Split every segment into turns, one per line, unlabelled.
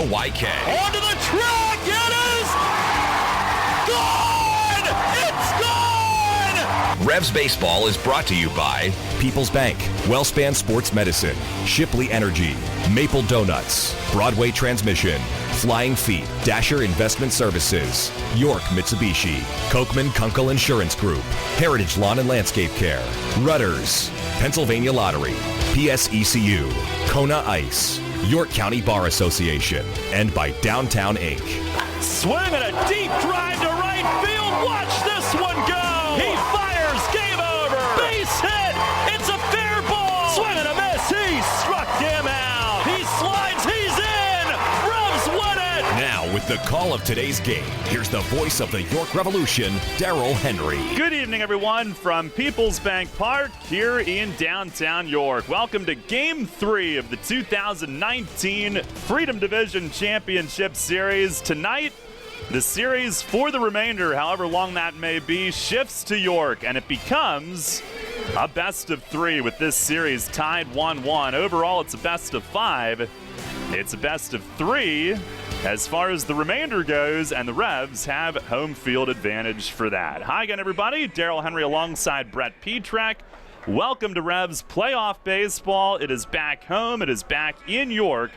WYK.
Onto the track, it is gone! It's gone!
Revs Baseball is brought to you by People's Bank, Wellspan Sports Medicine, Shipley Energy, Maple Donuts, Broadway Transmission, Flying Feet, Dasher Investment Services, York Mitsubishi, Kochman Kunkel Insurance Group, Heritage Lawn and Landscape Care, Rudders, Pennsylvania Lottery, PSECU, Kona Ice, York County Bar Association, and by Downtown Inc.
Swing and a deep drive to right field. Watch this one go. He fires. Game over. Base hit. It's a fair ball. Swing and a miss. He struck him out. He slides. He's in. Revs win it.
Now, with the call of today's game, here's the voice of the York Revolution, Darrell Henry.
Good evening, everyone, from People's Bank Park here in downtown York. Welcome to Game 3 of the 2019 Freedom Division Championship Series. Tonight, the series for the remainder, however long that may be, shifts to York, and it becomes a best of 3 with this series tied 1-1. Overall, it's a best of 5. It's a best of 3 as far as the remainder goes, and the Revs have home field advantage for that. Hi again, everybody. Darrell Henry alongside Brett Petrak. Welcome to Revs Playoff Baseball. It is back home. It is back in York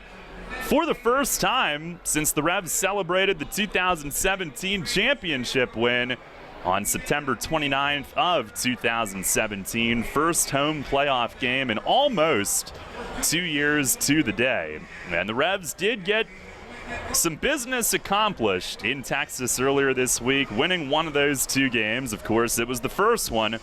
for the first time since the Revs celebrated the 2017 championship win on September 29th of 2017. First home playoff game in almost 2 years to the day. And the Revs did get some business accomplished in Texas earlier this week, winning one of those 2 games. Of course, it was the first one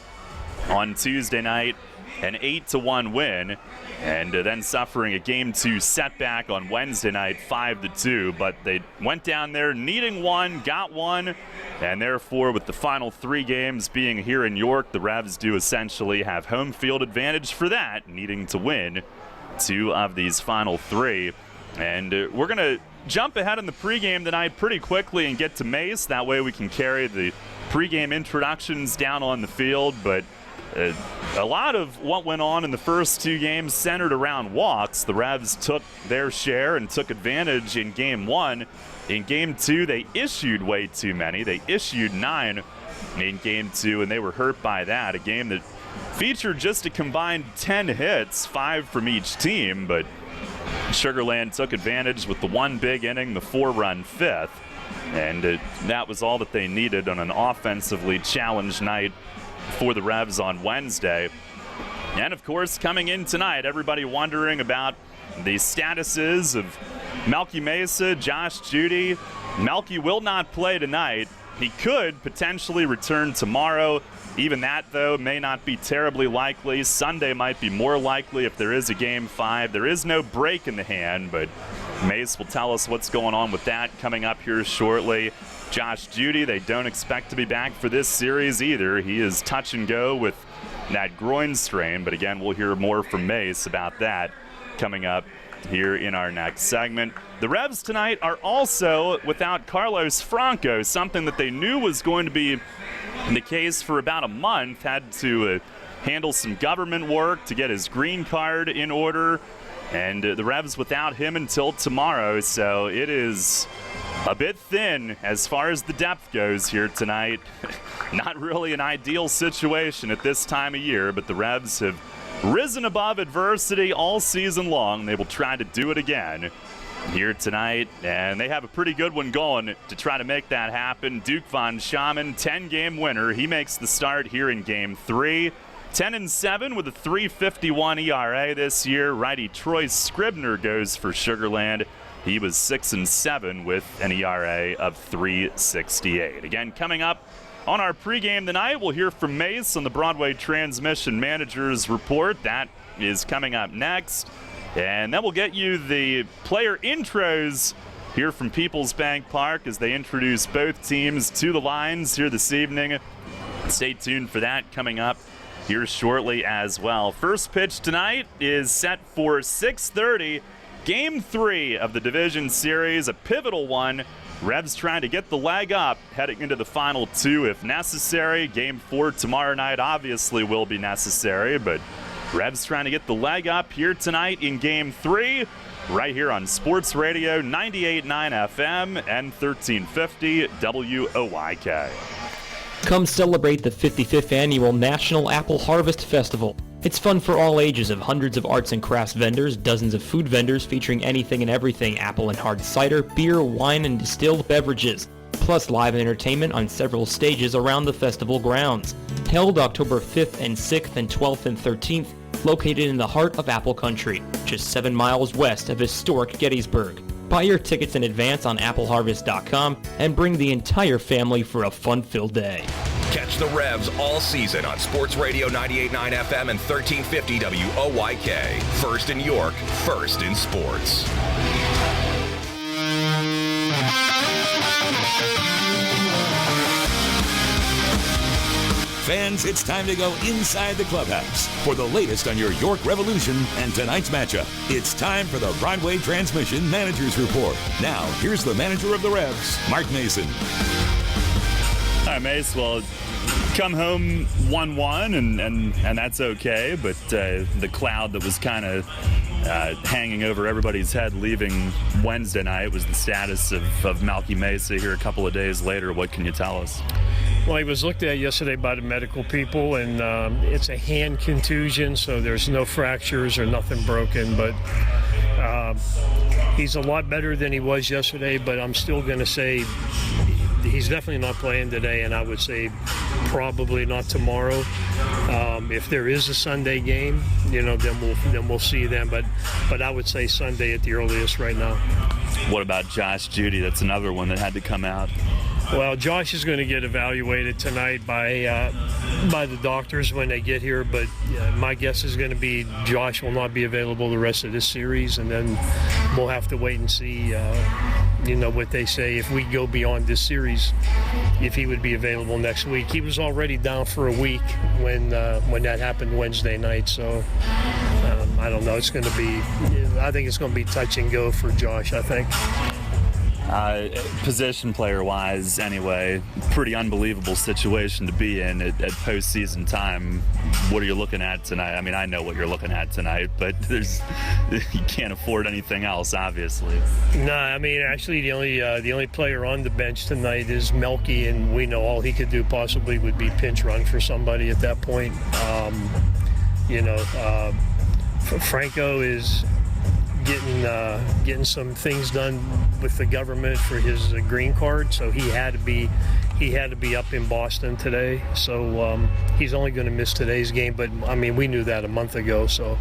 on Tuesday night, an 8-1 win, and then suffering a Game 2 setback on Wednesday night, 5-2. But they went down there needing one, got one, and therefore, with the final 3 games being here in York, the Revs do essentially have home field advantage for that, needing to win 2 of these final 3. And we're going to jump ahead in the pregame tonight pretty quickly and get to Mace. That way we can carry the pregame introductions down on the field. But a lot of what went on in the first 2 games centered around walks. The Revs took their share and took advantage in Game 1. In Game 2, they issued way too many. They issued 9 in Game 2, and they were hurt by that. A game that featured just a combined 10 hits, 5 from each team, but Sugarland took advantage with the 1 big inning, the 4-run 5th, and that was all that they needed on an offensively challenged night for the Revs on Wednesday. And of course, coming in tonight, everybody wondering about the statuses of Melky Mesa, Josh Judy. Melky will not play tonight. He could potentially return tomorrow. Even that, though, may not be terribly likely. Sunday might be more likely if there is a Game 5. There is no break in the hand, but Mace will tell us what's going on with that coming up here shortly. Josh Judy, they don't expect to be back for this series either. He is touch and go with that groin strain, but again, we'll hear more from Mace about that coming up here in our next segment. The Revs tonight are also without Carlos Franco, something that they knew was going to be the case for about a month. Had to handle some government work to get his green card in order, and the Revs without him until tomorrow, so it is a bit thin as far as the depth goes here tonight. Not really an ideal situation at this time of year, but the Revs have risen above adversity all season long. They will try to do it again here tonight, and they have a pretty good one going to try to make that happen. Duke Von Schaman, 10-game winner. He makes the start here in Game 3. 10-7 with a 3.51 ERA this year. Righty Troy Scribner goes for Sugarland. He was 6-7 with an ERA of 3.68. Again, coming up on our pregame tonight, we'll hear from Mace on the Broadway Transmission Manager's Report. That is coming up next. And then we'll get you the player intros here from People's Bank Park as they introduce both teams to the lines here this evening. Stay tuned for that coming up here shortly as well. First pitch tonight is set for 6:30. Game 3 of the Division Series, a pivotal one. Revs trying to get the leg up, heading into the final 2 if necessary. Game 4 tomorrow night obviously will be necessary, but Revs trying to get the leg up here tonight in Game 3. right here on Sports Radio 98.9 FM and 1350 WOYK.
Come celebrate the 55th Annual National Apple Harvest Festival. It's fun for all ages of hundreds of arts and crafts vendors, dozens of food vendors featuring anything and everything apple and hard cider, beer, wine, and distilled beverages, plus live entertainment on several stages around the festival grounds. Held October 5th and 6th and 12th and 13th, located in the heart of Apple Country, just 7 miles west of historic Gettysburg. Buy your tickets in advance on appleharvest.com and bring the entire family for a fun-filled day.
Catch the Revs all season on Sports Radio 98.9 FM and 1350 WOYK. First in York, first in sports.
Fans, it's time to go inside the clubhouse for the latest on your York Revolution and tonight's matchup. It's time for the Broadway Transmission Manager's Report. Now, here's the manager of the Revs, Mark Mason.
All right, Mace, well, come home 1-1, and that's okay, but the cloud that was kind of hanging over everybody's head leaving Wednesday night was the status of Malky Mesa here a couple of days later. What can you tell us?
Well, he was looked at yesterday by the medical people, and it's a hand contusion, so there's no fractures or nothing broken, but he's a lot better than he was yesterday, but I'm still going to say he's definitely not playing today, and I would say probably not tomorrow. If there is a Sunday game, then we'll see them, but I would say Sunday at the earliest right now.
What about Josh Judy? That's another one that had to come out.
Well, Josh is going to get evaluated tonight by the doctors when they get here, but my guess is going to be Josh will not be available the rest of this series, and then we'll have to wait and see, what they say if we go beyond this series, if he would be available next week. He was already down for a week when that happened Wednesday night, so I don't know. I think it's going to be touch and go for Josh, I think.
Position player-wise, anyway, pretty unbelievable situation to be in at postseason time. What are you looking at tonight? I mean, I know what you're looking at tonight, but you can't afford anything else, obviously.
No, I mean, actually, the only player on the bench tonight is Melky, and we know all he could do possibly would be pinch run for somebody at that point. Franco is getting some things done with the government for his green card, so he had to be up in Boston today, so he's only going to miss today's game, but I mean, we knew that a month ago. So,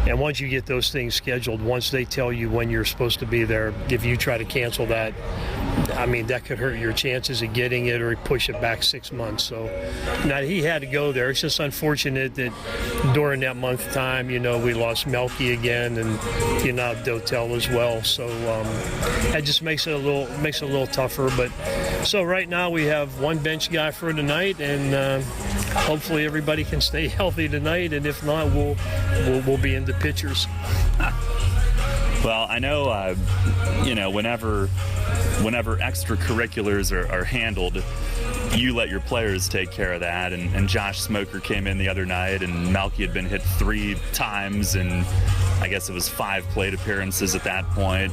and once you get those things scheduled, once they tell you when you're supposed to be there, if you try to cancel that, I mean, that could hurt your chances of getting it or push it back 6 months. So now he had to go there. It's just unfortunate that during that month time, we lost Melky again, and Dotel as well. So that just makes it a little tougher. But so right now we have one bench guy for tonight, and hopefully everybody can stay healthy tonight. And if not, we'll be into pitchers.
Well, I know, whenever extracurriculars are handled, you let your players take care of that. And Josh Smoker came in the other night, and Malky had been hit 3 times, and I guess it was 5 plate appearances at that point.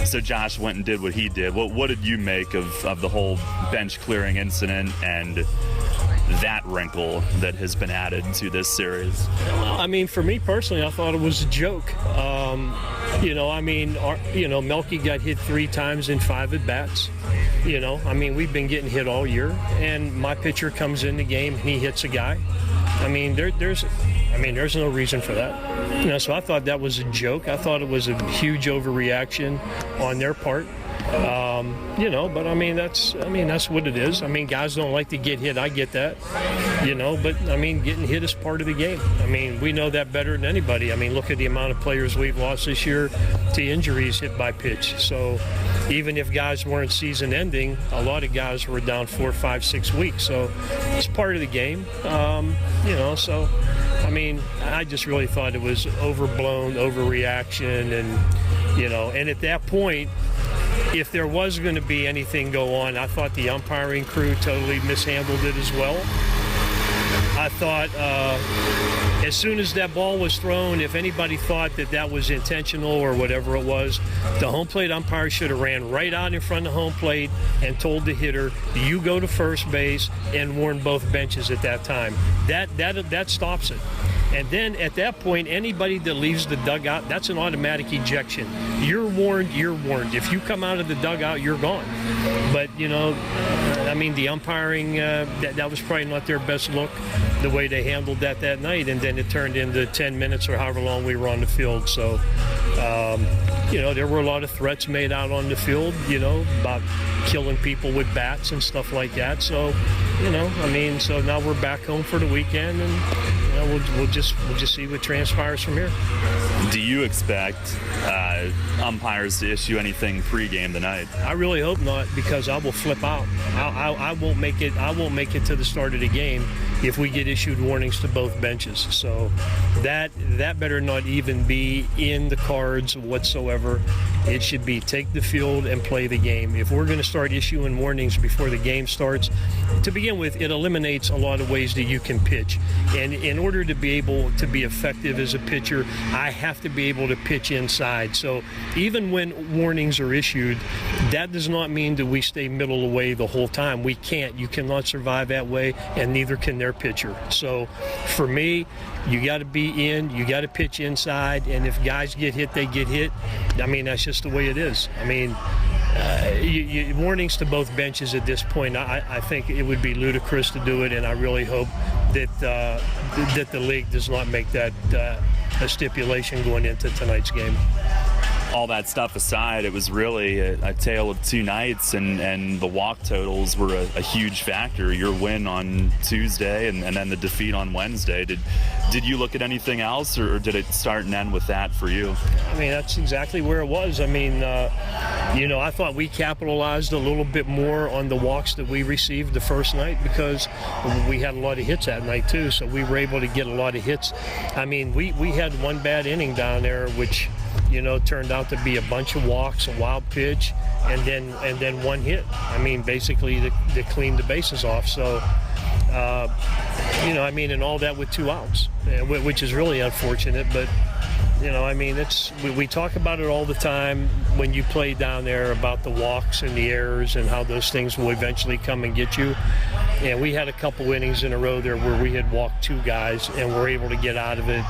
So Josh went and did what he did. What did you make of the whole bench clearing incident and that wrinkle that has been added to this series?
I mean, for me personally, I thought it was a joke. Melky got hit 3 times in 5 at-bats. We've been getting hit all year, and my pitcher comes in the game and he hits a guy. I mean, there's no reason for that. So I thought that was a joke. I thought it was a huge overreaction on their part. But that's what it is. I mean, guys don't like to get hit. I get that, but I mean, getting hit is part of the game. I mean, we know that better than anybody. I mean, look at the amount of players we've lost this year to injuries hit by pitch. So even if guys weren't season ending, a lot of guys were down 4, 5, 6 weeks. So it's part of the game, so I mean, I just really thought it was overblown, overreaction, and at that point, if there was going to be anything go on, I thought the umpiring crew totally mishandled it as well. I thought as soon as that ball was thrown, if anybody thought that was intentional or whatever it was, the home plate umpire should have ran right out in front of home plate and told the hitter, you go to first base, and warned both benches at that time. That stops it. And then at that point, anybody that leaves the dugout, that's an automatic ejection. You're warned, you're warned. If you come out of the dugout, you're gone. But, I mean, the umpiring, that was probably not their best look, the way they handled that night. And then it turned into 10 minutes or however long we were on the field. So, there were a lot of threats made out on the field, about killing people with bats and stuff like that. So, so now we're back home for the weekend, and we'll just see what transpires from here.
Do you expect umpires to issue anything pregame tonight?
I really hope not, because I will flip out. I won't make it. I won't make it to the start of the game if we get issued warnings to both benches. So that better not even be in the cards whatsoever. It should be take the field and play the game. If we're going to start issuing warnings before the game starts, to begin with, it eliminates a lot of ways that you can pitch. And in order to be able to be effective as a pitcher, I have to be able to pitch inside. So even when warnings are issued, that does not mean that we stay middle away the whole time. We can't. You cannot survive that way, and neither can their pitcher. So for me, you got to be in, you got to pitch inside, and if guys get hit, they get hit. I mean, that's just the way it is. I mean, warnings to both benches at this point, I think it would be ludicrous to do it, and I really hope that the league does not make that a stipulation going into tonight's game.
All that stuff aside, it was really a tale of two nights, and the walk totals were a huge factor. Your win on Tuesday and then the defeat on Wednesday. Did you look at anything else, or did it start and end with that for you?
I mean, that's exactly where it was. I mean, I thought we capitalized a little bit more on the walks that we received the first night, because we had a lot of hits that night too, so we were able to get a lot of hits. I mean, we had one bad inning down there, which turned out to be a bunch of walks, a wild pitch, and then one hit. I mean, basically to clean the bases off. So, and all that with 2 outs, which is really unfortunate. But, we talk about it all the time when you play down there, about the walks and the errors and how those things will eventually come and get you. And we had a couple innings in a row there where we had walked 2 guys and were able to get out of it.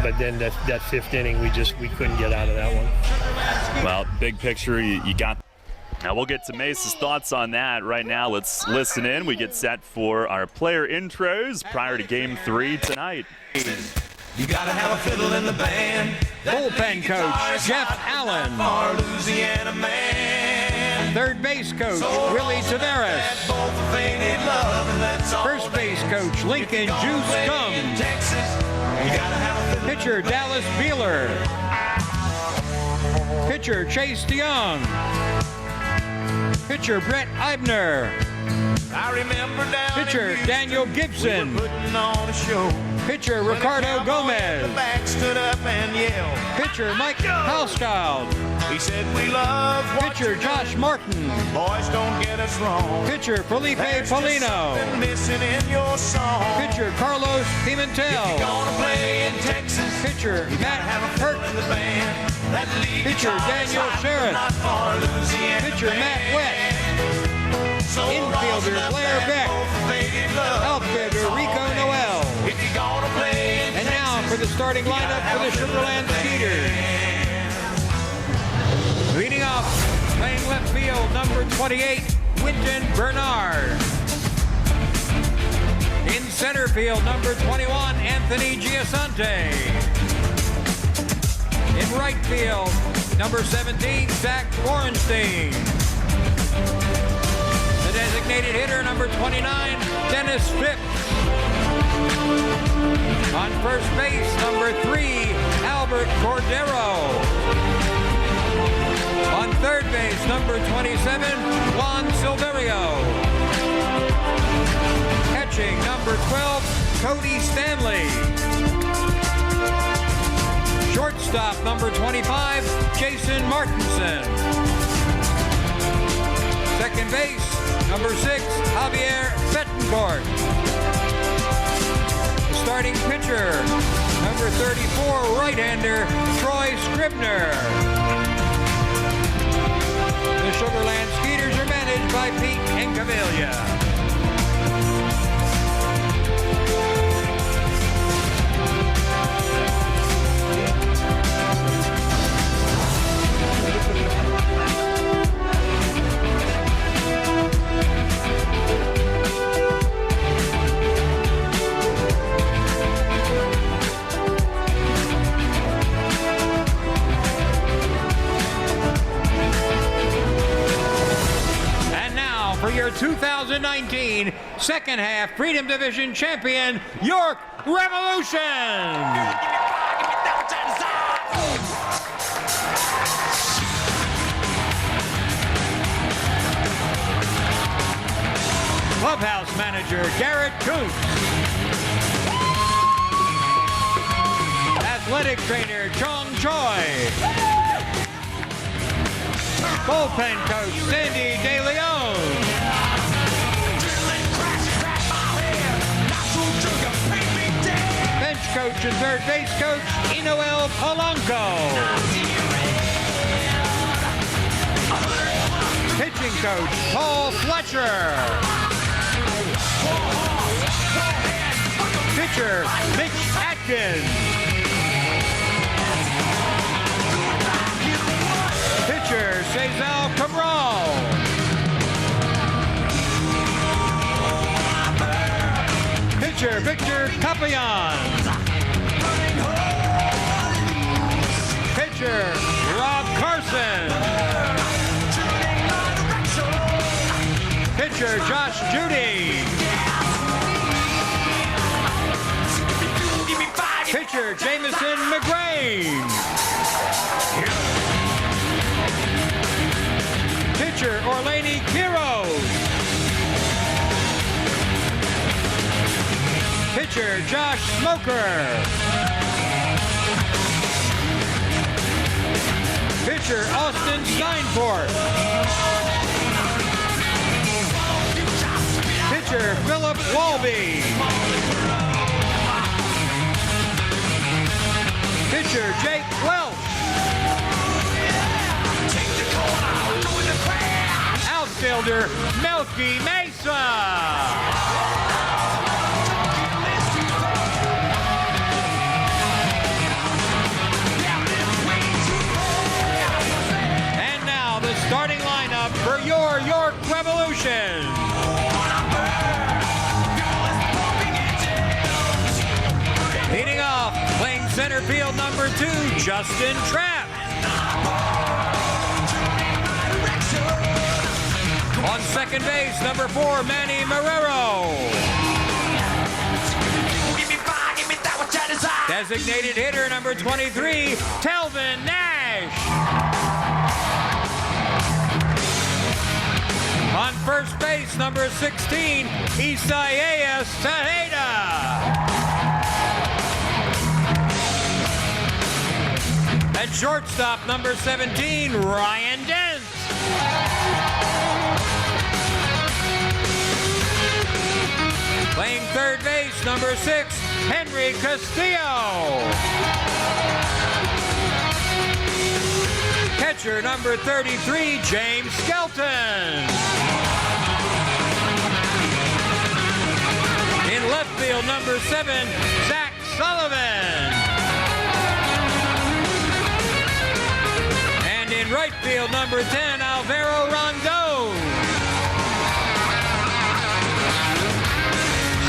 But then that 5th inning, we couldn't get out of that one.
Well, big picture, you got. Now we'll get to Mace's thoughts on that. Right now, let's listen in. We get set for our player intros prior to Game 3 tonight.
You gotta have a fiddle in the band.
Bullpen coach Jeff Allen.
Louisiana man.
Third base coach Willie Tavares. First base coach Lincoln Juice Gum. Pitcher Dallas Beeler. Pitcher Chase DeYoung. Pitcher Brett Eibner. Pitcher Daniel Gibson. Pitcher Ricardo Gomez. Pitcher Mike Halschild.
He said we love
Pitcher Josh Martin.
Boys, don't get us wrong.
Pitcher Felipe Polino.
Missing in your song.
Pitcher Carlos Pimentel.
Gonna play in Texas.
Pitcher Matt Hurt. Pitcher Daniel Sheriff. Pitcher Matt West. Infielder Blair Beck. Outfielder Rico Noel. And now for the starting lineup for the Sugarland Skeeters. Leading off, playing left field, number 28, Quinton Bernard. In center field, number 21, Anthony Giasante. In right field, number 17, Zach Borenstein. The designated hitter, number 29, Dennis Phipps. On first base, number 3, Albert Cordero. On third base, number 27, Juan Silverio. Catching, number 12, Cody Stanley. Shortstop, number 25, Jason Martinson. Second base, number 6, Javier Betancourt. starting pitcher, number 34, right-hander, Troy Scribner. The Sugarland Skeeters are managed by Pete Encavilla. For your 2019 second half Freedom Division champion, York Revolution. Clubhouse manager Garrett Coots. Athletic trainer Chong Choi. Bullpen coach Sandy De Leon. Bench coach and third base coach Inoel Polanco. Pitching coach Paul Fletcher. Pitcher Mitch Atkins. Pitcher Cesar Cabral. Pitcher Victor Capian. Pitcher Rob Carson. Pitcher Josh Judy. Pitcher Jamison McGrain. Pitcher Orlani Quiroz. Pitcher Josh Smoker. Pitcher Austin Steinfort. Pitcher Philip Walby. Pitcher Jake Welch. Outfielder Melky Mesa. Starting lineup for your York Revolution. Leading off, playing center field number 2, Justin Trapp. On second base, number 4, Manny Marrero. Designated hitter number 23, Telvin Nash. On first base, number 16, Isaias Tejeda. At shortstop, number 17, Ryan Dent. Playing third base, number 6, Henry Castillo. Catcher number 33, James Skelton. In left field, number 7, Zach Sullivan. And in right field, number 10, Alvaro Rondon.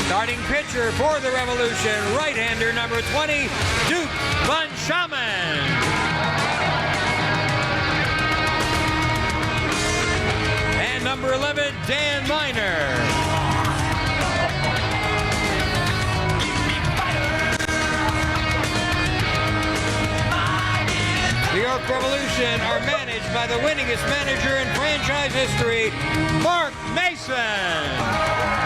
Starting pitcher for the Revolution, right-hander number 20, Duke Bunchaman. Number 11, Dan Miner. The York Revolution are managed by the winningest manager in franchise history, Mark Mason.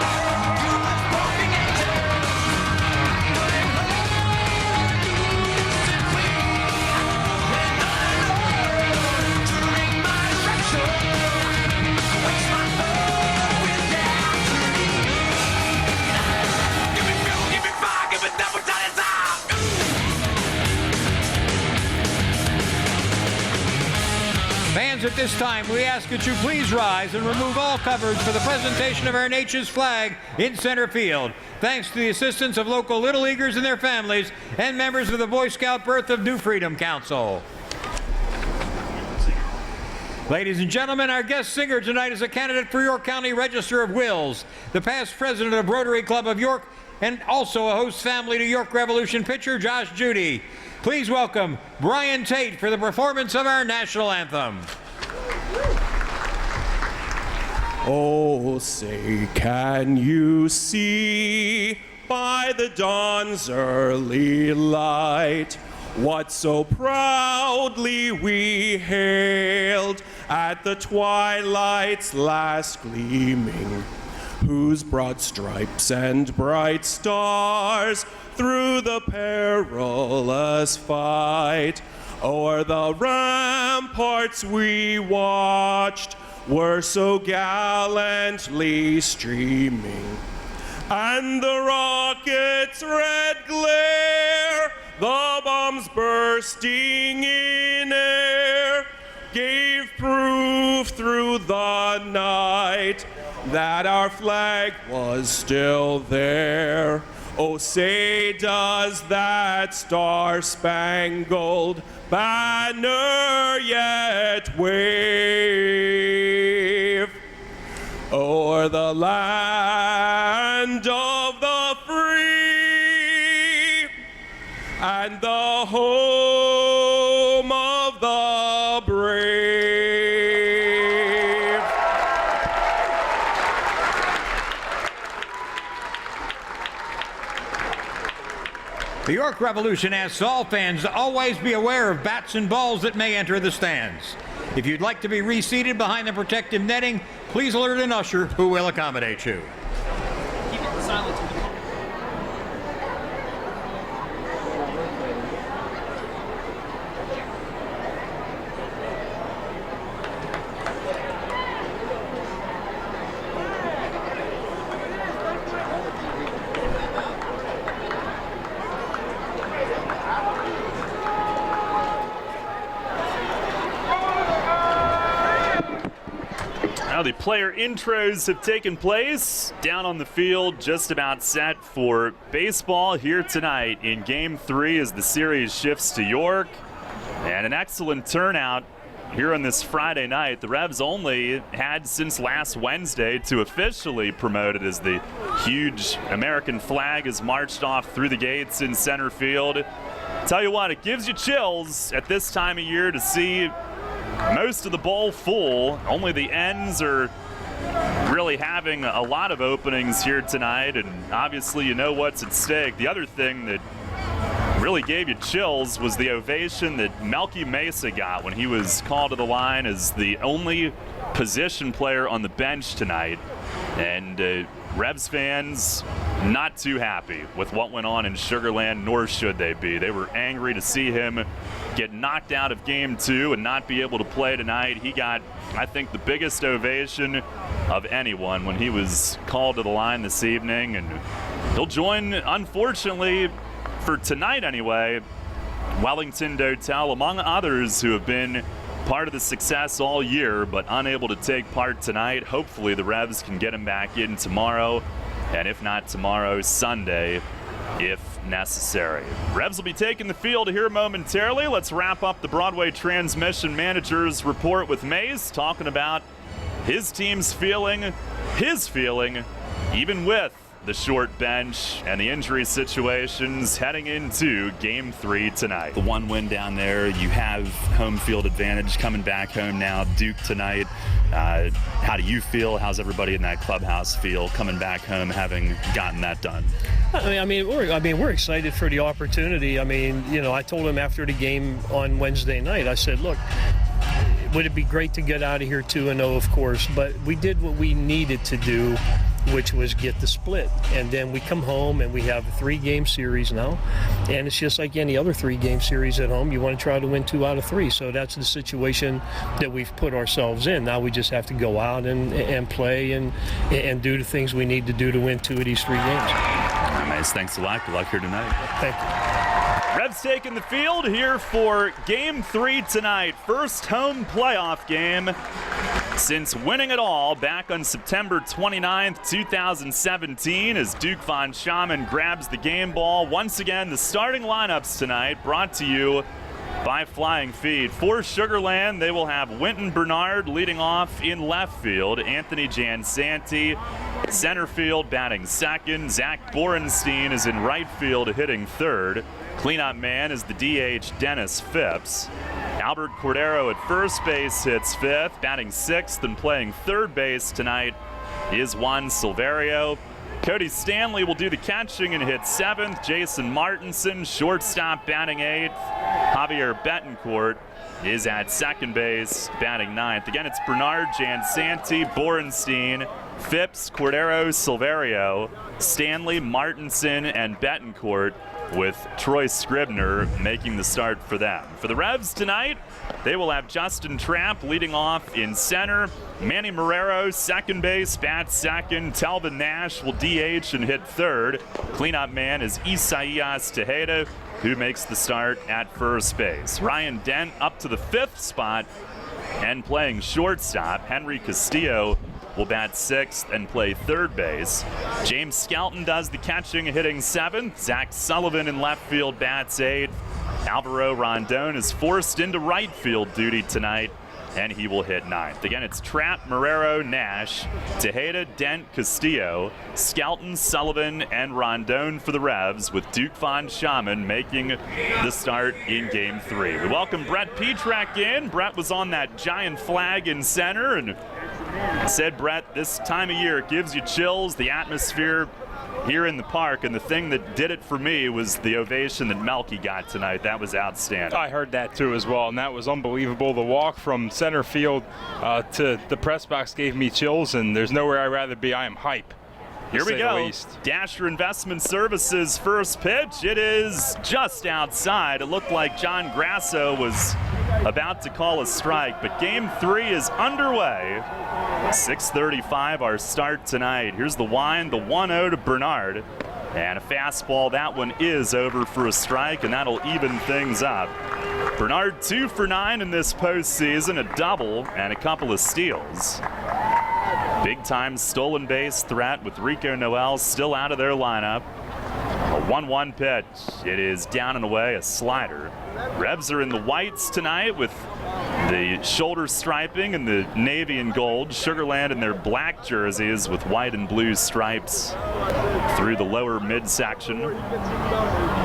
this time, we ask that you please rise and remove all coverage for the presentation of our nation's flag in center field. Thanks to the assistance of local Little Leaguers and their families and members of the Boy Scout Birth of New Freedom Council. Ladies and gentlemen, our guest singer tonight is a candidate for York County Register of Wills, the past president of Rotary Club of York, and also a host family to York Revolution pitcher Josh Judy. Please welcome Brian Tate for the performance of our national anthem.
Oh, say, can you see by the dawn's early light what so proudly we hailed at the twilight's last gleaming, whose broad stripes and bright stars through the perilous fight o'er the ramparts we watched were so gallantly streaming, and the rocket's red glare, the bombs bursting in air, gave proof through the night that our flag was still there. Oh, say does that star-spangled banner yet wave o'er the land of the free and the home of the brave.
The York Revolution asks all fans to always be aware of bats and balls that may enter the stands. If you'd like to be reseated behind the protective netting, please alert an usher who will accommodate you.
Keep it silent.
Now the player intros have taken place down on the field, just about set for baseball here tonight in Game 3 as the series shifts to York. And an excellent turnout here on this Friday night. The Revs only had since last Wednesday to officially promote it as the huge American flag is marched off through the gates in center field. Tell you what, it gives you chills at this time of year to see most of the bowl full. Only the ends are really having a lot of openings here tonight, and obviously you know what's at stake. The other thing that really gave you chills was the ovation that Melky Mesa got when he was called to the line as the only position player on the bench tonight. And Revs fans not too happy with what went on in Sugarland, nor should they be. They were angry to see him get knocked out of Game 2 and not be able to play tonight. He got, I think, the biggest ovation of anyone when he was called to the line this evening. And he'll join, unfortunately, for tonight anyway, Wellington Dotel, among others who have been part of the success all year but unable to take part tonight. Hopefully the Revs can get him back in tomorrow, and if not tomorrow, Sunday if necessary. Revs will be taking the field here momentarily. Let's wrap up the Broadway Transmission Manager's Report with Mays, talking about his team's feeling, his feeling, even with the short bench and the injury situations heading into Game 3 tonight. The one win down there, you have home field advantage coming back home now. Duke tonight. How do you feel? How's everybody in that clubhouse feel coming back home, having gotten that done?
We're excited for the opportunity. I told him after the game on Wednesday night, I said, look, would it be great to get out of here 2-0, of course, but we did what we needed to do, which was get the split. And then we come home and we have a 3-game series now. And it's just like any other 3-game series at home. You want to try to win 2 out of 3. So that's the situation that we've put ourselves in. Now we just have to go out and play and do the things we need to do to win 2 of these 3 games.
All right, Mace, thanks a lot. Good luck here tonight.
Thank you.
Revs taking the field here for Game 3 tonight. First home playoff game since winning it all back on September 29th, 2017, as Duke Von Schaman grabs the game ball. Once again, the starting lineups tonight brought to you by Flying Feet. For Sugarland, they will have Winton Bernard leading off in left field. Anthony Jansanti, center field, batting second. Zach Borenstein is in right field, hitting third. Cleanup man is the DH Dennis Phipps. Albert Cordero at first base hits fifth. Batting sixth and playing third base tonight is Juan Silverio. Cody Stanley will do the catching and hit seventh. Jason Martinson, shortstop, batting eighth. Javier Betancourt is at second base, batting ninth. Again, it's Bernard, Jansanti, Borenstein, Phipps, Cordero, Silverio, Stanley, Martinson, and Betancourt, with Troy Scribner making the start for them. For the Revs tonight, they will have Justin Trapp leading off in center. Manny Marrero, second base, bats second. Telvin Nash will DH and hit third. Cleanup man is Isaias Tejeda, who makes the start at first base. Ryan Dent up to the fifth spot and playing shortstop. Henry Castillo will bat sixth and play third base. James Skelton does the catching, hitting seventh. Zach Sullivan in left field bats eighth. Alvaro Rondon is forced into right field duty tonight, and he will hit ninth. Again, it's Trapp, Marrero, Nash, Tejeda, Dent, Castillo, Skelton, Sullivan, and Rondon for the Revs, with Duke Von Schaman making the start in Game 3. We welcome Brett Petrak in. Brett was on that giant flag in center, and said, Brett, this time of year it gives you chills, the atmosphere here in the park, and the thing that did it for me was the ovation that Melky got tonight. That was outstanding.
I heard that too as well, and that was unbelievable. The walk from center field to the press box gave me chills, and there's nowhere I'd rather be. I am hype.
Here we go. Dasher Investment Services first pitch. It is just outside. It looked like John Grasso was about to call a strike, but Game 3 is underway. 6:35 our start tonight. Here's the wind, the 1-0 to Bernard, and a fastball. That one is over for a strike, and that'll even things up. Bernard 2 for 9 in this postseason, a double and a couple of steals. Big time stolen base threat with Rico Noel still out of their lineup. A 1-1 pitch. It is down and away, a slider. Revs are in the whites tonight with the shoulder striping and the navy and gold. Sugarland in their black jerseys with white and blue stripes through the lower midsection.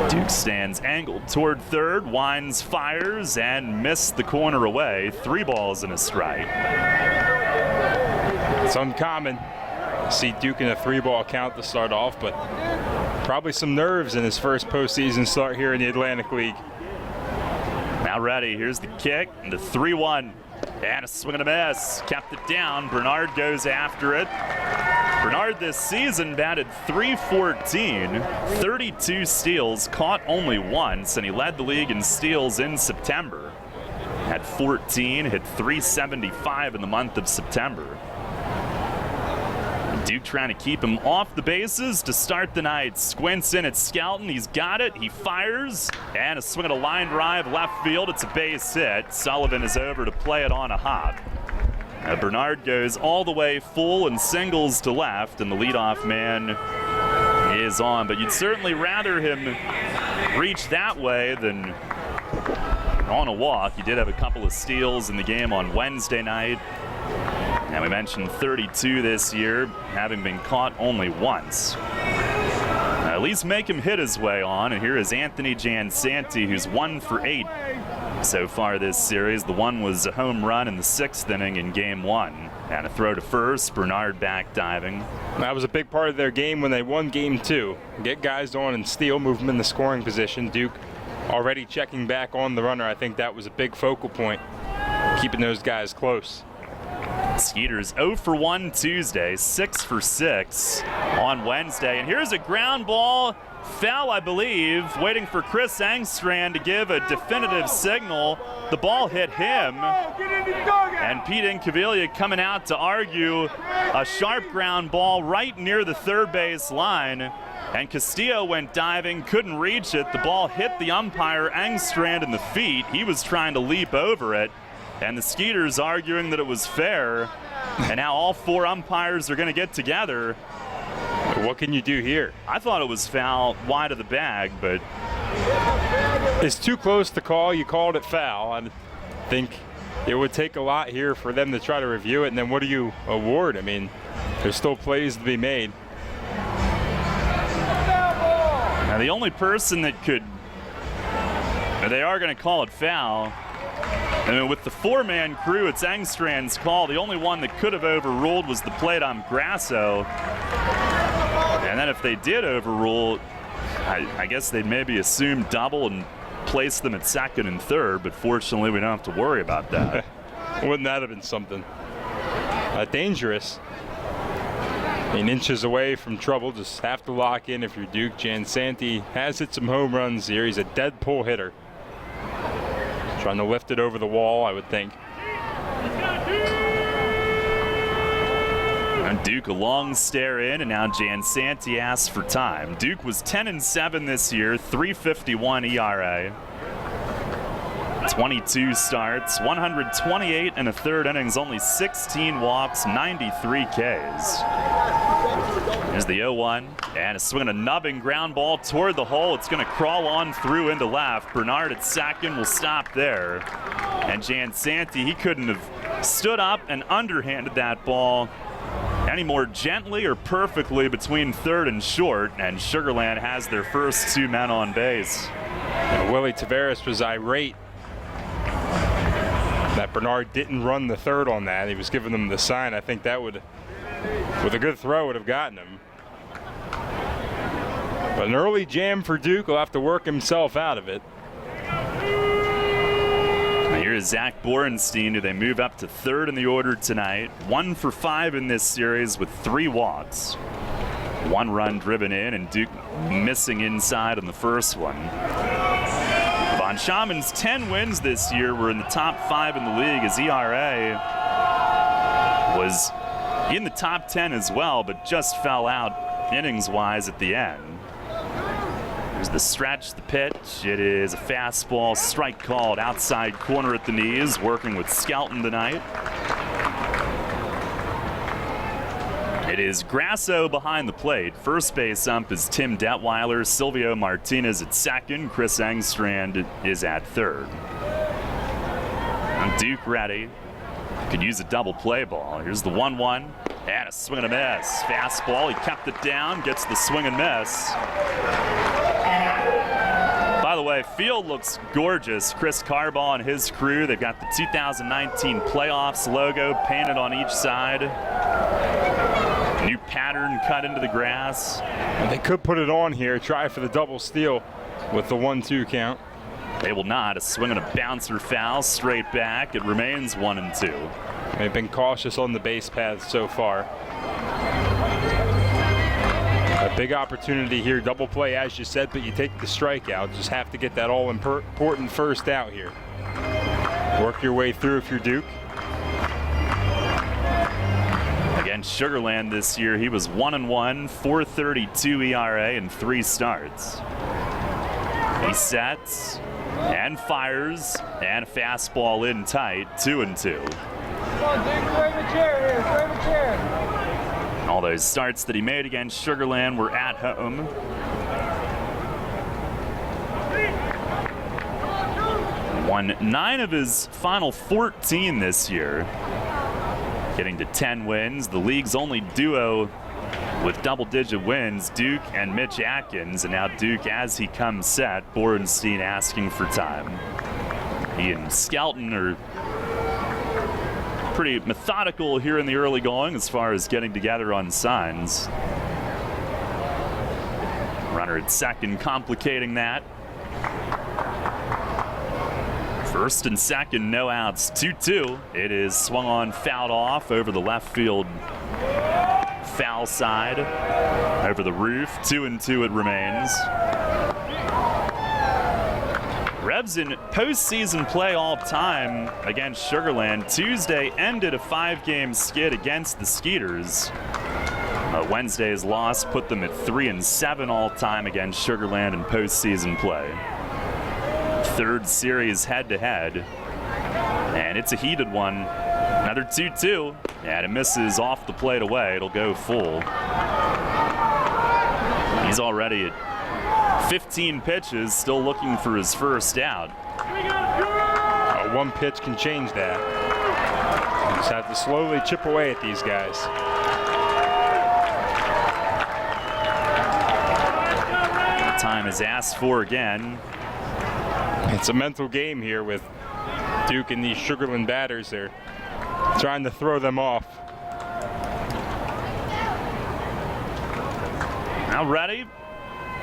Duke stands angled toward third, winds, fires, and missed the corner away. 3 balls and a strike.
It's uncommon to see Duke in a 3-ball count to start off, but probably some nerves in his first postseason start here in the Atlantic League.
Now ready, here's the kick, and the 3-1, and a swing and a miss. Kept it down, Bernard goes after it. Bernard this season batted .314, 32 steals, caught only once, and he led the league in steals in September. At 14, hit .375 in the month of September. Duke trying to keep him off the bases to start the night. Squints in at Skelton. He's got it. He fires. And a swing at a line drive left field. It's a base hit. Sullivan is over to play it on a hop. Bernard goes all the way full and singles to left, and the leadoff man is on. But you'd certainly rather him reach that way than on a walk. He did have a couple of steals in the game on Wednesday night. And we mentioned 32 this year, having been caught only once. At least make him hit his way on. And here is Anthony Jansanti, who's 1 for 8 so far this series. The one was a home run in the 6th inning in Game 1. And a throw to first, Bernard back diving.
That was a big part of their game when they won Game 2. Get guys on and steal, move them in the scoring position. Duke already checking back on the runner. I think that was a big focal point, keeping those guys close.
Skeeters 0 for 1 Tuesday, 6 for 6 on Wednesday. And here's a ground ball foul, I believe, waiting for Chris Engstrand to give a definitive signal. The ball hit him, and Pete Incaviglia coming out to argue a sharp ground ball right near the third base line, and Castillo went diving, couldn't reach it. The ball hit the umpire, Engstrand, in the feet. He was trying to leap over it, and the Skeeters arguing that it was fair, and now all 4 umpires are going to get together.
What can you do here?
I thought it was foul wide of the bag, but
it's too close to call. You called it foul. I think it would take a lot here for them to try to review it, and then what do you award? I mean, there's still plays to be made.
Now the only person that could, they are going to call it foul. I mean, with the 4-man crew, it's Engstrand's call. The only one that could have overruled was the plate on Grasso. And then if they did overrule, I guess they'd maybe assume double and place them at second and third, but fortunately we don't have to worry about that.
Wouldn't that have been something? Dangerous. I mean, inches away from trouble, just have to lock in if you're Duke. Jansanti has hit some home runs here. He's a dead pull hitter. Trying to lift it over the wall, I would think.
And Duke a long stare in, and now Jansanti asks for time. Duke was 10-7 this year, 3.51 ERA. 22 starts, 128 and a third innings, only 16 walks, 93 Ks. Here's the 0-1, and a swing and a nubbing ground ball toward the hole. It's going to crawl on through into left. Bernard at second will stop there. And Jansanti, he couldn't have stood up and underhanded that ball any more gently or perfectly between third and short, and Sugarland has their first 2 men on base.
Willie Taveras was irate that Bernard didn't run the third on that. He was giving them the sign. I think that would, with a good throw, would have gotten him. But an early jam for Duke. Will have to work himself out of it.
Here's Zach Borenstein, who they move up to third in the order tonight. 1 for 5 in this series with 3 walks. 1 run driven in, and Duke missing inside on the first one. Von Schauman's 10 wins this year were in the top 5 in the league. His ERA was in the top 10 as well, but just fell out innings-wise at the end. Here's the stretch, the pitch. It is a fastball, strike called outside corner at the knees, working with Skelton tonight. It is Grasso behind the plate. First base ump is Tim Detweiler. Silvio Martinez at second. Chris Engstrand is at third. And Duke ready. Could use a double play ball. Here's the 1-1. And a swing and a miss. Fastball, he kept it down, gets the swing and miss. By the way, field looks gorgeous. Chris Carbaugh and his crew, they've got the 2019 playoffs logo painted on each side. New pattern cut into the grass.
And they could put it on here, try for the double steal with the 1-2 count.
They will not. A swing and a bouncer foul straight back. It remains 1-2.
They've been cautious on the base paths so far. A big opportunity here, double play as you said, but you take the strikeout. Just have to get that all important first out here. Work your way through if you're Duke.
Against Sugarland this year, he was 1-1, 4.32 ERA in 3 starts. He sets and fires, and a fastball in tight, 2-2.
Come on, Duke, throw him a chair here, throw him a chair.
All those starts that he made against Sugarland were at home. Won 9 of his final 14 this year, getting to 10 wins. The league's only duo with double-digit wins, Duke and Mitch Atkins, and now Duke as he comes set. Borenstein asking for time. He and Skelton are pretty methodical here in the early going as far as getting together on signs. Runner at second complicating that. First and second, no outs, 2-2. It is swung on, fouled off over the left field foul side over the roof. 2-2 it remains. Revs in postseason play all time against Sugarland. Tuesday ended a 5-game skid against the Skeeters. Wednesday's loss put them at 3-7 all time against Sugarland in postseason play. Third series head-to-head, and it's a heated one. Another 2-2, and it misses off the plate away. It'll go full. He's already at 15 pitches, still looking for his first out.
One pitch can change that. You just have to slowly chip away at these guys.
Time is asked for again.
It's a mental game here with Duke and these Sugarland batters. They're trying to throw them off.
Now ready.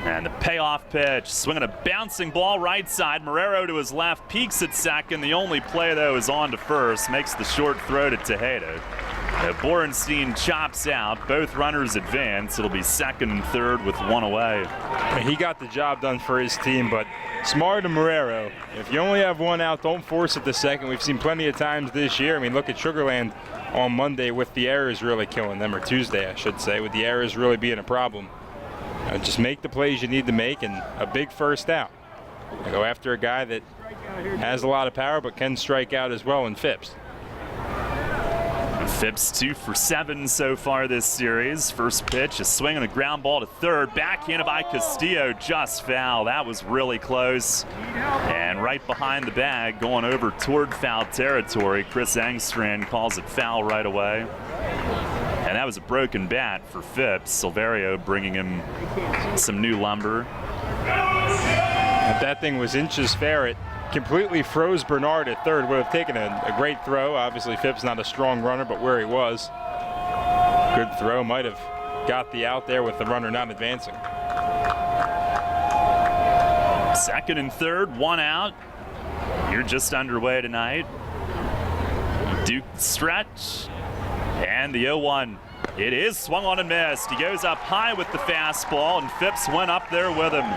And the payoff pitch. Swinging a bouncing ball right side. Marrero to his left. Peeks at second. The only play, though, is on to first. Makes the short throw to Tejeda. Borenstein chops out. Both runners advance. It'll be second and third with one away.
He got the job done for his team, but smart to Marrero. If you only have one out, don't force it to second. We've seen plenty of times this year. I mean, look at Sugarland on Monday with the errors really killing them, or Tuesday, I should say, with the errors really being a problem. Just make the plays you need to make, and a big first out. Go after a guy that has a lot of power but can strike out as well in Phipps.
Phipps 2 for 7 so far this series. First pitch, a swing and a ground ball to third. Backhanded by Castillo, just foul. That was really close. And right behind the bag, going over toward foul territory, Chris Engstrand calls it foul right away. And that was a broken bat for Phipps. Silverio bringing him some new lumber.
If that thing was inches fair, it completely froze Bernard at third. Would have taken a great throw. Obviously, Phipps not a strong runner, but where he was, good throw. Might have got the out there with the runner not advancing.
Second and third, one out. You're just underway tonight. Duke stretch. And the 0-1. It is swung on and missed. He goes up high with the fastball, and Phipps went up there with him.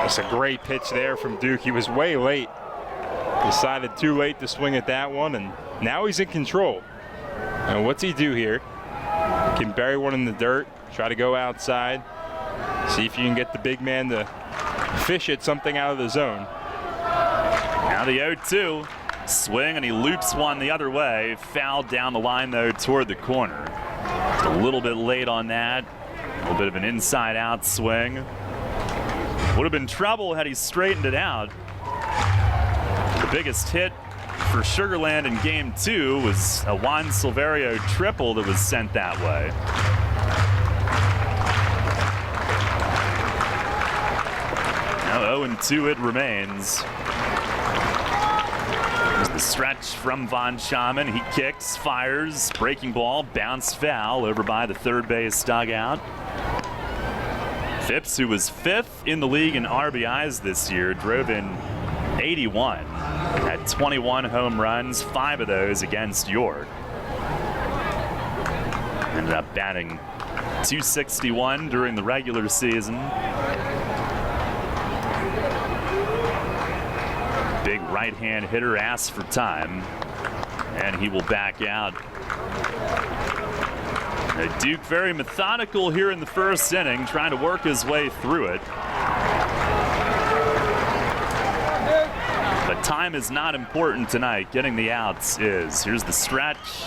That's a great pitch there from Duke. He was way late. Decided too late to swing at that one, and now he's in control. And what's he do here? Can bury one in the dirt, try to go outside, see if you can get the big man to fish at something out of the zone.
Now the 0-2. Swing, and he loops one the other way. Fouled down the line, though, toward the corner. Just a little bit late on that. A little bit of an inside-out swing. Would have been trouble had he straightened it out. The biggest hit for Sugarland in Game 2 was a Juan Silverio triple that was sent that way. Now 0-2 it remains. The stretch from Von Schaman. He kicks, fires, breaking ball, bounce foul over by the third base dugout. Phipps, who was 5th in the league in RBIs this year, drove in 81. Had 21 home runs, 5 of those against York. Ended up batting .261 during the regular season. Big right-hand hitter asks for time, and he will back out. Duke very methodical here in the first inning, trying to work his way through it. But time is not important tonight. Getting the outs is. Here's the stretch.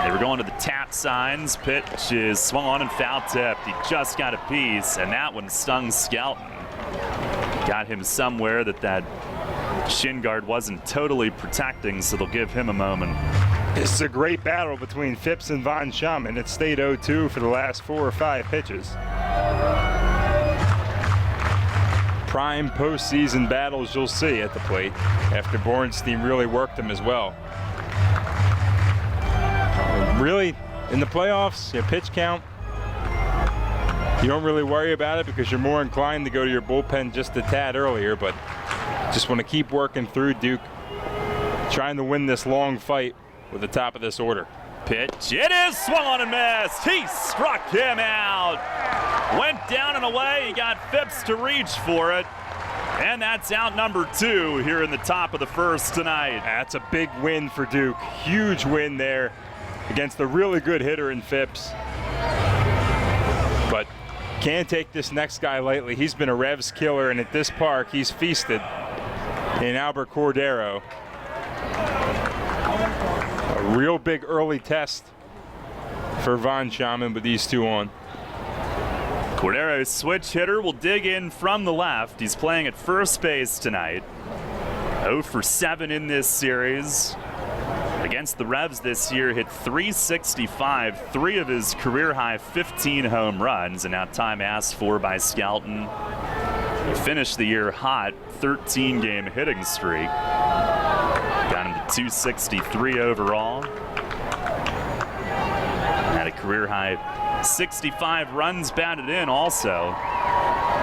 They were going to the tap signs. Pitch is swung on and foul tipped. He just got a piece, and that one stung Skelton. Got him somewhere that shin guard wasn't totally protecting, so they'll give him a moment.
This is a great battle between Phipps and Von Schaman. It stayed 0-2 for the last 4 or 5 pitches. Prime postseason battles you'll see at the plate after Borenstein really worked them as well. Really, in the playoffs, pitch count, you don't really worry about it because you're more inclined to go to your bullpen just a tad earlier, but just want to keep working through Duke, trying to win this long fight with the top of this order.
Pitch, it is swung on and missed. He struck him out. Went down and away. He got Phipps to reach for it. And that's out number 2 here in the top of the first tonight.
That's a big win for Duke. Huge win there against a really good hitter in Phipps. But can't take this next guy lightly. He's been a Revs killer, and at this park, he's feasted in Albert Cordero. A real big early test for Von Schaman with these two on.
Cordero's switch hitter will dig in from the left. He's playing at first base tonight. 0 for 7 in this series. Against the Revs this year, hit .365, 3 of his career-high 15 home runs, and now time asked for by Skelton. He finished the year hot, 13-game hitting streak. Got him to .263 overall. Had a career-high 65 runs batted in also.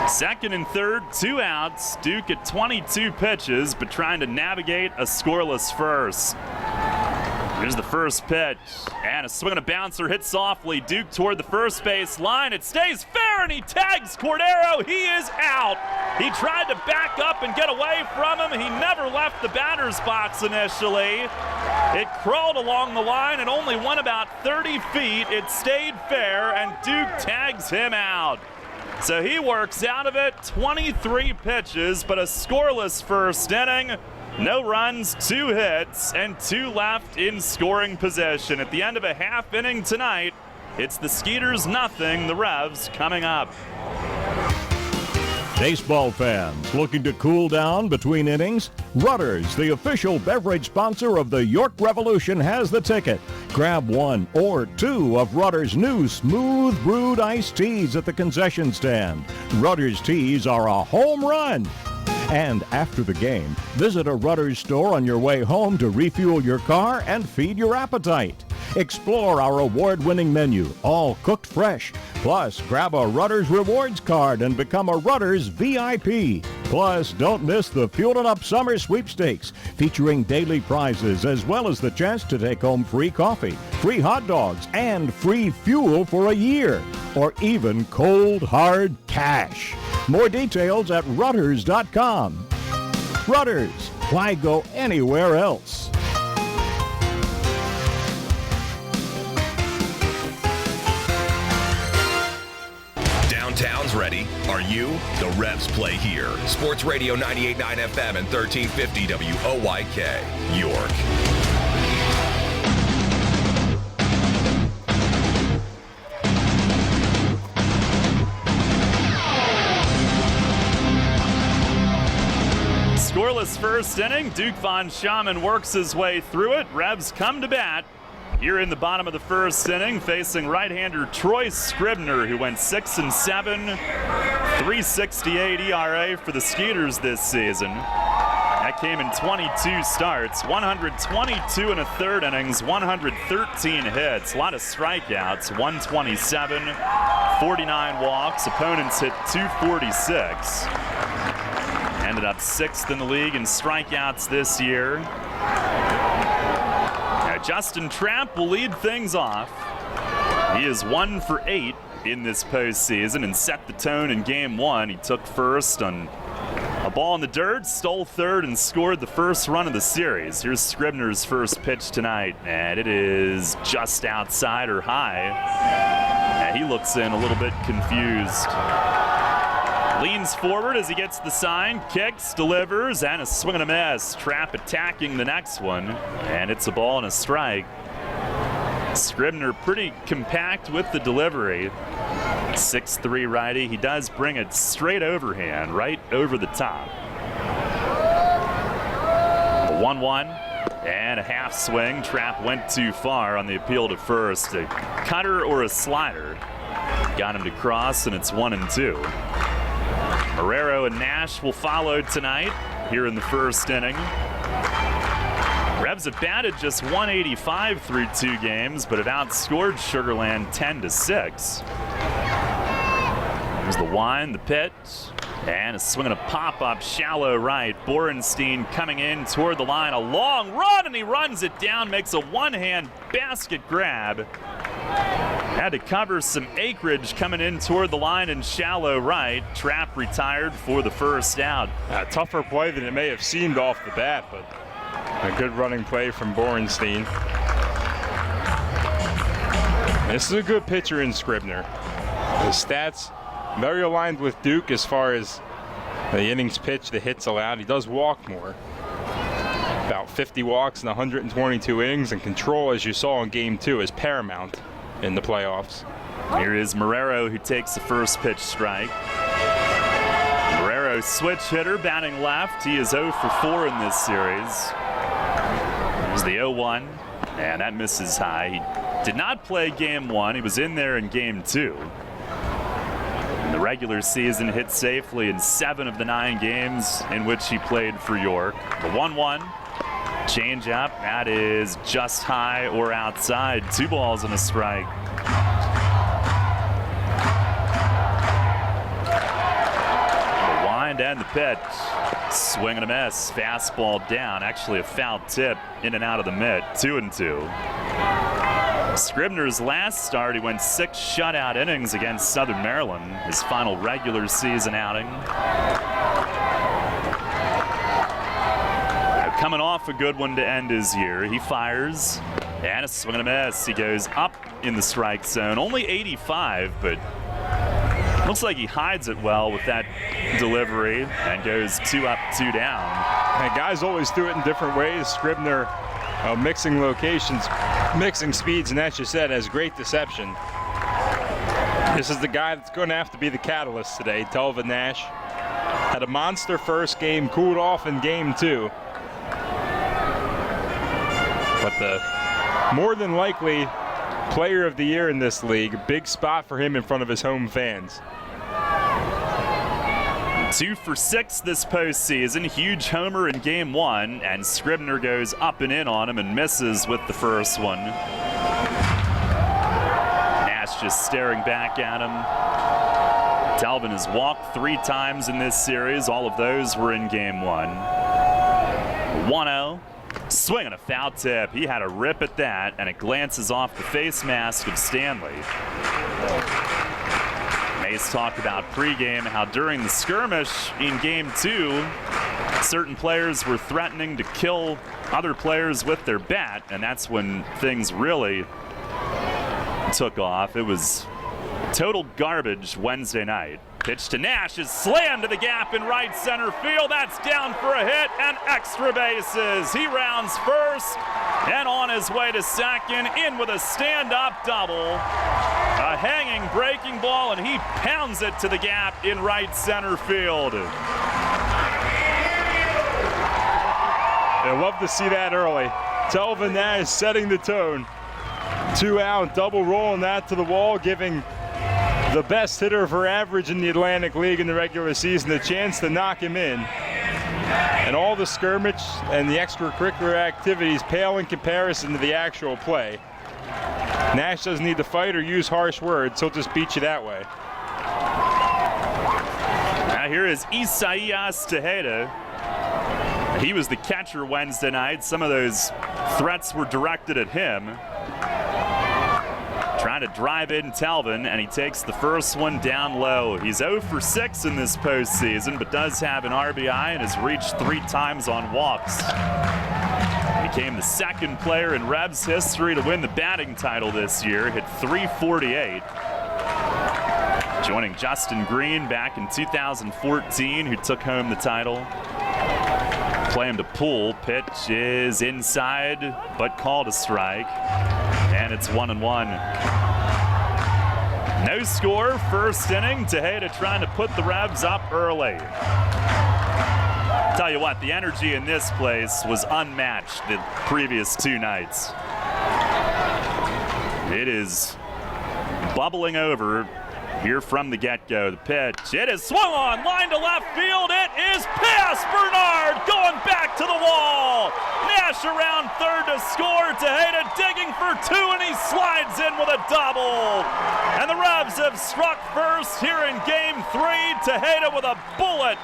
Second and third, 2 outs. Duke at 22 pitches, but trying to navigate a scoreless first. Here's the first pitch, and a swing and a bouncer hit softly. Duke toward the first base line. It stays fair, and he tags Cordero. He is out. He tried to back up and get away from him. He never left the batter's box initially. It crawled along the line and only went about 30 feet. It stayed fair, and Duke tags him out. So he works out of it, 23 pitches, but a scoreless first inning. No runs, 2 hits, and 2 left in scoring position. At the end of a half inning tonight, it's the Skeeters nothing, the Revs coming up.
Baseball fans looking to cool down between innings? Rudders, the official beverage sponsor of the York Revolution, has the ticket. Grab 1 or 2 of Rudders' new smooth brewed iced teas at the concession stand. Rudders' teas are a home run. And after the game, visit a Rudders store on your way home to refuel your car and feed your appetite. Explore our award-winning menu, all cooked fresh. Plus, grab a Rudders Rewards card and become a Rudders VIP. Plus, don't miss the Fuel It Up Summer Sweepstakes, featuring daily prizes as well as the chance to take home free coffee, free hot dogs, and free fuel for a year, or even cold, hard cash. More details at Rudders.com. Rudders, why go anywhere else?
Downtown's ready. Are you? The Revs play here. Sports Radio 98.9 FM and 1350 WOYK, York.
Scoreless first inning. Duke Von Schaman works his way through it. Revs come to bat here in the bottom of the first inning, facing right-hander Troy Scribner, who went 6-7, 3.68 ERA for the Skeeters this season. That came in 22 starts, 122 and a third innings, 113 hits, a lot of strikeouts, 127, 49 walks. Opponents hit 246. Ended up 6th in the league in strikeouts this year. Now, Justin Trapp will lead things off. He is 1 for 8 in this postseason and set the tone in game 1. He took first on a ball in the dirt, stole third, and scored the first run of the series. Here's Scribner's first pitch tonight, and it is just outside or high. And he looks in a little bit confused. Leans forward as he gets the sign, kicks, delivers, and a swing and a miss. Trapp attacking the next one, and it's a ball and a strike. Scribner pretty compact with the delivery. 6'3" righty. He does bring it straight overhand, right over the top. A 1-1 and a half swing. Trapp went too far on the appeal to first. A cutter or a slider got him to cross, and it's 1-2. Marrero and Nash will follow tonight here in the first inning. Revs have batted just 185 through 2 games, but have outscored Sugarland 10-6. Here's the wind, the pitch, And a swing and a pop-up, shallow right. Borenstein coming in toward the line. A long run, and he runs it down, makes a one-hand basket grab. Had to cover some acreage coming in toward the line in shallow right. Trap retired for the first out.
A tougher play than it may have seemed off the bat, but a good running play from Borenstein. This is a good pitcher in Scribner. His stats very aligned with Duke as far as the innings pitched, the hits allowed. He does walk more. About 50 walks in 122 innings, and control, as you saw in Game 2, is paramount in the playoffs.
Here is Marrero, who takes the first pitch strike. Marrero, switch hitter, batting left. He is 0 for 4 in this series. There's the 0-1, and that misses high. He did not play Game 1. He was in there in Game 2. In the regular season, hit safely in 7 of the 9 games in which he played for York. The 1-1. Change up, that is just high or outside. 2 balls and a strike. The wind and the pitch. Swing and a miss. Fastball down. Actually a foul tip in and out of the mitt. 2-2. Scribner's last start, he went 6 shutout innings against Southern Maryland. His final regular season outing. Coming off a good one to end his year. He fires, and a swing and a miss. He goes up in the strike zone. Only 85, but looks like he hides it well with that delivery and goes 2 up, 2 down.
And guys always do it in different ways. Scribner mixing locations, mixing speeds, and as you said, has great deception. This is the guy that's going to have to be the catalyst today. Telvin Nash had a monster first game, cooled off in Game 2. But the more than likely player of the year in this league, big spot for him in front of his home fans.
2 for 6 this postseason. Huge homer in Game 1, and Scribner goes up and in on him and misses with the first one. Nash just staring back at him. Telvin has walked 3 times in this series. All of those were in Game 1. 1-0. Swing and a foul tip. He had a rip at that, and it glances off the face mask of Stanley. Mace talked about pregame how during the skirmish in Game 2, certain players were threatening to kill other players with their bat, and that's when things really took off. It was total garbage Wednesday night. Pitch to Nash is slammed to the gap in right center field. That's down for a hit and extra bases. He rounds first and on his way to second, in with a stand-up double. A hanging breaking ball, and he pounds it to the gap in right center field.
I love to see that early. Telvin Nash setting the tone. 2 out, double rolling that to the wall, giving the best hitter for average in the Atlantic League in the regular season a chance to knock him in. And all the skirmish and the extracurricular activities pale in comparison to the actual play. Nash doesn't need to fight or use harsh words. He'll just beat you that way.
Now here is Isaias Tejeda. He was the catcher Wednesday night. Some of those threats were directed at him. Trying to drive in Telvin, and he takes the first one down low. He's 0 for 6 in this postseason, but does have an RBI and has reached 3 times on walks. Became the second player in Revs history to win the batting title this year. Hit .348. Joining Justin Green back in 2014, who took home the title. Play him to pull. Pitch is inside, but called a strike. And it's 1-1. No score, first inning. Tejeda trying to put the Revs up early. Tell you what, the energy in this place was unmatched the previous 2 nights. It is bubbling over here from the get-go. The pitch, it is swung on, line to left field. It is past Bernard, going back to the wall. Nash around third to score. Tejeda digging
for two, and he slides in with a double. And the Revs have struck first here in Game 3. Tejeda with a bullet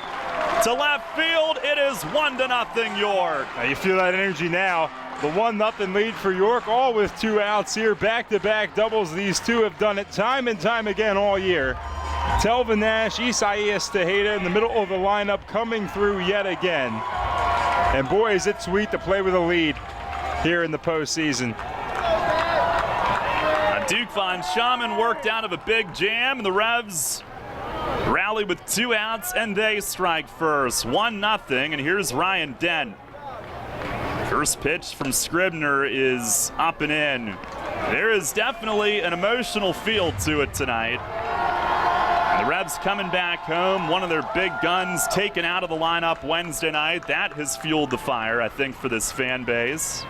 to left field. It is 1-0 York.
Now you feel that energy now. The 1-0 lead for York, all with 2 outs here. Back-to-back doubles. These two have done it time and time again all year. Telvin Nash, Isaias Tejeda in the middle of the lineup coming through yet again. And boy, is it sweet to play with a lead here in the postseason.
Duke von Schaman worked out of a big jam, and the Revs rally with 2 outs, and they strike first. 1-0, and here's Ryan Dent. First pitch from Scribner is up and in. There is definitely an emotional feel to it tonight. And the Revs coming back home, one of their big guns taken out of the lineup Wednesday night. That has fueled the fire, I think, for this fan base.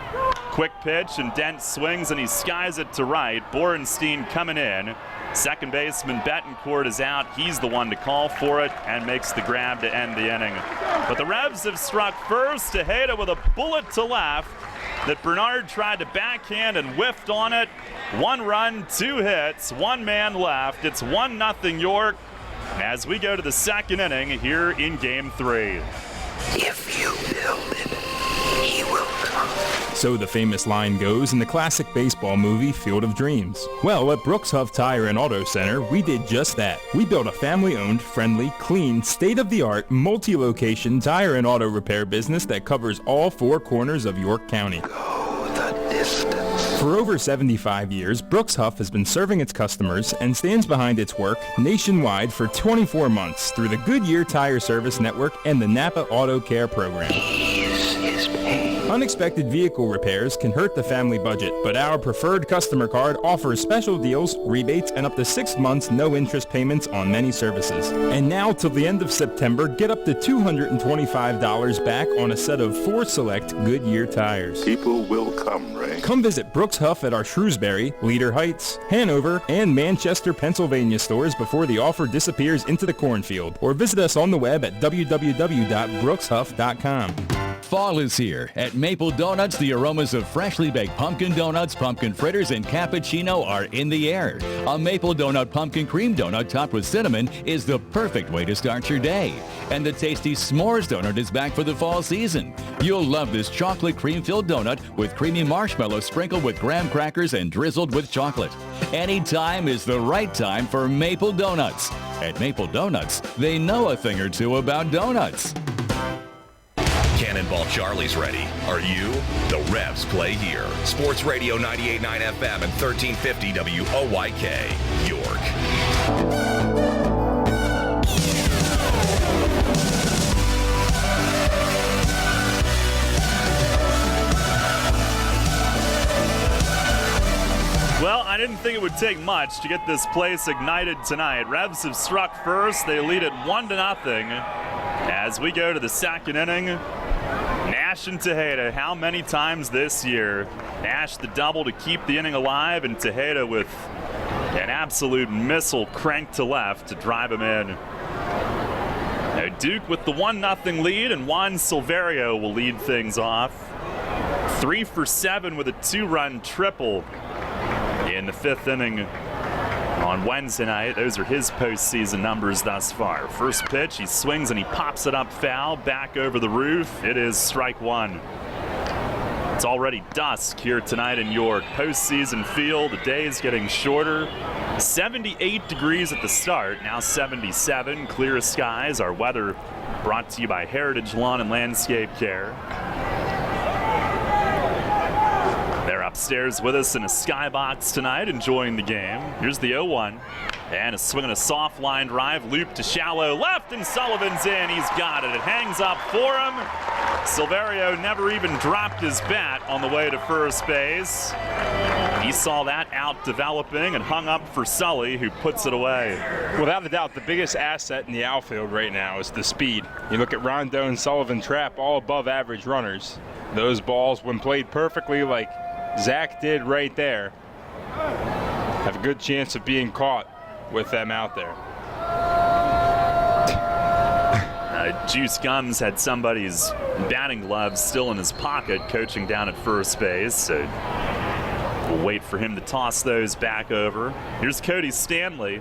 Quick pitch, and Dent swings, and he skies it to right. Borenstein coming in. Second baseman Betancourt is out. He's the one to call for it and makes the grab to end the inning. But the Revs have struck first. Tejeda with a bullet to left that Bernard tried to backhand and whiffed on it. 1 run, 2 hits, 1 man left. It's 1-0 York as we go to the second inning here in Game 3.
If you build it, he will come.
So the famous line goes in the classic baseball movie Field of Dreams. Well, at Brooks Huff Tire and Auto Center, we did just that. We built a family-owned, friendly, clean, state-of-the-art, multi-location tire and auto repair business that covers all 4 corners of York County.
Go the distance.
For over 75 years, Brooks Huff has been serving its customers and stands behind its work nationwide for 24 months through the Goodyear Tire Service Network and the Napa Auto Care Program.
Ease his pain.
Unexpected vehicle repairs can hurt the family budget, but our preferred customer card offers special deals, rebates, and up to 6 months no interest payments on many services. And now till the end of September, get up to $225 back on a set of 4 select Goodyear tires.
People will come, Ray.
Come visit Brooks Huff at our Shrewsbury, Leader Heights, Hanover, and Manchester, Pennsylvania stores before the offer disappears into the cornfield, or visit us on the web at www.brookshuff.com.
Fall is here. At Maple Donuts, the aromas of freshly baked pumpkin donuts, pumpkin fritters, and cappuccino are in the air. A Maple Donut pumpkin cream donut topped with cinnamon is the perfect way to start your day. And the tasty s'mores donut is back for the fall season. You'll love this chocolate cream-filled donut with creamy marshmallow sprinkled with graham crackers and drizzled with chocolate. Any time is the right time for Maple Donuts. At Maple Donuts, they know a thing or two about donuts.
Cannonball Charlie's ready. Are you? The Revs play here. Sports Radio 98.9 FM and 1350 WOYK, York.
Well, I didn't think it would take much to get this place ignited tonight. Revs have struck first. They lead it 1-0 as we go to the second inning. Nash and Tejeda, how many times this year? Nash the double to keep the inning alive, and Tejeda with an absolute missile cranked to left to drive him in. Now Duke with the 1-0 lead, and Juan Silverio will lead things off. 3 for 7 with a 2-run triple in the 5th inning on Wednesday night. Those are his postseason numbers thus far. First pitch, he swings and he pops it up foul, back over the roof. It is strike 1. It's already dusk here tonight in York. Postseason feel, the day is getting shorter. 78 degrees at the start, now 77. Clear skies. Our weather brought to you by Heritage Lawn and Landscape Care. They're upstairs with us in a skybox tonight, enjoying the game. Here's the 0-1. And a swing and a soft line drive, loop to shallow left, and Sullivan's in. He's got it. It hangs up for him. Silverio never even dropped his bat on the way to first base. He saw that out developing and hung up for Sully, who puts it away.
Without a doubt, the biggest asset in the outfield right now is the speed. You look at Rondo and Sullivan trap all above average runners. Those balls, when played perfectly like Zach did right there, have a good chance of being caught with them out there.
Juice Gums had somebody's batting gloves still in his pocket, coaching down at first base. So
We'll wait for him to toss those back over. Here's Cody Stanley.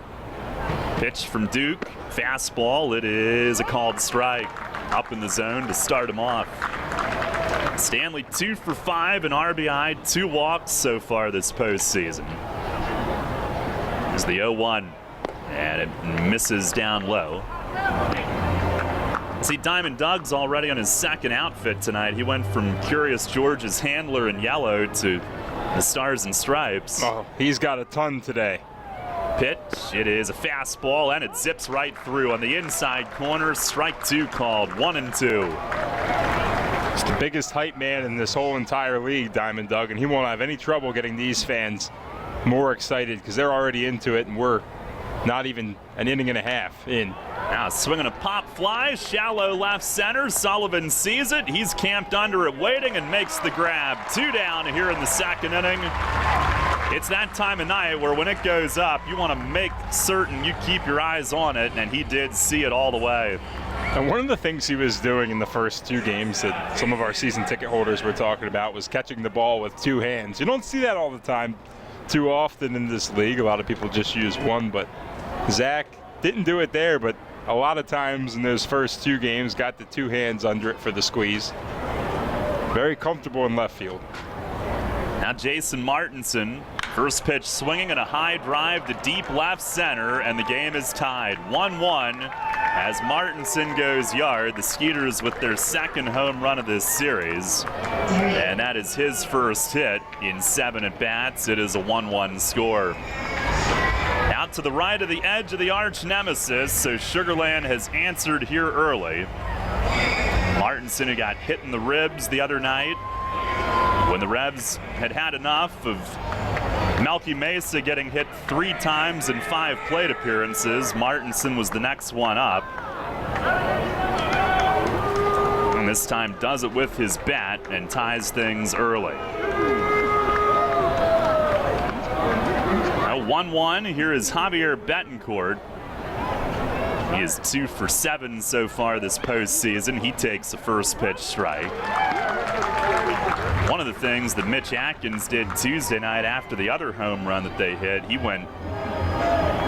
Pitch from Duke. Fastball. It is a called strike. Up in the zone to start him off. Stanley 2 for 5 in RBI, 2 walks so far this postseason. Here's the 0-1, and it misses down low. See, Diamond Doug's already on his second outfit tonight. He went from Curious George's handler in yellow to the Stars and Stripes.
Oh, he's got a ton today.
Pitch, it is a fastball, and it zips right through on the inside corner. Strike 2 called, 1-2.
He's the biggest hype man in this whole entire league, Diamond Doug, and he won't have any trouble getting these fans more excited because they're already into it, and we're not even an inning and a half in.
Now swinging a pop fly, shallow left center. Sullivan sees it. He's camped under it waiting and makes the grab. 2 down here in the second inning. It's that time of night where when it goes up, you want to make certain you keep your eyes on it, and he did see it all the way.
And one of the things he was doing in the first 2 games that some of our season ticket holders were talking about was catching the ball with 2 hands. You don't see that all the time too often in this league. A lot of people just use one, but Zach didn't do it there, but a lot of times in those first 2 games got the 2 hands under it for the squeeze. Very comfortable in left field.
Now Jason Martinson, first pitch swinging and a high drive to deep left center, and the game is tied 1-1 as Martinson goes yard. The Skeeters with their second home run of this series, and that is his first hit in 7 at-bats. It is a 1-1 score. Out to the right of the edge of the arch nemesis, so Sugarland has answered here early. Martinson, who got hit in the ribs the other night when the Revs had had enough of Melky Mesa getting hit 3 times in 5 plate appearances. Martinson was the next one up. And this time does it with his bat and ties things early. 1-1, here is Javier Betancourt. He is 2 for 7 so far this postseason. He takes the first pitch strike. One of the things that Mitch Atkins did Tuesday night after the other home run that they hit, he went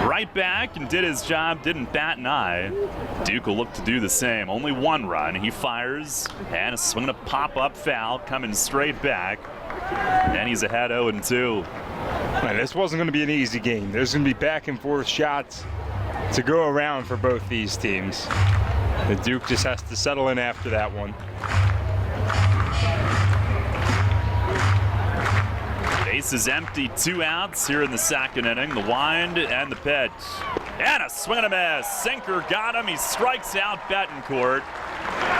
right back and did his job, didn't bat an eye. Duke will look to do the same. Only 1 run. He fires, and a swing and a pop-up foul coming straight back. And he's ahead 0-2.
Man, this wasn't going to be an easy game. There's going to be back and forth shots to go around for both these teams. The Duke just has to settle in after that one.
Base is empty, 2 outs here in the second inning. The wind and the pitch. And a swing and a miss. Sinker got him. He strikes out Betancourt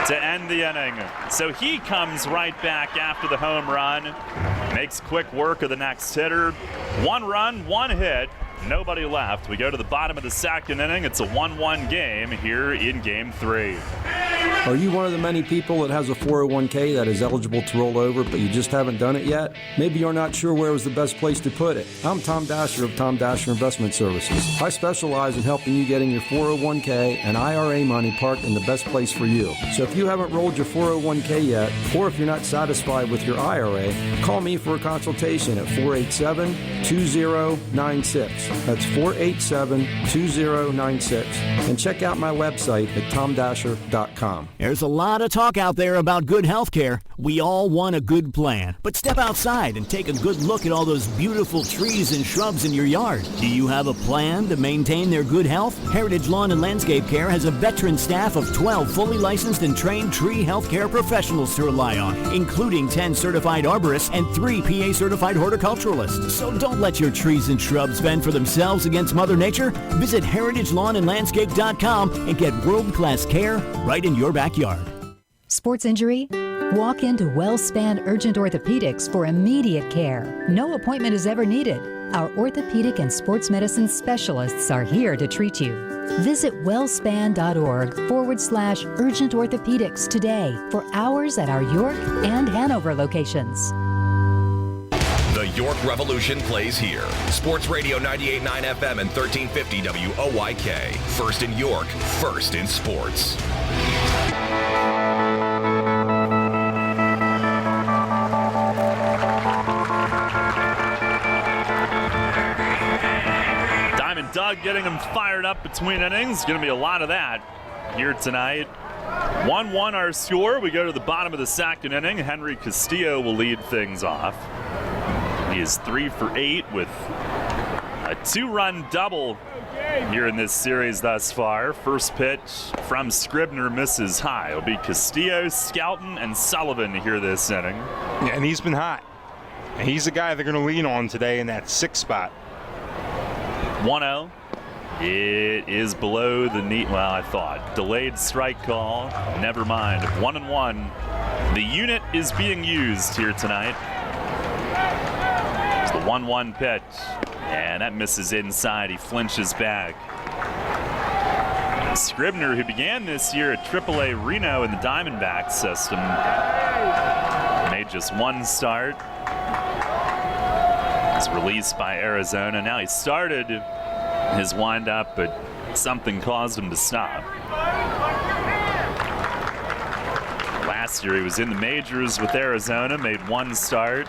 to end the inning. So he comes right back after the home run. Makes quick work of the next hitter. 1 run, 1 hit. Nobody left. We go to the bottom of the second inning. It's a 1-1 game here in Game 3.
Are you one of the many people that has a 401k that is eligible to roll over, but you just haven't done it yet? Maybe you're not sure where was the best place to put it. I'm Tom Dasher of Tom Dasher Investment Services. I specialize in helping you getting your 401k and IRA money parked in the best place for you. So if you haven't rolled your 401k yet, or if you're not satisfied with your IRA, call me for a consultation at 487-2096. That's 487-2096. And check out my website at tomdasher.com.
There's a lot of talk out there about good health care. We all want a good plan. But step outside and take a good look at all those beautiful trees and shrubs in your yard. Do you have a plan to maintain their good health? Heritage Lawn and Landscape Care has a veteran staff of 12 fully licensed and trained tree health care professionals to rely on, including 10 certified arborists and 3 PA certified horticulturalists. So don't let your trees and shrubs fend for themselves against Mother Nature. Visit heritagelawnandlandscape.com and get world-class care right in your backyard.
Sports injury? Walk into WellSpan Urgent Orthopedics for immediate care. No appointment is ever needed. Our orthopedic and sports medicine specialists are here to treat you. Visit wellspan.org/urgent orthopedics today for hours at our York and Hanover locations.
The York Revolution plays here. Sports Radio 98.9 FM and 1350 WOYK. First in York, first in sports.
Doug getting him fired up between innings. Going to be a lot of that here tonight. 1-1 our score. We go to the bottom of the second inning. Henry Castillo will lead things off. He is 3 for 8 with a 2-run double here in this series thus far. First pitch from Scribner misses high. It'll be Castillo, Skelton, and Sullivan here this inning.
Yeah, and he's been hot. And he's the guy they're going to lean on today in that 6th spot.
1-0. It is below the knee. Well, I thought. Delayed strike call. Never mind. 1-1. The unit is being used here tonight. It's the 1-1 pitch. And that misses inside. He flinches back. Scribner, who began this year at AAA Reno in the Diamondbacks system, made just one start. Was released by Arizona. Now he started his windup, but something caused him to stop. Last year he was in the majors with Arizona, made one start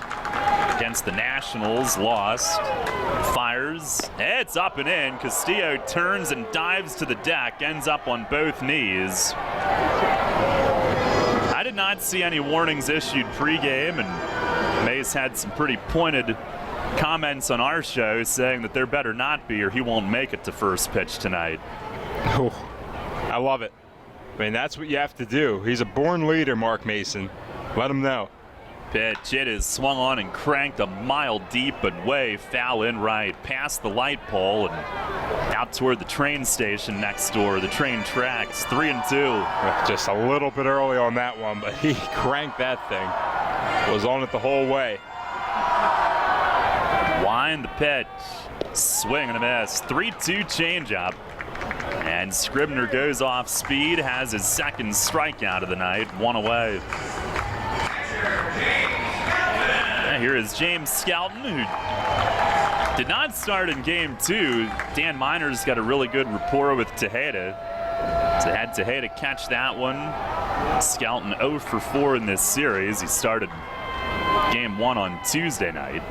against the Nationals, lost, fires, it's up and in. Castillo turns and dives to the deck, ends up on both knees. I did not see any warnings issued pregame, and Mays had some pretty pointed comments on our show saying that there better not be or he won't make it to first pitch tonight.
Oh, I love it. I mean, that's what you have to do. He's a born leader, Mark Mason. Let him know.
Pitch, it is swung on and cranked a mile deep, but way foul in right, past the light pole and out toward the train station next door. The train tracks, 3-2.
Just a little bit early on that one, but he cranked that thing. Was on it the whole way.
Wind the pitch, swing and a miss. 3-2 changeup. And Scribner goes off speed, has his second strikeout of the night, one away. And here is James Skelton, who did not start in game 2. Dan Miner's got a really good rapport with Tejeda. So had Tejeda catch that one. Skelton 0 for 4 in this series. He started game 1 on Tuesday night.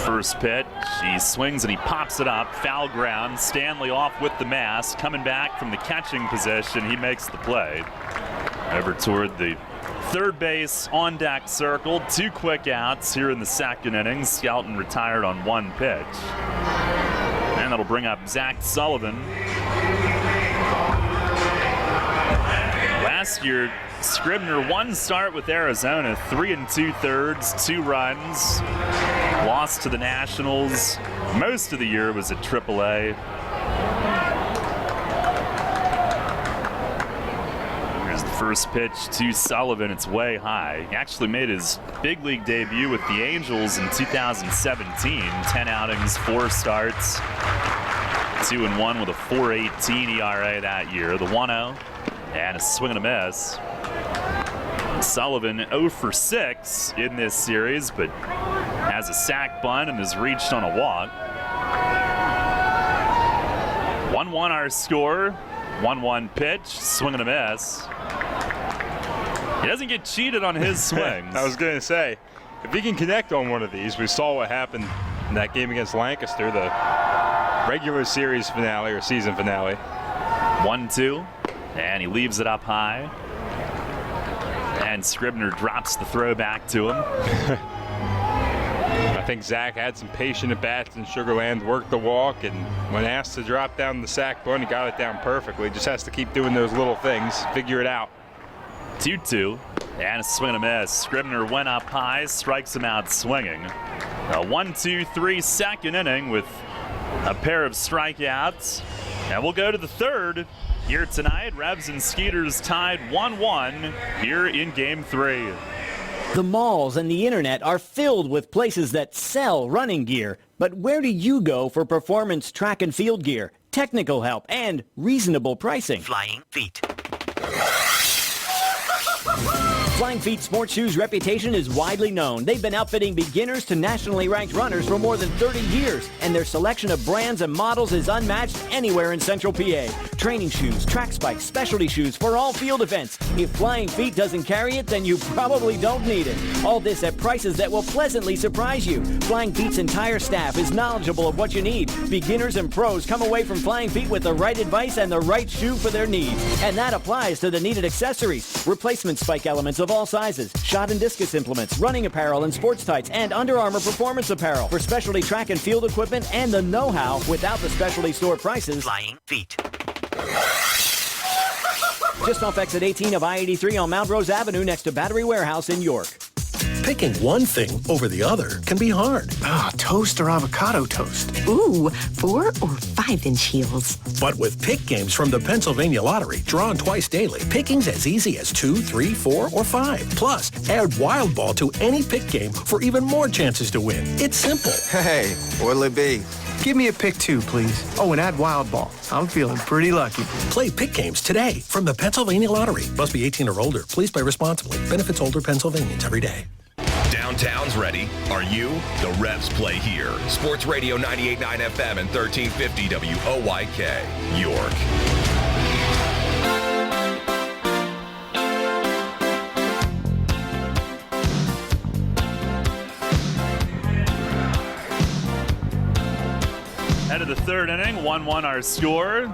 First pitch, he swings and he pops it up, foul ground. Stanley off with the mask, coming back from the catching position. He makes the play over toward the third base on deck circle. 2 quick outs here in the second inning. Skelton retired on 1 pitch, and that'll bring up Zach Sullivan. Last year, Scribner one start with Arizona, 3 2/3, 2 runs. Lost to the Nationals. Most of the year was at AAA. Here's the first pitch to Sullivan. It's way high. He actually made his big league debut with the Angels in 2017. 10 outings, 4 starts, 2-1 with a 4.18 ERA that year. The 1-0 and a swing and a miss. Sullivan 0 for 6 in this series, but has a sac bunt and has reached on a walk. 1-1 our score. 1-1 pitch, swing and a miss. He doesn't get cheated on his swings.
I was going to say, if he can connect on one of these, we saw what happened in that game against Lancaster, the regular series finale or season finale.
1-2, and he leaves it up high. And Scribner drops the throw back to him.
I think Zach had some patient at bats in Sugarland, worked the walk, and when asked to drop down the sac bunt, he got it down perfectly. Just has to keep doing those little things, figure it out.
2-2, and a swing and a miss. Scribner went up high, strikes him out swinging. A 1-2-3 second inning with a pair of strikeouts. And we'll go to the third here tonight. Revs and Skeeters tied 1-1 here in Game 3.
The malls and the internet are filled with places that sell running gear. But where do you go for performance track and field gear, technical help, and reasonable pricing?
Flying feet.
Flying Feet Sports Shoes' reputation is widely known. They've been outfitting beginners to nationally ranked runners for more than 30 years, and their selection of brands and models is unmatched anywhere in Central PA. Training shoes, track spikes, specialty shoes for all field events. If Flying Feet doesn't carry it, then you probably don't need it. All this at prices that will pleasantly surprise you. Flying Feet's entire staff is knowledgeable of what you need. Beginners and pros come away from Flying Feet with the right advice and the right shoe for their needs. And that applies to the needed accessories. Replacement spike elements of all sizes, shot and discus implements, running apparel and sports tights, and Under Armour performance apparel for specialty track and field equipment and the know-how without the specialty store prices.
Flying Feet.
Just off exit 18 of I-83 on Mount Rose Avenue next to Battery Warehouse in York.
Picking one thing over the other can be hard.
Toast or avocado toast?
Ooh, 4 or 5-inch heels.
But with Pick Games from the Pennsylvania Lottery, drawn twice daily, picking's as easy as 2, 3, 4, or 5. Plus, add Wild Ball to any Pick Game for even more chances to win. It's simple.
Hey, what'll it be? Give me a pick 2, please. Oh, and add Wild Ball. I'm feeling pretty lucky.
Play Pick Games today from the Pennsylvania Lottery. Must be 18 or older. Please play responsibly. Benefits older Pennsylvanians every day.
Downtown's ready. Are you? The Revs play here. Sports Radio 98.9 FM and 1350 WOYK, York.
Head of the third inning, 1-1 our score.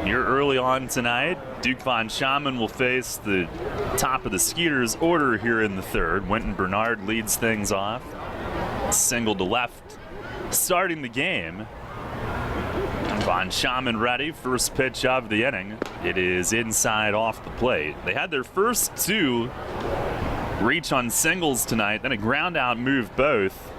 Here early on tonight, Duke Von Schaman will face the top of the Skeeters order here in the third. Winton Bernard leads things off. Single to left, starting the game. Von Schaman ready, first pitch of the inning. It is inside off the plate. They had their first 2 reach on singles tonight, then a ground out move both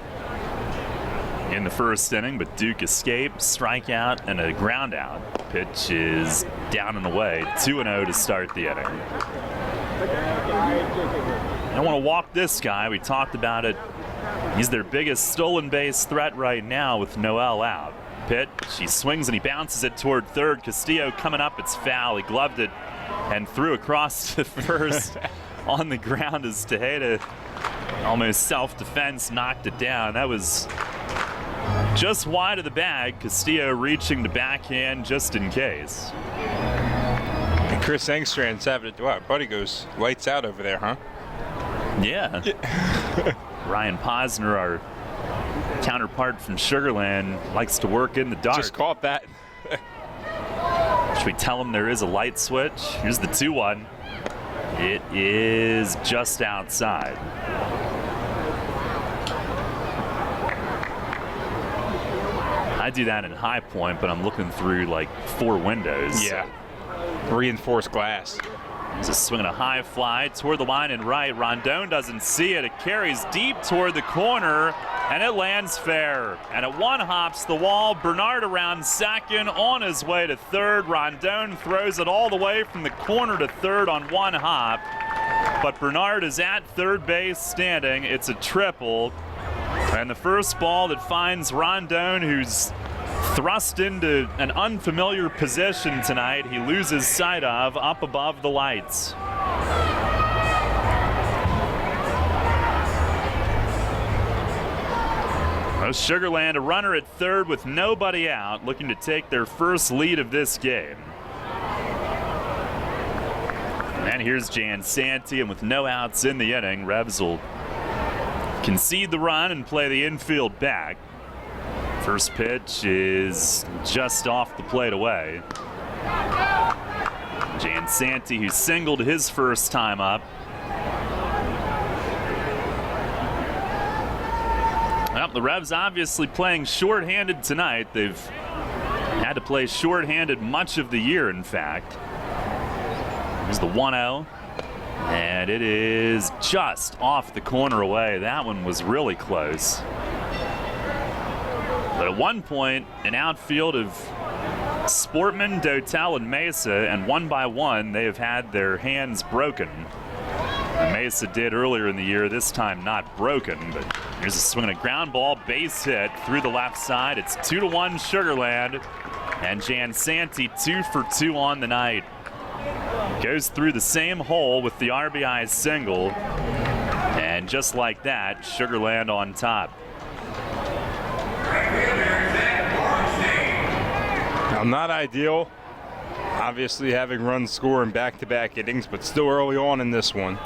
in the first inning, but Duke escapes, strikeout, and a ground out. Pitch is down and away. 2-0 to start the inning. I don't want to walk this guy. We talked about it. He's their biggest stolen base threat right now with Noel out. Pitch, he swings and he bounces it toward third. Castillo coming up, it's foul. He gloved it and threw across to first on the ground as Tejeda, almost self-defense, knocked it down. That was just wide of the bag. Castillo reaching to backhand just in case.
And Chris Engstrand's having it. Wow, buddy goes lights out over there, huh?
Yeah. Ryan Posner, our counterpart from Sugarland, likes to work in the dark.
Just caught that.
Should we tell him there is a light switch? Here's the 2-1. It is just outside. I do that in High Point, but I'm looking through like 4 windows.
Yeah. Reinforced glass.
Just swinging a high fly toward the line and right. Rondon doesn't see it. It carries deep toward the corner, and it lands fair. And it one-hops the wall. Bernard around second, on his way to third. Rondon throws it all the way from the corner to third on one hop. But Bernard is at third base standing. It's a triple. And the first ball that finds Rondon, who's thrust into an unfamiliar position tonight, he loses sight of up above the lights. Sugarland, a runner at third with nobody out, looking to take their first lead of this game. And here's Jan Santee, and with no outs in the inning, Revs will concede the run and play the infield back. First pitch is just off the plate away. Jan Santee, who singled his first time up. Well, the Revs obviously playing shorthanded tonight. They've had to play shorthanded much of the year, in fact. Here's the 1-0. And it is just off the corner away. That one was really close. But at one point, an outfield of Sportman, Dotel, and Mesa, and one by one, they have had their hands broken. And Mesa did earlier in the year, this time not broken, but here's a swing and a ground ball, base hit through the left side. It's 2-1 Sugarland, and Jan Santee 2 for 2 on the night. Goes through the same hole with the RBI single. And just like that, Sugarland on top.
Now, not ideal, obviously having runs score in back-to-back innings, but still early on in this one.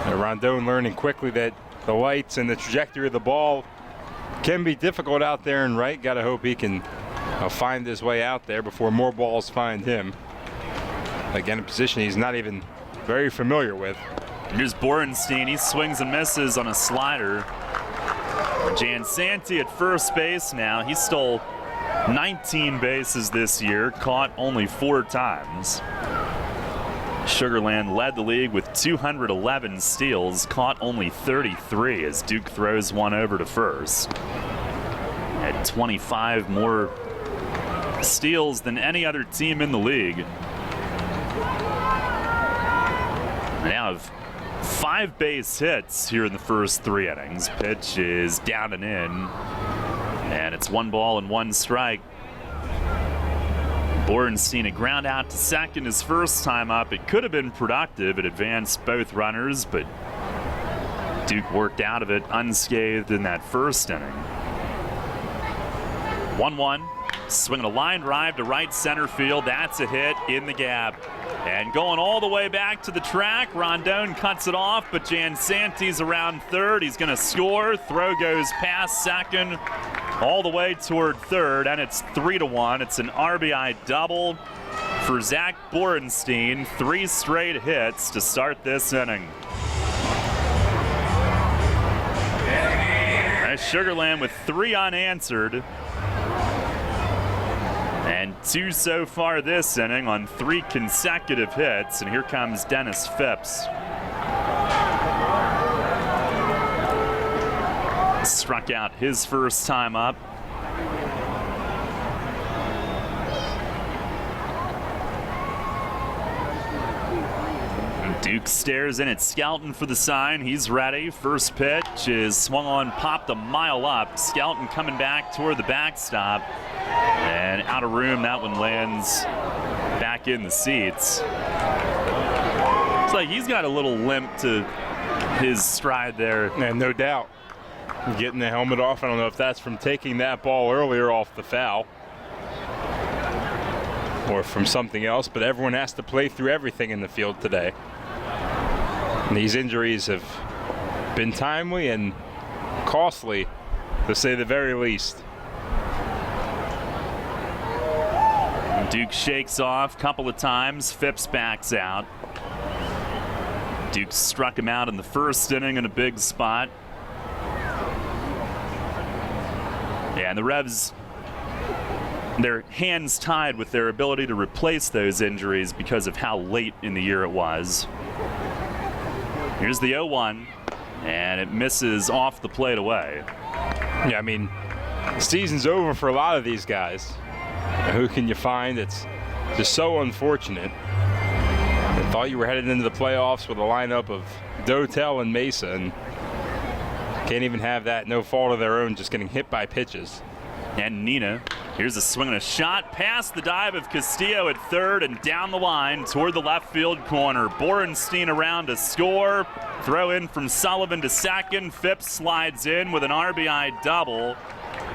And Rondon learning quickly that the lights and the trajectory of the ball can be difficult out there in right. Got to hope he can find his way out there before more balls find him. Again, a position he's not even very familiar with.
Here's Borenstein. He swings and misses on a slider. Jansanti at first base now. He stole 19 bases this year, caught only 4 times. Sugarland led the league with 211 steals, caught only 33 as Duke throws one over to first. At 25 more steals than any other team in the league. They have 5 base hits here in the first 3 innings. Pitch is down and in. And it's 1 ball and 1 strike. Borenstein a ground out to second his first time up. It could have been productive. It advanced both runners, but Duke worked out of it unscathed in that first inning. 1-1. Swinging a line drive to right center field. That's a hit in the gap. And going all the way back to the track, Rondon cuts it off, but Jansanti's around third. He's going to score. Throw goes past second, all the way toward third, and it's 3-1. It's an RBI double for Zach Borenstein. 3 straight hits to start this inning. Sugarland with 3 unanswered. And 2 so far this inning on 3 consecutive hits. And here comes Dennis Phipps. Struck out his first time up. Duke stares in at Skelton for the sign. He's ready. First pitch is swung on, popped a mile up. Skelton coming back toward the backstop. And out of room, that one lands back in the seats. It's like he's got a little limp to his stride there.
And no doubt. Getting the helmet off. I don't know if that's from taking that ball earlier off the foul or from something else, but everyone has to play through everything in the field today. And these injuries have been timely and costly, to say the very least.
Duke shakes off a couple of times. Phipps backs out. Duke struck him out in the first inning in a big spot. Yeah, and the Revs, their hands tied with their ability to replace those injuries because of how late in the year it was. Here's the 0-1, and it misses off the plate away.
Yeah, I mean, the season's over for a lot of these guys. Who can you find? It's just so unfortunate. I thought you were headed into the playoffs with a lineup of Dotel and Mesa, and can't even have that, no fault of their own, just getting hit by pitches.
And Nina, here's a swing and a shot past the dive of Castillo at third and down the line toward the left field corner. Borenstein around to score. Throw in from Sullivan to second. Phipps slides in with an RBI double.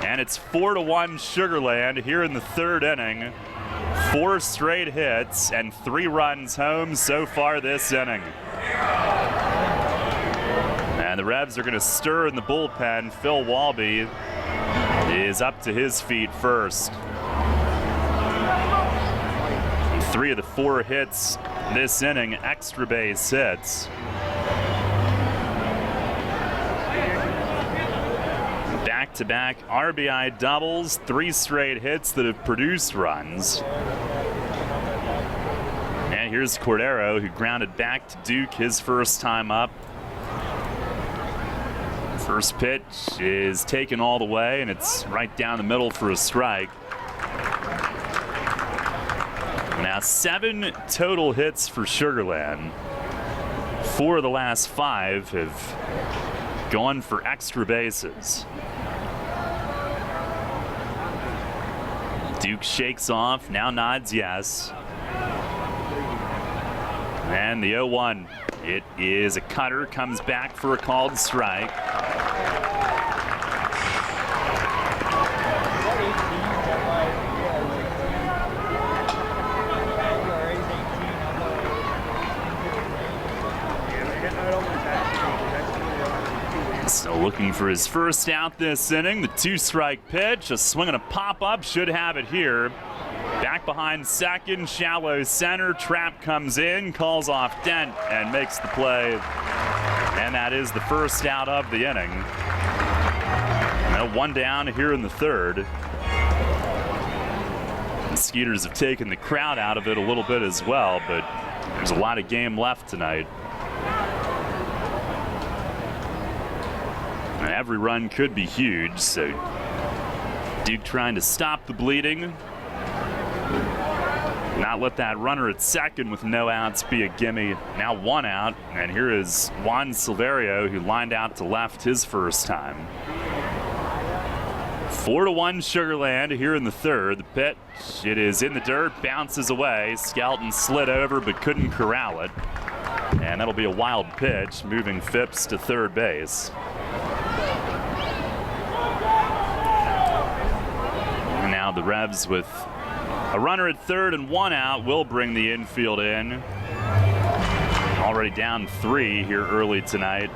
And it's 4-1 Sugarland here in the third inning. 4 straight hits and 3 runs home so far this inning. And the Revs are going to stir in the bullpen. Phil Walby is up to his feet first. 3 of the 4 hits this inning, extra base hits. Back-to-back RBI doubles, 3 straight hits that have produced runs. And here's Cordero, who grounded back to Duke his first time up. First pitch is taken all the way, and it's right down the middle for a strike. Now 7 total hits for Sugarland. 4 of the last 5 have gone for extra bases. Duke shakes off, now nods yes. And the 0-1. It is a cutter, comes back for a called strike. Still looking for his first out this inning. The 2-strike pitch, a swing and a pop-up, should have it here. Back behind second, shallow center. Trap comes in, calls off Dent, and makes the play. And that is the first out of the inning. Now 1 down here in the third. The Skeeters have taken the crowd out of it a little bit as well, but there's a lot of game left tonight. Every run could be huge, so Duke trying to stop the bleeding. Not let that runner at second with no outs be a gimme. Now 1 out, and here is Juan Silverio, who lined out to left his first time. 4-1 Sugarland here in the third. The pitch, it is in the dirt, bounces away. Skelton slid over but couldn't corral it. And that'll be a wild pitch, moving Phipps to third base. And now the Revs with a runner at third and 1 out will bring the infield in. Already down 3 here early tonight.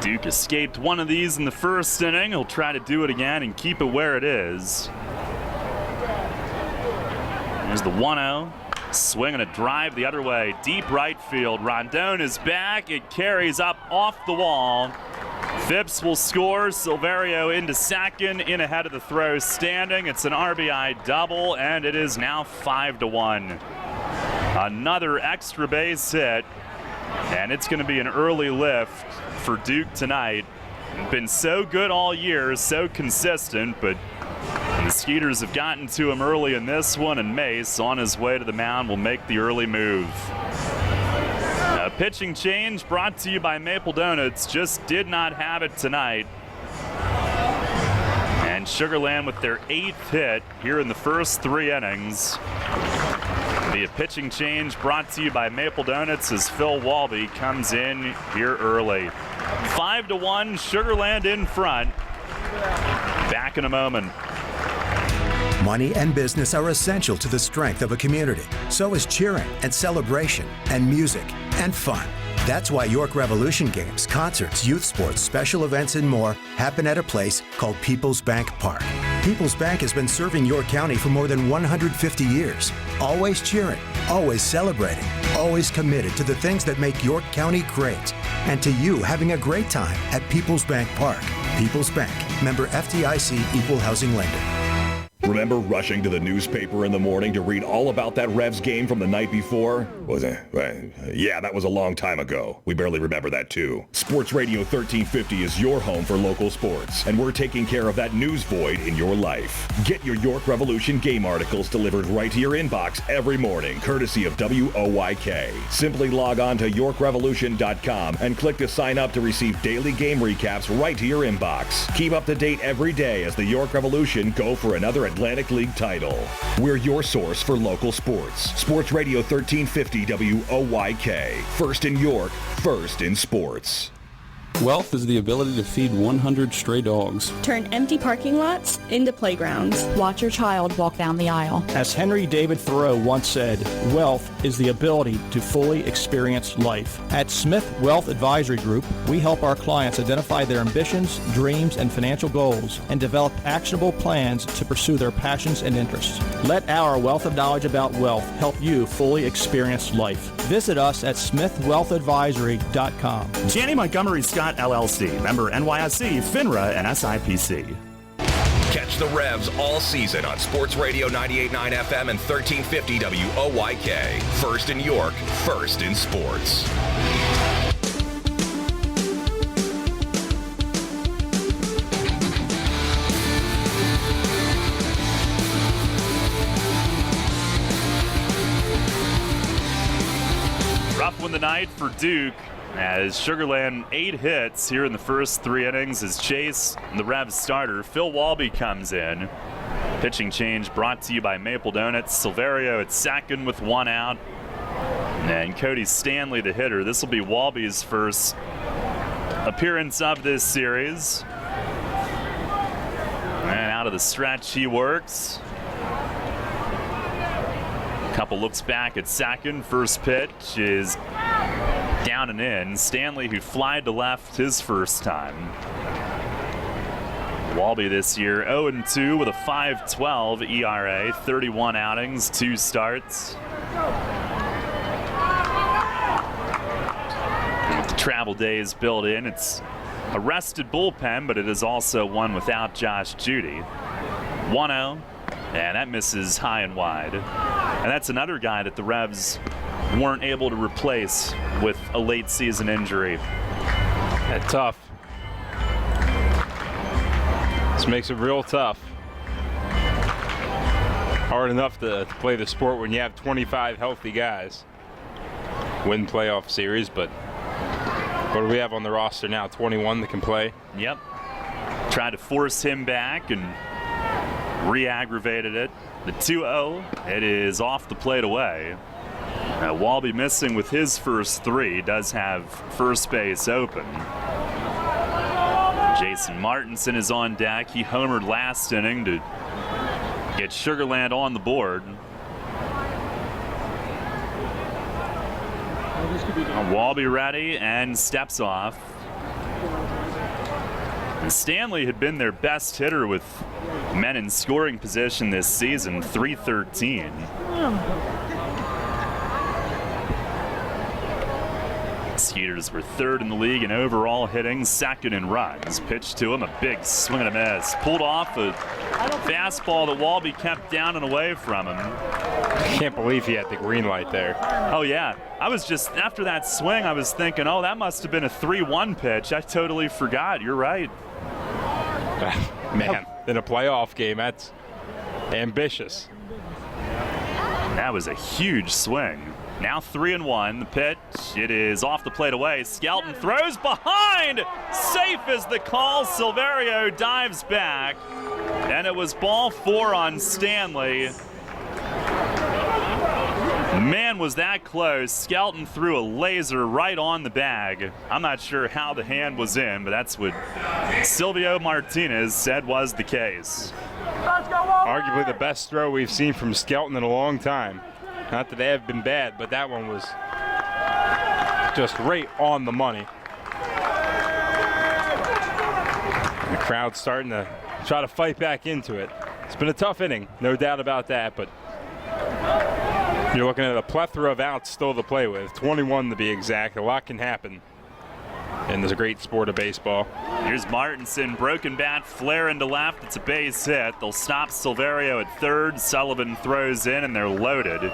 Duke escaped one of these in the first inning. He'll try to do it again and keep it where it is. Here's the 1-0. Swing and a drive the other way. Deep right field. Rondon is back. It carries up off the wall. Phipps will score. Silverio into second, in ahead of the throw standing. It's an RBI double, and it is now 5-1. Another extra base hit, and it's going to be an early lift for Duke tonight. Been so good all year, so consistent, but the Skeeters have gotten to him early in this one, and Mace, on his way to the mound, will make the early move. A pitching change brought to you by Maple Donuts. Just did not have it tonight. And Sugarland with their 8th hit here in the first 3 innings. The pitching change brought to you by Maple Donuts as Phil Walby comes in here early. 5-1, Sugarland in front. Back in a moment.
Money and business are essential to the strength of a community. So is cheering and celebration and music and fun. That's why York Revolution games, concerts, youth sports, special events, and more happen at a place called People's Bank Park. People's Bank has been serving York County for more than 150 years. Always cheering, always celebrating, always committed to the things that make York County great. And to you having a great time at People's Bank Park. People's Bank, member FDIC, equal housing lender.
Remember rushing to the newspaper in the morning to read all about that Revs game from the night before? Was it? Yeah, that was a long time ago. We barely remember that too. Sports Radio 1350 is your home for local sports, and we're taking care of that news void in your life. Get your York Revolution game articles delivered right to your inbox every morning, courtesy of WOYK. Simply log on to YorkRevolution.com and click to sign up to receive daily game recaps right to your inbox. Keep up to date every day as the York Revolution go for another Atlantic League title. We're your source for local sports. Sports Radio 1350 WOYK. First in York, first in sports.
Wealth is the ability to feed 100 stray dogs.
Turn empty parking lots into playgrounds. Watch your child walk down the aisle.
As Henry David Thoreau once said, wealth is the ability to fully experience life. At Smith Wealth Advisory Group, we help our clients identify their ambitions, dreams, and financial goals and develop actionable plans to pursue their passions and interests. Let our wealth of knowledge about wealth help you fully experience life. Visit us at smithwealthadvisory.com.
Janney Montgomery Scott LLC, member NYSE, FINRA, and SIPC.
Catch the Revs all season on Sports Radio 98.9 FM and 1350 WOYK. First in York, first in sports.
Rough one tonight for Duke. As Sugarland 8 hits here in the first 3 innings as Chase, the Revs starter, Phil Walby comes in. Pitching change brought to you by Maple Donuts. Silverio at second with 1 out. And Cody Stanley, the hitter. This will be Walby's first appearance of this series. And out of the stretch he works. Couple looks back at second. First pitch is down and in. Stanley, who flied to left his first time. Walby this year 0-2 with a 5.12 ERA, 31 outings, 2 starts. With the travel days built in, it's a rested bullpen, but it is also one without Josh Judy. 1-0, and that misses high and wide. And that's another guy that the Revs weren't able to replace with a late season injury.
That's tough. This makes it real tough. Hard enough to play the sport when you have 25 healthy guys. Win playoff series, but what do we have on the roster now? 21 that can play?
Yep. Tried to force him back and re-aggravated it. The 2-0, it is off the plate away. Walby missing with his first 3, does have first base open. Jason Martinson is on deck. He homered last inning to get Sugarland on the board. Walby ready and steps off. And Stanley had been their best hitter with men in scoring position this season, .313. Skeeters were 3rd in the league in overall hitting, 2nd in runs. Pitched to him, a big swing and a miss. Pulled off a fastball that Walby kept down and away from him.
Can't believe he had the green light there.
Oh yeah, I was just, after that swing, I was thinking, oh, that must have been a 3-1 pitch. I totally forgot, you're right.
Man, in a playoff game, that's ambitious.
That was a huge swing. Now 3-1, the pitch, it is off the plate away. Skelton throws behind, safe is the call. Silverio dives back, and it was ball 4 on Stanley. Man, was that close. Skelton threw a laser right on the bag. I'm not sure how the hand was in, but that's what Silvio Martinez said was the case.
Arguably the best throw we've seen from Skelton in a long time. Not that they have been bad, but that one was just right on the money. And the crowd's starting to try to fight back into it. It's been a tough inning, no doubt about that, but you're looking at a plethora of outs still to play with, 21 to be exact. A lot can happen in this great sport of baseball.
Here's Martinson, broken bat, flare into left. It's a base hit. They'll stop Silverio at 3rd. Sullivan throws in, and they're loaded.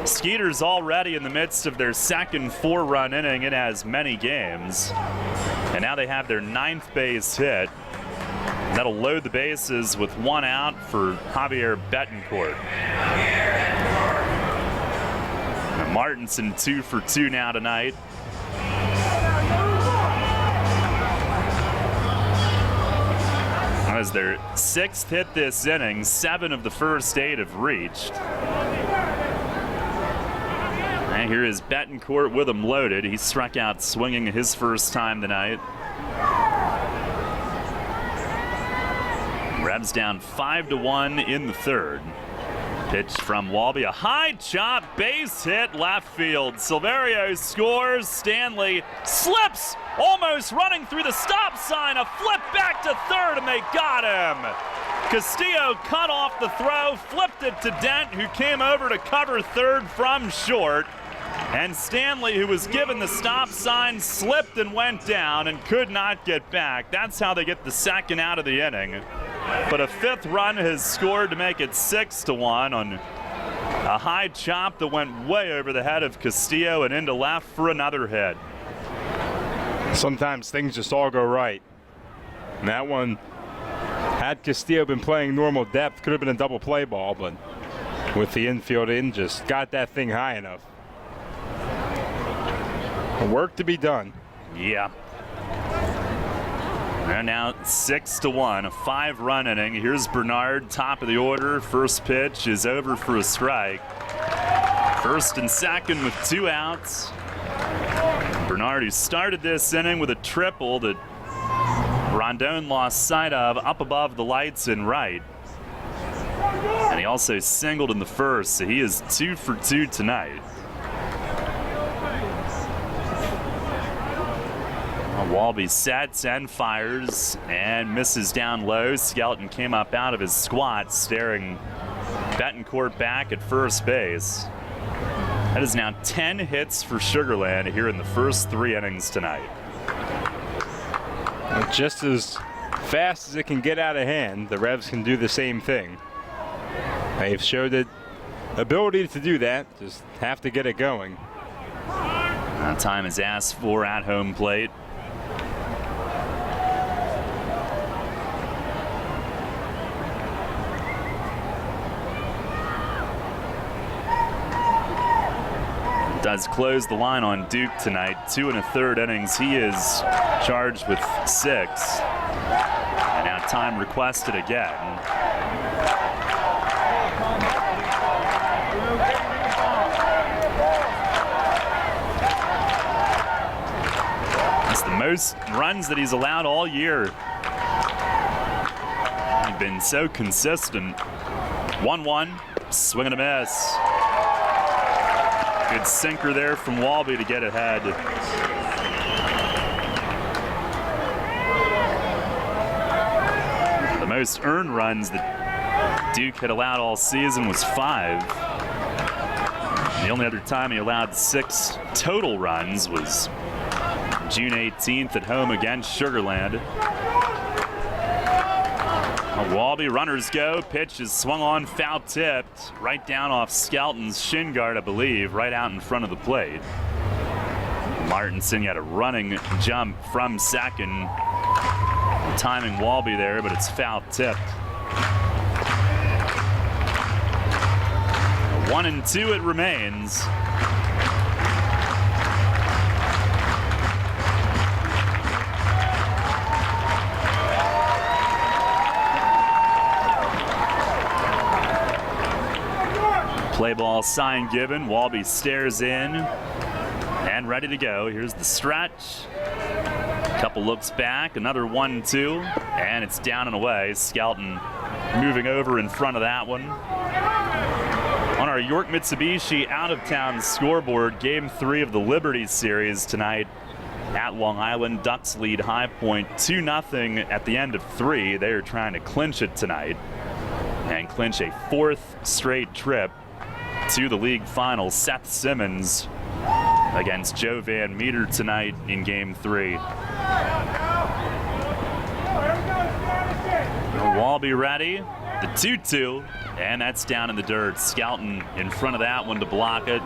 Skeeters already in the midst of their 2nd 4-run inning. It has many games. And now they have their 9th base hit. That'll load the bases with 1 out for Javier Betancourt. Now Martinson 2 for 2 now tonight. That was their 6th hit this inning. 7 of the first 8 have reached. And here is Betancourt with him loaded. He struck out swinging his first time tonight. Revs down 5-1 in the 3rd. Pitch from Walby, a high chop, base hit, left field. Silverio scores. Stanley slips, almost running through the stop sign. A flip back to 3rd, and they got him. Castillo cut off the throw, flipped it to Dent, who came over to cover 3rd from short. And Stanley, who was given the stop sign, slipped and went down and could not get back. That's how they get the 2nd out of the inning. But a 5th run has scored to make it 6-1 on a high chop that went way over the head of Castillo and into left for another hit.
Sometimes things just all go right. And that one, had Castillo been playing normal depth, could have been a double play ball, but with the infield in, just got that thing high enough. Work to be done.
Yeah. They're now 6-1, a 5-run inning. Here's Bernard, top of the order. First pitch is over for a strike. First and second with 2 outs. Bernard, who started this inning with a triple that Rondon lost sight of up above the lights in right. And he also singled in the first, so he is 2 for 2 tonight. Walby sets and fires and misses down low. Skelton came up out of his squat, staring Betancourt back at first base. That is now 10 hits for Sugarland here in the first 3 innings tonight.
Just as fast as it can get out of hand, the Revs can do the same thing. They've showed the ability to do that, just have to get it going.
Time is asked for at home plate. Does close the line on Duke tonight. 2 1/3 innings. He is charged with 6. And now time requested again. That's the most runs that he's allowed all year. He's been so consistent. 1-1, swing and a miss. Good sinker there from Walby to get ahead. The most earned runs that Duke had allowed all season was 5. The only other time he allowed 6 total runs was June 18th at home against Sugarland. Walby, runners go. Pitch is swung on, foul tipped. Right down off Skelton's shin guard, I believe, right out in front of the plate. Martinson got a running jump from second. Timing Walby there, but it's foul tipped. 1-2 it remains. Play ball sign given. Walby stares in and ready to go. Here's the stretch. Couple looks back, another 1-2, and it's down and away. Skelton moving over in front of that one. On our York Mitsubishi out-of-town scoreboard, Game 3 of the Liberty Series tonight at Long Island. Ducks lead High Point 2-0 at the end of 3. They are trying to clinch it tonight and clinch a 4th straight trip to the league final. Seth Simmons against Joe Van Meter tonight in Game 3. Walby ready. The 2-2, and that's down in the dirt. Skelton in front of that one to block it.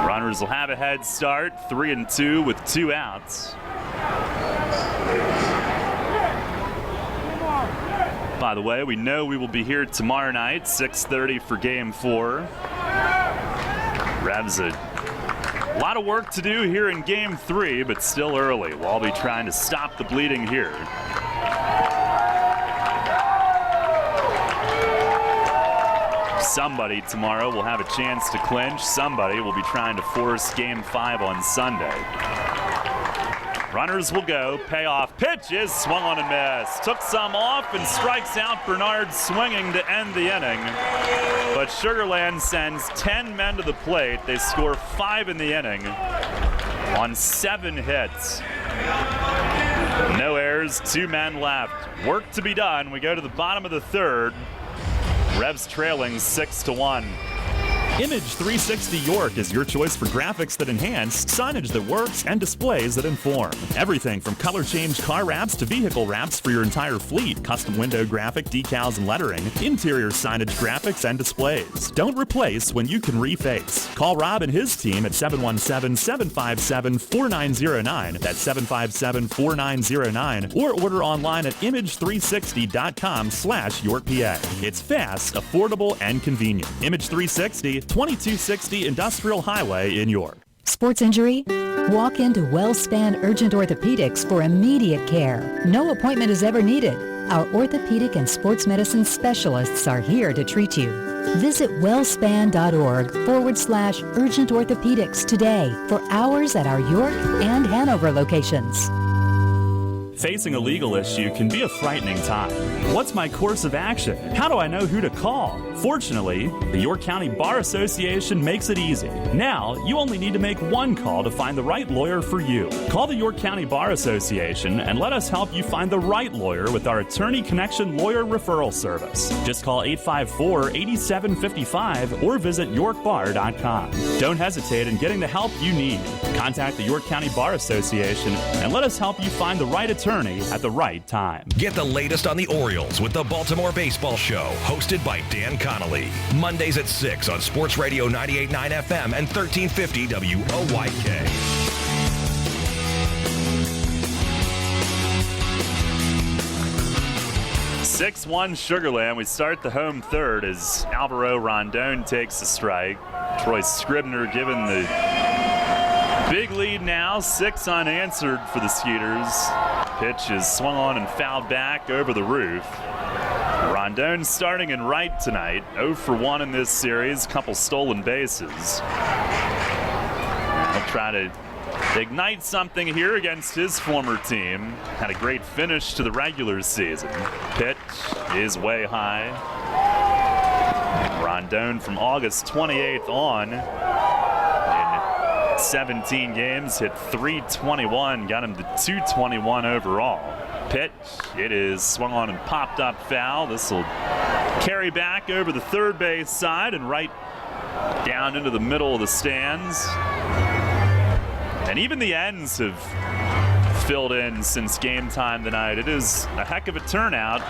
Runners will have a head start. 3-2 with 2 outs. By the way, we know we will be here tomorrow night, 6:30 for Game 4. Revs a lot of work to do here in Game 3, but still early. Walby trying to stop the bleeding here. Somebody tomorrow will have a chance to clinch. Somebody will be trying to force Game 5 on Sunday. Runners will go. Payoff pitch is swung on and missed. Took some off and strikes out Bernard swinging to end the inning. But Sugarland sends 10 men to the plate. They score 5 in the inning on 7 hits. No errors, 2 men left. Work to be done. We go to the bottom of the 3rd. Revs trailing 6-1.
Image 360 York is your choice for graphics that enhance, signage that works, and displays that inform. Everything from color change car wraps to vehicle wraps for your entire fleet, custom window graphic, decals and lettering, interior signage graphics and displays. Don't replace when you can reface. Call Rob and his team at 717-757-4909. That's 757-4909. Or order online at image360.com/YorkPA. It's fast, affordable, and convenient. Image 360, 2260 Industrial Highway in York.
Sports injury? Walk into WellSpan Urgent Orthopedics for immediate care. No appointment is ever needed. Our orthopedic and sports medicine specialists are here to treat you. Visit wellspan.org/urgent orthopedics today for hours at our York and Hanover locations.
Facing a legal issue can be a frightening time. What's my course of action? How do I know who to call? Fortunately, the York County Bar Association makes it easy. Now, you only need to make one call to find the right lawyer for you. Call the York County Bar Association and let us help you find the right lawyer with our Attorney Connection Lawyer Referral Service. Just call 854-8755 or visit yorkbar.com. Don't hesitate in getting the help you need. Contact the York County Bar Association and let us help you find the right attorney at the right time.
Get the latest on the Orioles with the Baltimore Baseball Show, hosted by Dan Connolly. Mondays at 6 on Sports Radio 98.9 FM and 1350 WOYK.
Six-1 Sugarland. We start the home third as Alvaro Rondon takes a strike. Troy Scribner given the big lead now, 6 unanswered for the Skeeters. Pitch is swung on and fouled back over the roof. Rondon starting in right tonight, 0 for 1 in this series, couple stolen bases. He'll try to ignite something here against his former team. Had a great finish to the regular season. Pitch is way high. Rondon from August 28th on. 17 games, hit .321, got him to .221 overall. Pitch, it is swung on and popped up foul. This will carry back over the third base side and right down into the middle of the stands. And even the ends have filled in since game time tonight. It is a heck of a turnout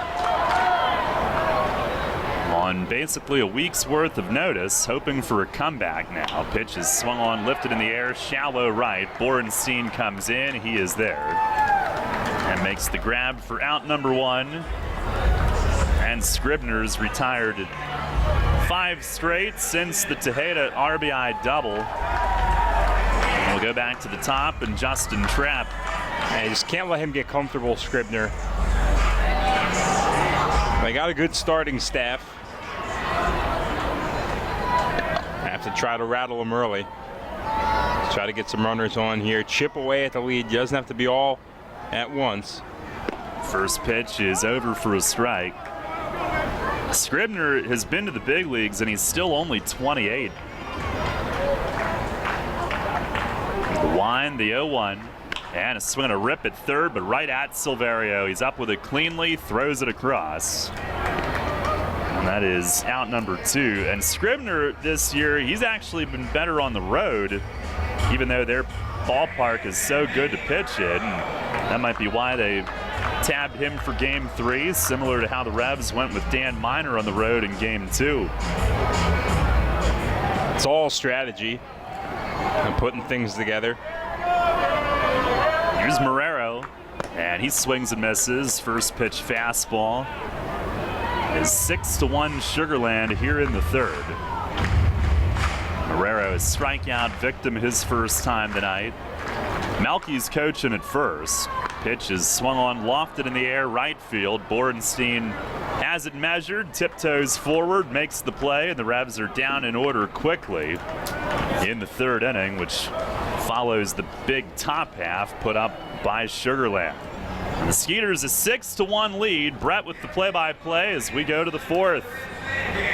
on basically a week's worth of notice, hoping for a comeback now. Pitch is swung on, lifted in the air, shallow right. Borenstein comes in, he is there. And makes the grab for out number 1. And Scribner's retired 5 straight since the Tejeda RBI double. And we'll go back to the top, and Justin Trapp.
You just can't let him get comfortable, Scribner. They got a good starting staff. Have to try to rattle him early. Try to get some runners on here. Chip away at the lead. Doesn't have to be all at once.
First pitch is over for a strike. Scribner has been to the big leagues and he's still only 28. The wind, the 0-1. And a swing and a rip at third, but right at Silverio. He's up with it cleanly, throws it across. And that is out number 2. And Scribner this year, he's actually been better on the road, even though their ballpark is so good to pitch in. That might be why they tabbed him for game 3, similar to how the Revs went with Dan Miner on the road in game 2.
It's all strategy and putting things together.
Here's Marrero, and he swings and misses. First pitch fastball. Is 6-1 Sugarland here in the third. Marrero is strikeout victim his first time tonight. Melky's coaching at first. Pitch is swung on, lofted in the air, right field. Borenstein has it measured, tiptoes forward, makes the play, and the Revs are down in order quickly in the third inning, which follows the big top half put up by Sugarland. The Skeeters a 6-1 lead. Brett with the play-by-play as we go to the fourth.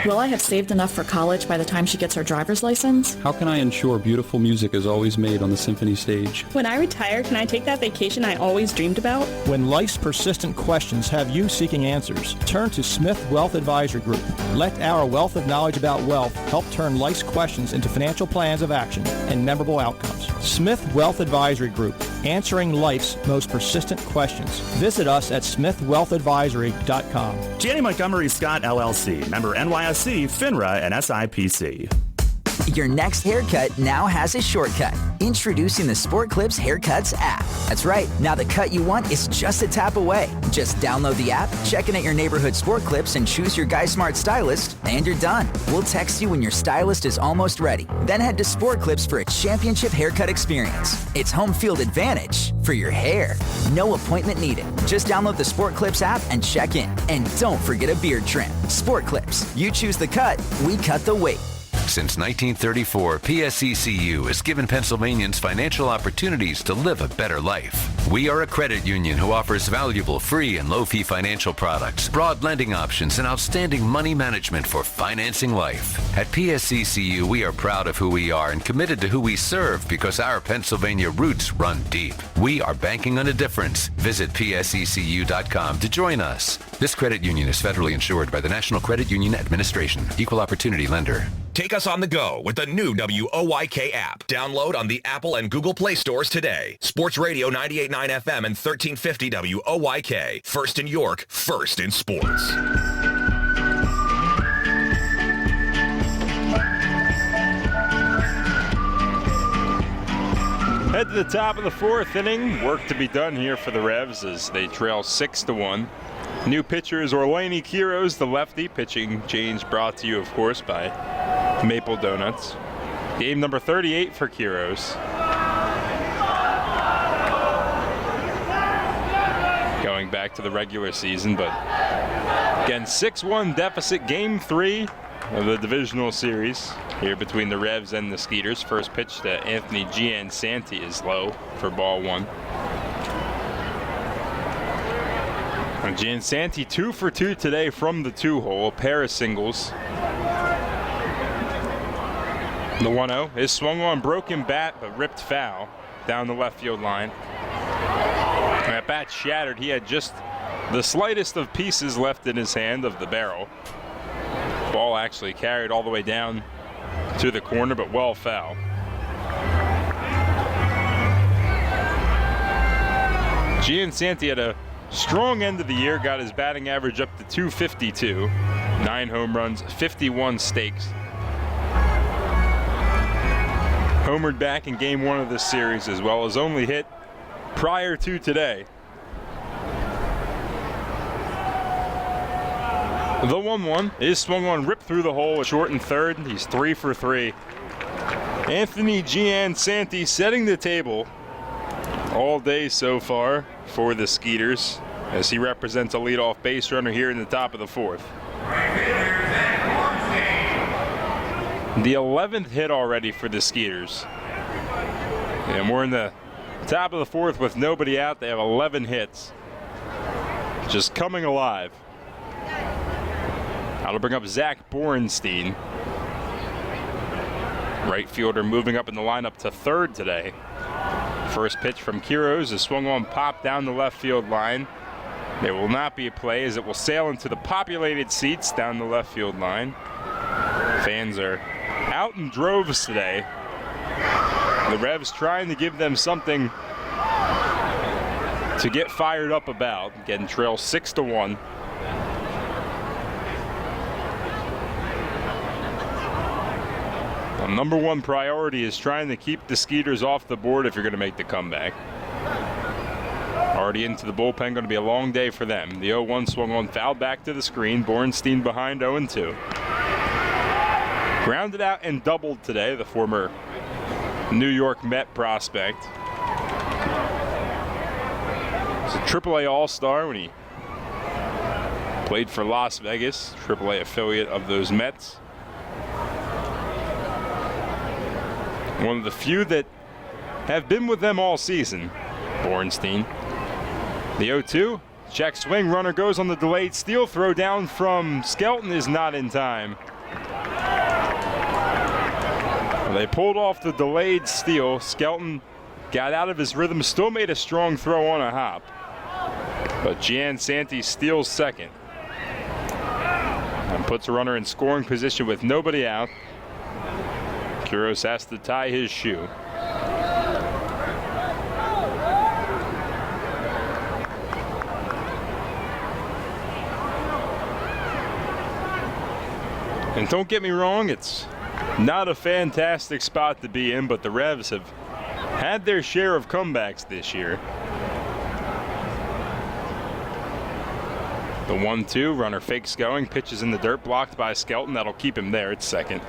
Will I have saved enough for college by the time she gets her driver's license?
How can I ensure beautiful music is always made on the symphony stage?
When I retire, can I take that vacation I always dreamed about?
When life's persistent questions have you seeking answers, turn to Smith Wealth Advisory Group. Let our wealth of knowledge about wealth help turn life's questions into financial plans of action and memorable outcomes. Smith Wealth Advisory Group, answering life's most persistent questions. Visit us at smithwealthadvisory.com.
Janney Montgomery Scott LLC, member NYSE, FINRA, and SIPC.
Your next haircut now has a shortcut. Introducing the Sport Clips Haircuts app. That's right, now the cut you want is just a tap away. Just download the app, check in at your neighborhood Sport Clips, and choose your Guy Smart stylist, and you're done. We'll text you when your stylist is almost ready. Then head to Sport Clips for a championship haircut experience. It's home field advantage for your hair. No appointment needed. Just download the Sport Clips app and check in. And don't forget a beard trim. Sport Clips. You choose the cut, we cut the weight.
Since 1934, PSECU has given Pennsylvanians financial opportunities to live a better life. We are a credit union who offers valuable free and low-fee financial products, broad lending options, and outstanding money management for financing life. At PSECU, we are proud of who we are and committed to who we serve because our Pennsylvania roots run deep. We are banking on a difference. Visit PSECU.com to join us. This credit union is federally insured by the National Credit Union Administration. Equal Opportunity Lender.
Take us on the go with the new WOYK app. Download on the Apple and Google Play stores today. Sports Radio 98.9 FM and 1350 WOYK. First in York, first in sports.
Head to the top of the fourth inning. Work to be done here for the Revs as they trail 6-1. New pitcher is Orlani Quiros, the lefty. Pitching change brought to you, of course, by Maple Donuts. Game number 38 for Quiros. Going back to the regular season, but again, 6-1 deficit. Game 3 of the divisional series here between the Revs and the Skeeters. First pitch to Anthony Giansanti is low for ball 1. And Giansanti 2 for 2 today from the 2-hole, a pair of singles. The 1-0 is swung on, broken bat, but ripped foul down the left field line. And that bat shattered. He had just the slightest of pieces left in his hand of the barrel. Ball actually carried all the way down to the corner, but well foul. Giansanti had a strong end of the year, got his batting average up to .252, 9 home runs, 51 stakes. Homered back in game 1 of this series, as well as only hit prior to today. The 1-1 is swung on, ripped through the hole, short and third. He's 3 for 3. Anthony Giansanti setting the table all day so far for the Skeeters, as he represents a leadoff base runner here in the top of the fourth. The 11th hit already for the Skeeters. And we're in the top of the fourth with nobody out. They have 11 hits. Just coming alive. That'll bring up Zach Borenstein. Right fielder moving up in the lineup to third today. First pitch from Quiros is swung on, popped down the left field line. There will not be a play as it will sail into the populated seats down the left field line. Fans are out in droves today. The Revs trying to give them something to get fired up about. Getting trail 6-1. The number one priority is trying to keep the Skeeters off the board if you're going to make the comeback. Already into the bullpen, going to be a long day for them. The 0-1 swung on, foul back to the screen. Borenstein behind 0-2. Grounded out and doubled today, the former New York Met prospect. He's a AAA All-Star when he played for Las Vegas, AAA affiliate of those Mets. One of the few that have been with them all season, Borenstein. The 0-2, check swing, runner goes on the delayed steal. Throw down from Skelton is not in time. They pulled off the delayed steal. Skelton got out of his rhythm, still made a strong throw on a hop. But Giansanti steals second and puts a runner in scoring position with nobody out. Quiros has to tie his shoe. And don't get me wrong, it's Not a fantastic spot to be in, but the Revs have had their share of comebacks this year. The 1-2, runner fakes going, pitches in the dirt, blocked by Skelton. That'll keep him there at second.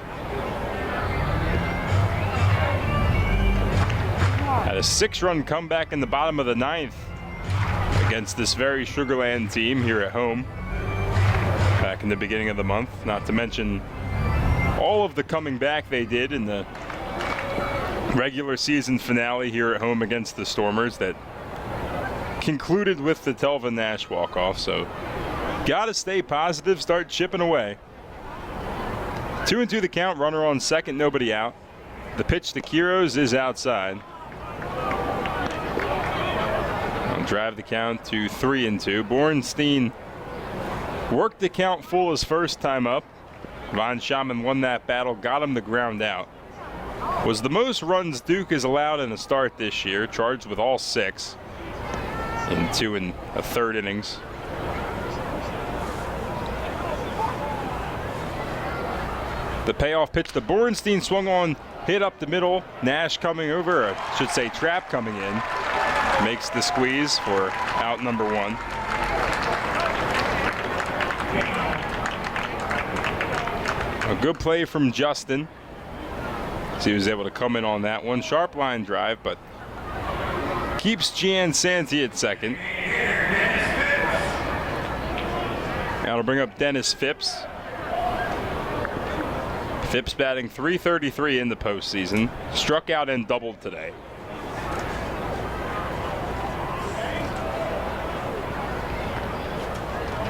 Had a 6-run comeback in the bottom of the 9th against this very Sugarland team here at home back in the beginning of the month. Not to mention all of the coming back they did in the regular season finale here at home against the Stormers that concluded with the Telvin Nash walk-off. So gotta stay positive, start chipping away. 2-2 the count, runner on second, nobody out. The pitch to Quiros is outside. I'll drive the count to 3-2. Bornstein worked the count full his first time up. Von Schaman won that battle, got him the ground out. Was the most runs Duke has allowed in a start this year, charged with all 6 in 2 1/3 innings. The payoff pitch to Bornstein, swung on, hit up the middle. Nash coming over, or I should say Trapp coming in, makes the squeeze for out number 1. A good play from Justin. So he was able to come in on that one. Sharp line drive, but keeps Gian Santi at second. That'll bring up Dennis Phipps. Phipps batting .333 in the postseason. Struck out and doubled today.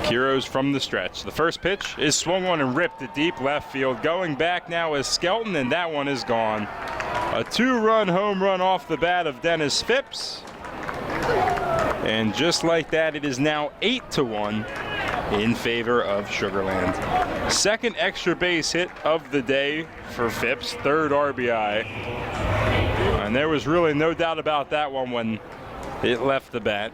Quiros from the stretch. The first pitch is swung on and ripped to deep left field. Going back now is Skelton, and that one is gone. A 2-run home run off the bat of Dennis Phipps. And just like that, it is now 8-1 in favor of Sugarland. Second extra base hit of the day for Phipps, 3rd RBI. And there was really no doubt about that one when it left the bat.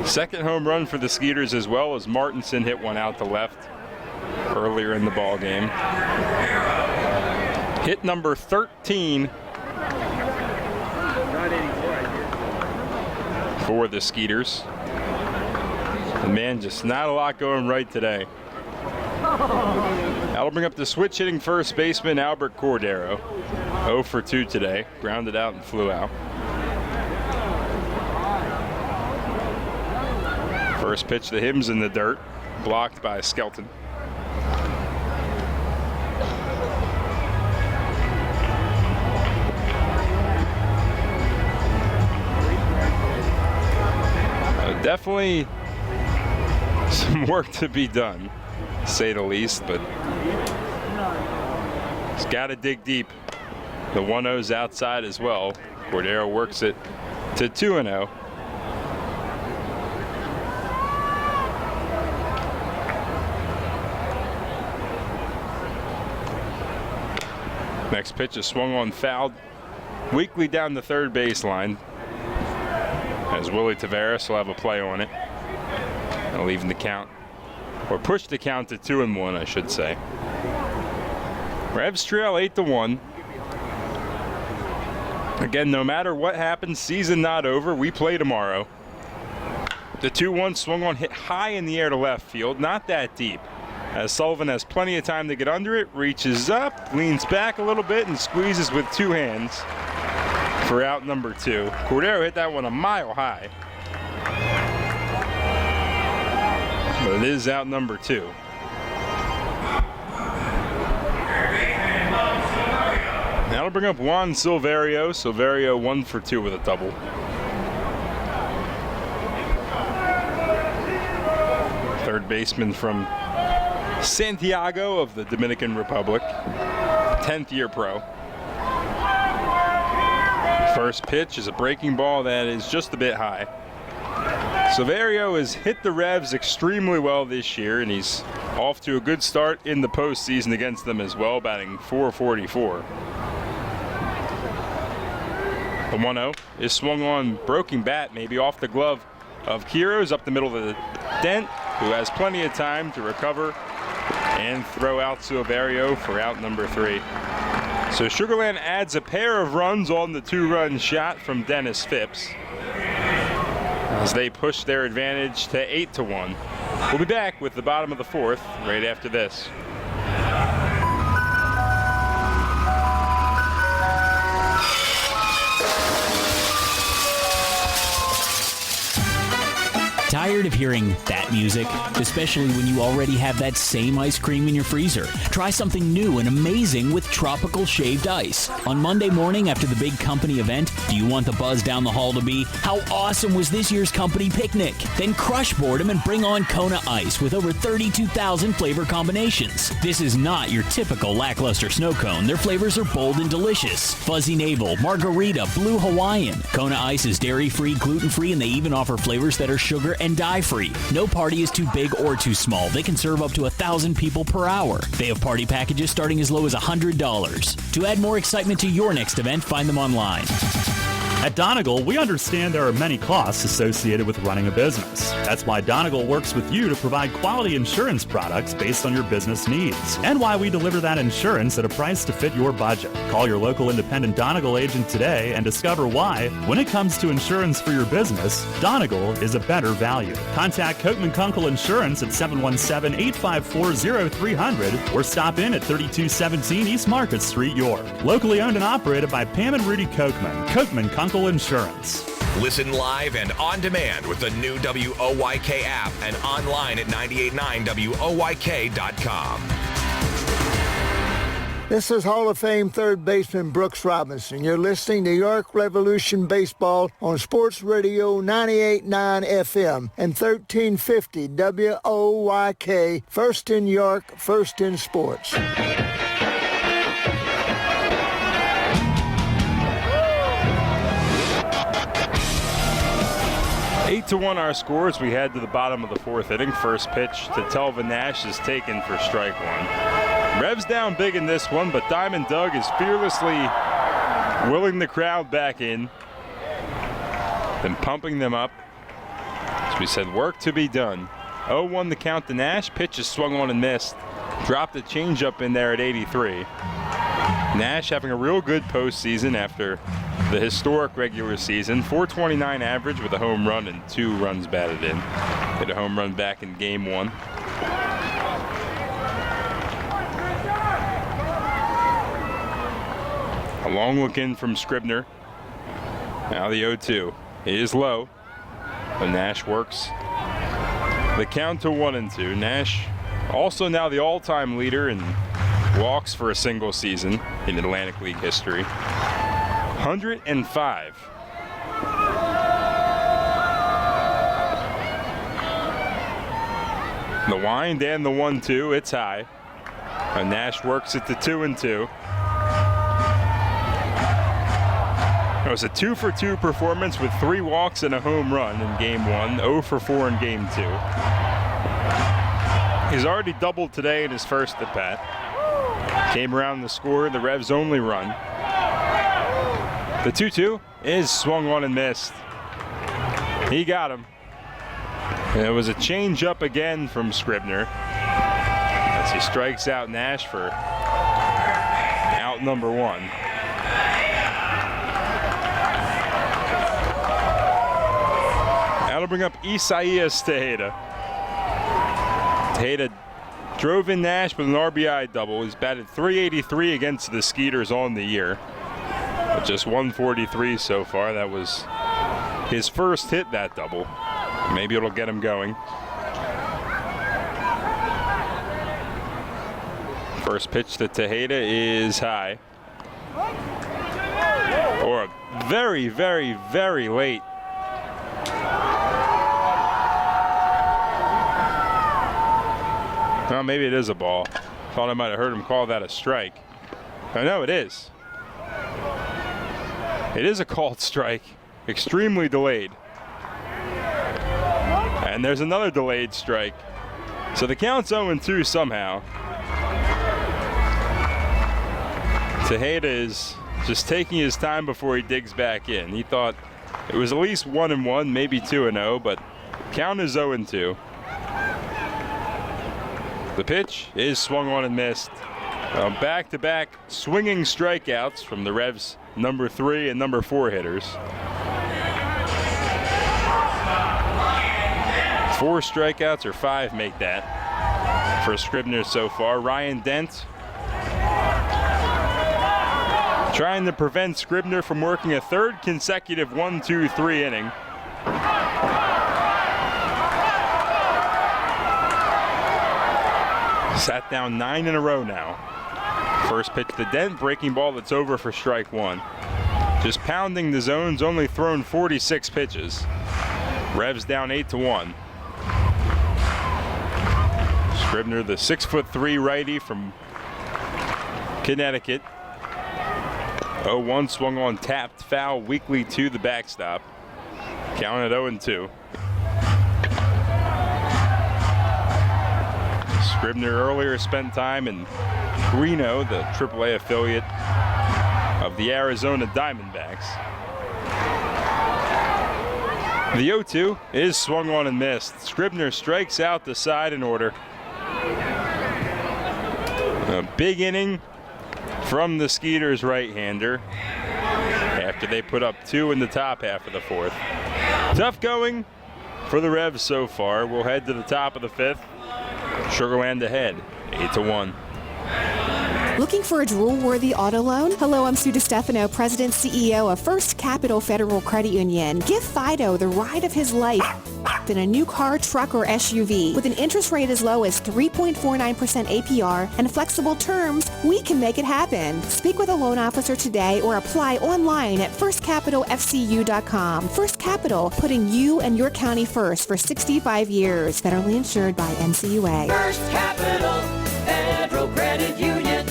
Second home run for the Skeeters, as well as Martinson hit one out to left earlier in the ball game. Hit number 13 for the Skeeters. And man, just not a lot going right today. That'll bring up the switch hitting first baseman Albert Cordero. 0 for 2 today, grounded out and flew out. First pitch to him's in the dirt, blocked by Skelton. Definitely some work to be done, to say the least, but he's got to dig deep. The 1-0's outside as well. Cordero works it to 2-0. Next pitch is swung on, fouled weakly down the third baseline. As Willie Tavares will have a play on it. And leaving the count, or push the count to 2-1, I should say. Revs trail 8-1. Again, no matter what happens, season not over. We play tomorrow. The 2-1 swung on, hit high in the air to left field, not that deep. As Sullivan has plenty of time to get under it, reaches up, leans back a little bit, and squeezes with 2 hands for out number 2. Cordero hit that one a mile high. But it is out number 2. That'll bring up Juan Silverio. Silverio 1 for 2 with a double. Third baseman from Santiago of the Dominican Republic, 10th year pro. First pitch is a breaking ball that is just a bit high. Silverio has hit the Revs extremely well this year, and he's off to a good start in the postseason against them as well, batting .444. The 1-0 is swung on, broken bat, maybe off the glove of Quiros, up the middle of the dent, who has plenty of time to recover And throw out Silverio for out number 3. So Sugarland adds a pair of runs on the 2-run shot from Dennis Phipps as they push their advantage to 8-1. We'll be back with the bottom of the 4th right after this.
Tired of hearing that music? Especially when you already have that same ice cream in your freezer. Try something new and amazing with tropical shaved ice. On Monday morning after the big company event, do you want the buzz down the hall to be, how awesome was this year's company picnic? Then crush boredom and bring on Kona Ice with over 32,000 flavor combinations. This is not your typical lackluster snow cone. Their flavors are bold and delicious. Fuzzy Navel, Margarita, Blue Hawaiian. Kona Ice is dairy-free, gluten-free, and they even offer flavors that are sugar and dye-free. No party is too big or too small. They can serve up to 1,000 people per hour. They have party packages starting as low as $100. To add more excitement to your next event, find them online.
At Donegal, we understand there are many costs associated with running a business. That's why Donegal works with you to provide quality insurance products based on your business needs, and why we deliver that insurance at a price to fit your budget. Call your local independent Donegal agent today and discover why, when it comes to insurance for your business, Donegal is a better value. Contact Kochman Kunkel Insurance at 717-854-0300 or stop in at 3217 East Market Street, York. Locally owned and operated by Pam and Rudy Kochman. Kochman Kunkel Insurance.
Listen live and on demand with the new WOYK app and online at 989WOYK.com.
This is Hall of Fame third baseman Brooks Robinson. You're listening to York Revolution Baseball on Sports Radio 98.9 FM and 1350 WOYK. First in York, first in sports.
8-1 our scores. We head to the bottom of the 4th inning. First pitch to Telvin Nash is taken for strike 1. Revs down big in this one, but Diamond Doug is fearlessly willing the crowd back in and pumping them up. As we said, work to be done. 0-1 the count to Nash. Pitch is swung on and missed. Dropped a changeup in there at 83. Nash having a real good postseason after the historic regular season. .429 average with a home run and 2 runs batted in. Hit a home run back in game 1. A long look in from Scribner. Now the 0-2. It is low, but Nash works the count to 1-2. Nash also now the all-time leader in walks for a single season in Atlantic League history. 105. The wind and the 1-2, it's high. And Nash works it to 2-2. It was a 2-for-2 performance with 3 walks and a home run in game 1, 0-for-4 in game 2. He's already doubled today in his first at-bat. Came around the score, the Revs' only run. The 2-2 is swung on and missed. He got him. And it was a change up again from Scribner as he strikes out Nash for out number 1. That'll bring up Isaias Tejeda. Tejeda drove in Nash with an RBI double. He's batted .383 against the Skeeters on the year. But just .143 so far. That was his first hit, that double. Maybe it'll get him going. First pitch to Tejeda is high. Or a very, very, very late. Well, maybe it is a ball. Thought I might have heard him call that a strike. Oh, no, it is. It is a called strike. Extremely delayed. And there's another delayed strike. So the count's 0-2 somehow. Tejeda is just taking his time before he digs back in. He thought it was at least 1-1, maybe 2-0, but count is 0-2. The pitch is swung on and missed. Back-to-back swinging strikeouts from the Revs' number 3 and number 4 hitters. 4 strikeouts or 5 make that for Scribner so far. Ryan Dent trying to prevent Scribner from working a 3rd consecutive 1-2-3 inning. Sat down 9 in a row now. First pitch to Dent, breaking ball that's over for strike 1. Just pounding the zones, only thrown 46 pitches. Revs down 8-1. Scribner, the 6'3" righty from Connecticut. 0-1 swung on, tapped, foul weakly to the backstop. Count at 0-2. Scribner earlier spent time in Reno, the AAA affiliate of the Arizona Diamondbacks. The 0-2 is swung on and missed. Scribner strikes out the side in order. A big inning from the Skeeters right-hander after they put up 2 in the top half of the 4th. Tough going for the Revs so far. We'll head to the top of the 5th. Sugarland ahead, 8-1.
Looking for a drool-worthy auto loan? Hello, I'm Sue DiStefano, President CEO of First Capital Federal Credit Union. Give Fido the ride of his life in a new car, truck, or SUV. With an interest rate as low as 3.49% APR and flexible terms, we can make it happen. Speak with a loan officer today or apply online at firstcapitalfcu.com. First Capital, putting you and your county first for 65 years. Federally insured by NCUA.
First Capital Federal Credit Union.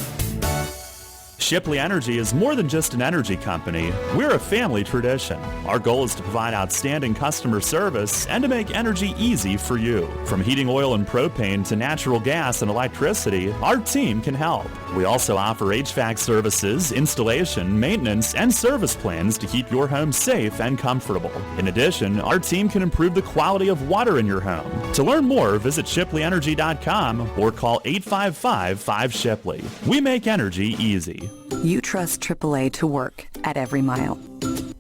Shipley Energy is more than just an energy company. We're a family tradition. Our goal is to provide outstanding customer service and to make energy easy for you. From heating oil and propane to natural gas and electricity, our team can help. We also offer HVAC services, installation, maintenance, and service plans to keep your home safe and comfortable. In addition, our team can improve the quality of water in your home. To learn more, visit shipleyenergy.com or call 855-5-SHIPLEY. We make energy easy.
You trust AAA to work at every mile.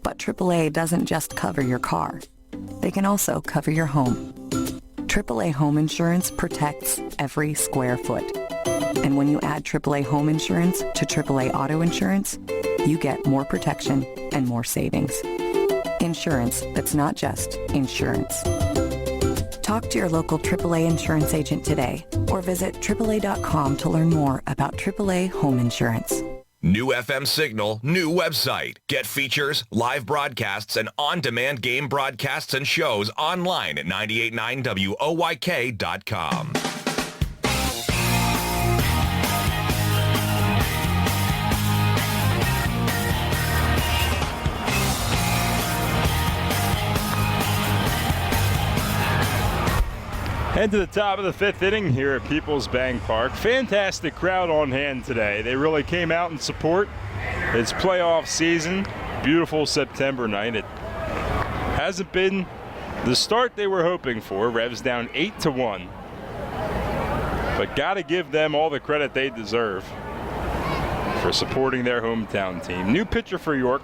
But AAA doesn't just cover your car. They can also cover your home. AAA Home Insurance protects every square foot. And when you add AAA Home Insurance to AAA Auto Insurance, you get more protection and more savings. Insurance that's not just insurance. Talk to your local AAA insurance agent today or visit AAA.com to learn more about AAA Home Insurance.
New FM signal, new website. Get features, live broadcasts, and on-demand game broadcasts and shows online at 989WOYK.com.
Head to the top of the 5th inning here at Peoples Bank Park. Fantastic crowd on hand today. They really came out in support. It's playoff season. Beautiful September night. It hasn't been the start they were hoping for. Revs down 8-1. But got to give them all the credit they deserve for supporting their hometown team. New pitcher for York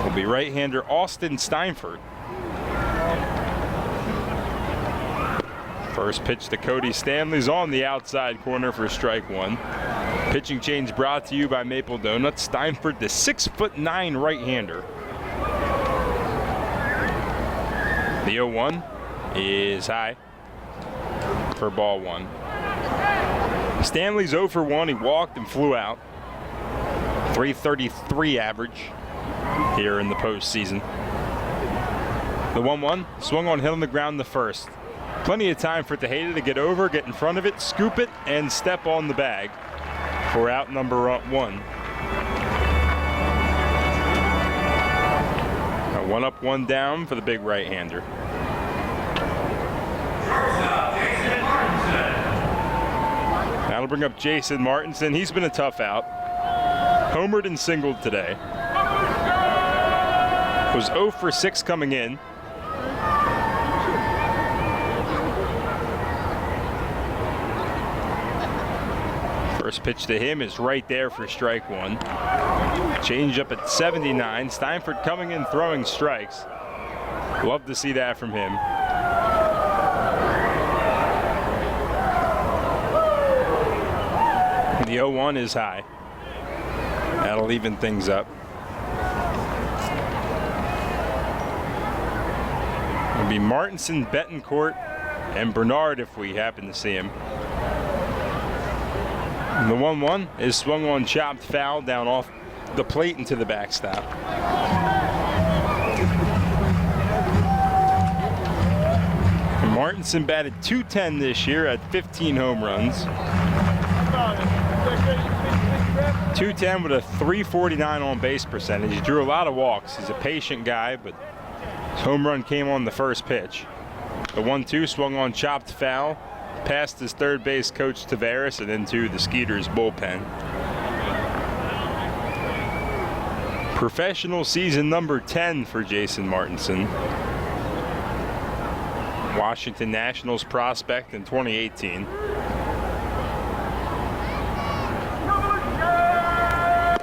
will be right-hander Austin Steinfurt. First pitch to Cody Stanley's on the outside corner for strike 1. Pitching change brought to you by Maple Donuts. Steinfurt, the 6'9" right-hander. The 0-1 is high for ball 1. Stanley's 0 for 1. He walked and flew out. .333 average here in the postseason. The 1-1 swung on, hit on the ground the first. Plenty of time for Tejeda to get over, get in front of it, scoop it, and step on the bag for out number 1. A 1 up, 1 down for the big right-hander. That'll bring up Jason Martinson. He's been a tough out. Homered and singled today. Was 0 for 6 coming in. First pitch to him is right there for strike one. Change up at 79. Steinford coming in throwing strikes. Love to see that from him. The 0-1 is high. That'll even things up. It'll be Martinson, Betancourt, and Bernard if we happen to see him. And the 1-1 is swung on, chopped foul down off the plate into the backstop. And Martinson batted .210 this year at 15 home runs. .210 with a .349 on base percentage. He drew a lot of walks. He's a patient guy, but his home run came on the first pitch. The 1-2 swung on, chopped foul, past his third base coach Tavares and into the Skeeters bullpen. Professional season number 10 for Jason Martinson. Washington Nationals prospect in 2018.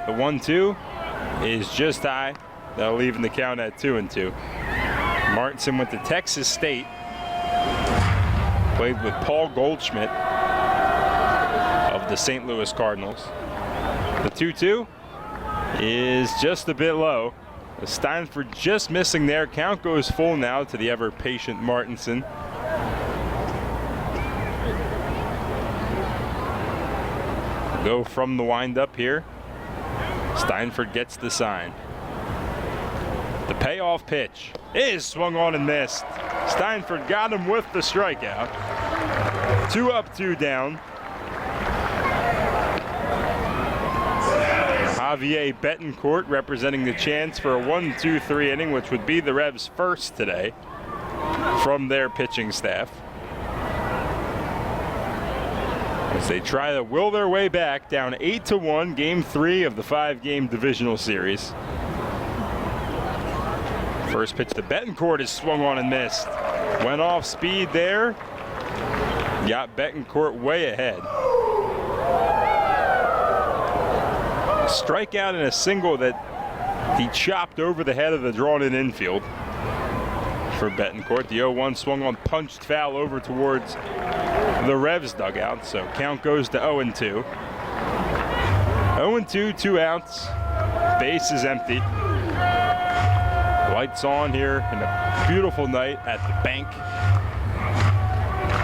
The 1-2 is just high. That'll even the count at 2-2. Martinson went to Texas State. Played with Paul Goldschmidt of the St. Louis Cardinals. The 2-2 is just a bit low. Steinford just missing there. Count goes full now to the ever-patient Martinson. Go from the windup here. Steinford gets the sign. The payoff pitch is swung on and missed. Steinford got him with the strikeout. 2 up, 2 down. Javier Betancourt representing the chance for a 1-2-3 inning, which would be the Revs' first today from their pitching staff, as they try to will their way back down 8-1, game 3 of the 5-game divisional series. First pitch to Betancourt is swung on and missed. Went off speed there. Got Betancourt way ahead. Strikeout and a single that he chopped over the head of the drawn-in infield for Betancourt. The 0-1 swung on, punched foul over towards the Revs dugout, so count goes to 0-2. 0-2, 2 outs. Base is empty. Lights on here in a beautiful night at the bank.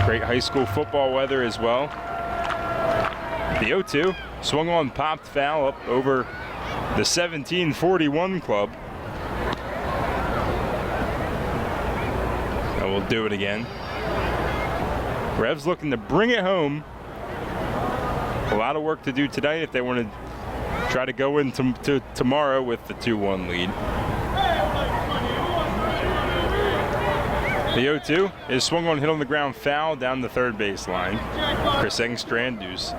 Great high school football weather as well. The 0-2 swung on, popped foul up over the 1741 club. And we'll do it again. Revs looking to bring it home. A lot of work to do tonight if they want to try to go into tomorrow with the 2-1 lead. The 0-2 is swung on, hit on the ground, foul down the third base line. Chris Engstrand, who's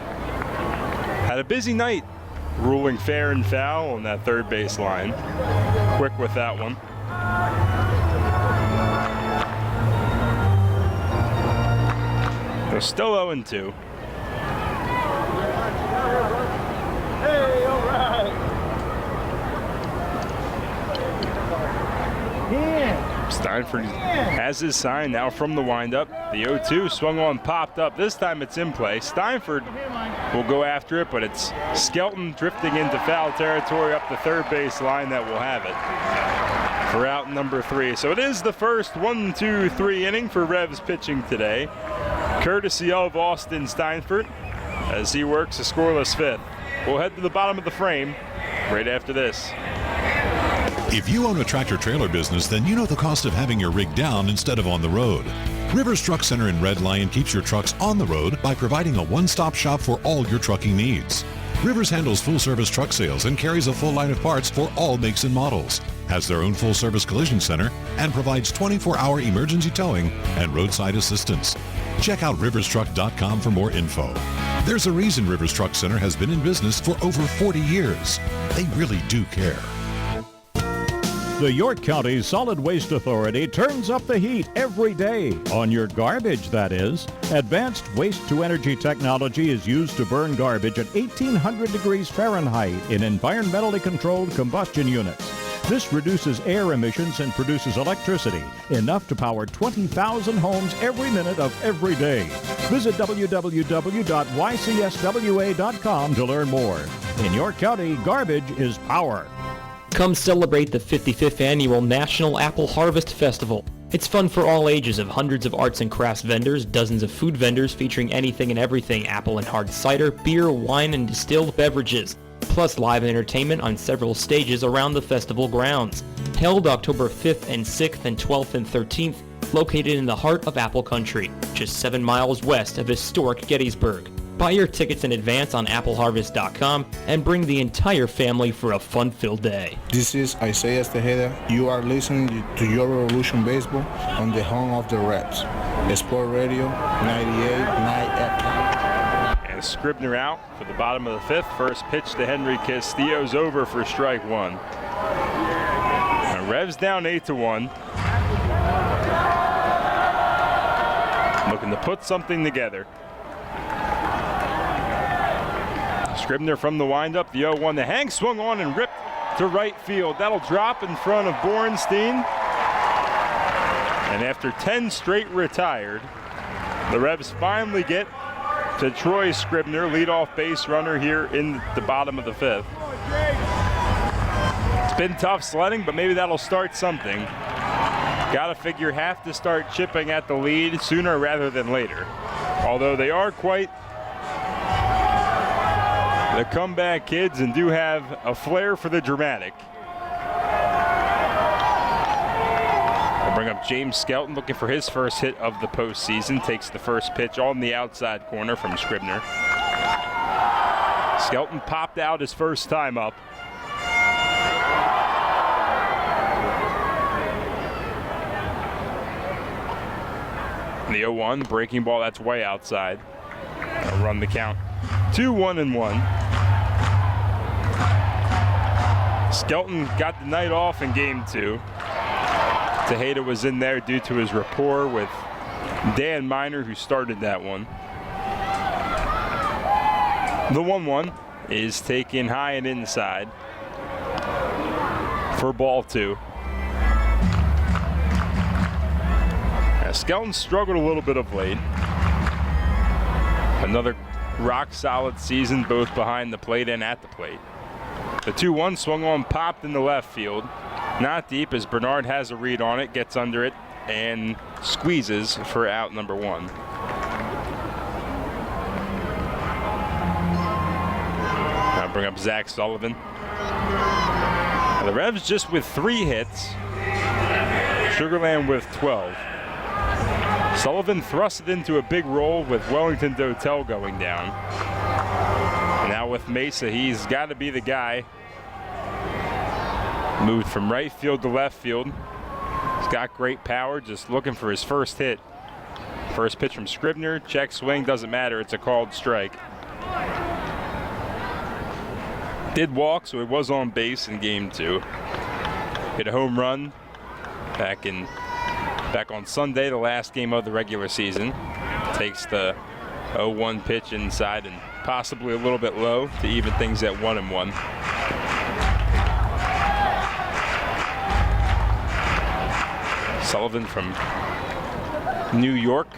had a busy night ruling fair and foul on that third base line. Quick with that one. They're still 0-2.
Hey, all right. Yeah.
Steinford has his sign now from the windup. The 0-2 swung on, popped up. This time it's in play. Steinford will go after it, but it's Skelton drifting into foul territory up the third base line that will have it for out number 3. So it is the first 1-2-3 inning for Revs pitching today, courtesy of Austin Steinford, as he works a scoreless 5th. We'll head to the bottom of the frame right after this.
If you own a tractor-trailer business, then you know the cost of having your rig down instead of on the road. Rivers Truck Center in Red Lion keeps your trucks on the road by providing a one-stop shop for all your trucking needs. Rivers handles full-service truck sales and carries a full line of parts for all makes and models, has their own full-service collision center, and provides 24-hour emergency towing and roadside assistance. Check out riverstruck.com for more info. There's a reason Rivers Truck Center has been in business for over 40 years. They really do care.
The York County Solid Waste Authority turns up the heat every day, on your garbage, that is. Advanced waste-to-energy technology is used to burn garbage at 1,800 degrees Fahrenheit in environmentally controlled combustion units. This reduces air emissions and produces electricity, enough to power 20,000 homes every minute of every day. Visit www.ycswa.com to learn more. In York County, garbage is power.
Come celebrate the 55th Annual National Apple Harvest Festival. It's fun for all ages of hundreds of arts and crafts vendors, dozens of food vendors featuring anything and everything apple and hard cider, beer, wine, and distilled beverages, plus live entertainment on several stages around the festival grounds. Held October 5th and 6th and 12th and 13th, located in the heart of Apple Country, just 7 miles west of historic Gettysburg. Buy your tickets in advance on appleharvest.com and bring the entire family for a fun-filled day.
This is Isaiah Tejeda. You are listening to Your Revolution Baseball on the home of the Reds. Sport Radio 98.9 FM.
And Scribner out for the bottom of the fifth. First pitch to Henry Castillo's over for strike one. Now Revs down 8-1. Looking to put something together. Scribner from the windup, the 0-1. The hang swung on and ripped to right field. That'll drop in front of Borenstein. And after 10 straight retired, the Revs finally get to Troy Scribner, leadoff base runner here in the bottom of the fifth. It's been tough sledding, but maybe that'll start something. Gotta figure have to start chipping at the lead sooner rather than later. Although they are quite the comeback kids and do have a flair for the dramatic. I'll bring up James Skelton looking for his first hit of the postseason. Takes the first pitch on the outside corner from Scribner. Skelton popped out his first time up. The 0-1, breaking ball, that's way outside. I'll run the count. 2-1-1. Skelton got the night off in game 2. Tejeda was in there due to his rapport with Dan Miner, who started that one. The 1-1 is taken high and inside for ball 2. Now, Skelton struggled a little bit of late. Another rock solid season both behind the plate and at the plate. The 2-1 swung on, popped in the left field. Not deep as Bernard has a read on it, gets under it, and squeezes for out number 1. I'll bring up Zach Sullivan. Now the Revs just with 3 hits. Sugarland with 12. Sullivan thrusted into a big role with Wellington Dotel going down. And now with Mesa, he's got to be the guy. Moved from right field to left field. He's got great power, just looking for his first hit. First pitch from Scribner, check swing, doesn't matter, it's a called strike. Did walk, so he was on base in game 2. Hit a home run back on Sunday, the last game of the regular season. Takes the 0-1 pitch inside and possibly a little bit low to even things at 1-1. Sullivan from New York.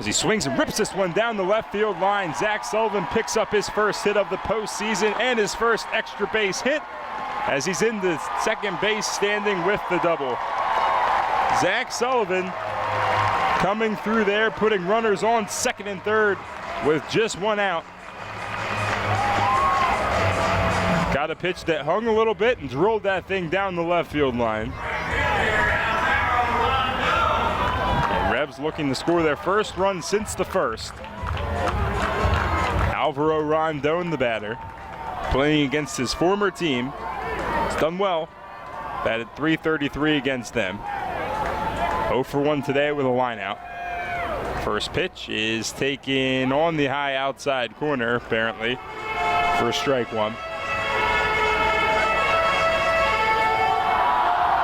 As he swings and rips this one down the left field line, Zach Sullivan picks up his first hit of the postseason and his first extra base hit as he's in the second base standing with the double. Zach Sullivan coming through there, putting runners on second and third with just 1 out. Got a pitch that hung a little bit and drilled that thing down the left field line. And Revs looking to score their first run since the first. Alvaro Rondon, the batter, playing against his former team. He's done well. Batted .333 against them. 0 for 1 today with a line out. First pitch is taken on the high outside corner, apparently, for strike 1.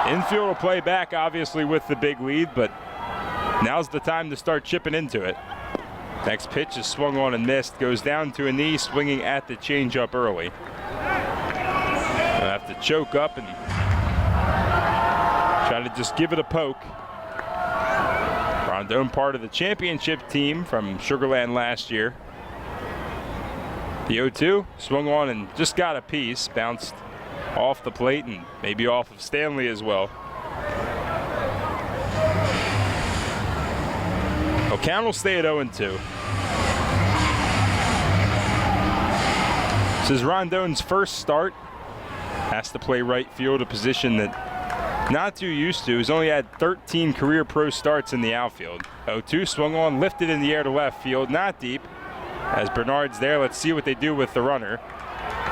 Infield will play back, obviously, with the big lead, but now's the time to start chipping into it. Next pitch is swung on and missed. Goes down to a knee, swinging at the changeup early. They'll have to choke up and try to just give it a poke. Rondon, part of the championship team from Sugarland last year. The 0-2 swung on and just got a piece. Bounced off the plate and maybe off of Stanley as well. Count will stay at 0-2. This is Rondon's first start. Has to play right field, a position that not too used to. He's only had 13 career pro starts in the outfield. 0-2 swung on, lifted in the air to left field, not deep. As Bernard's there, let's see what they do with the runner.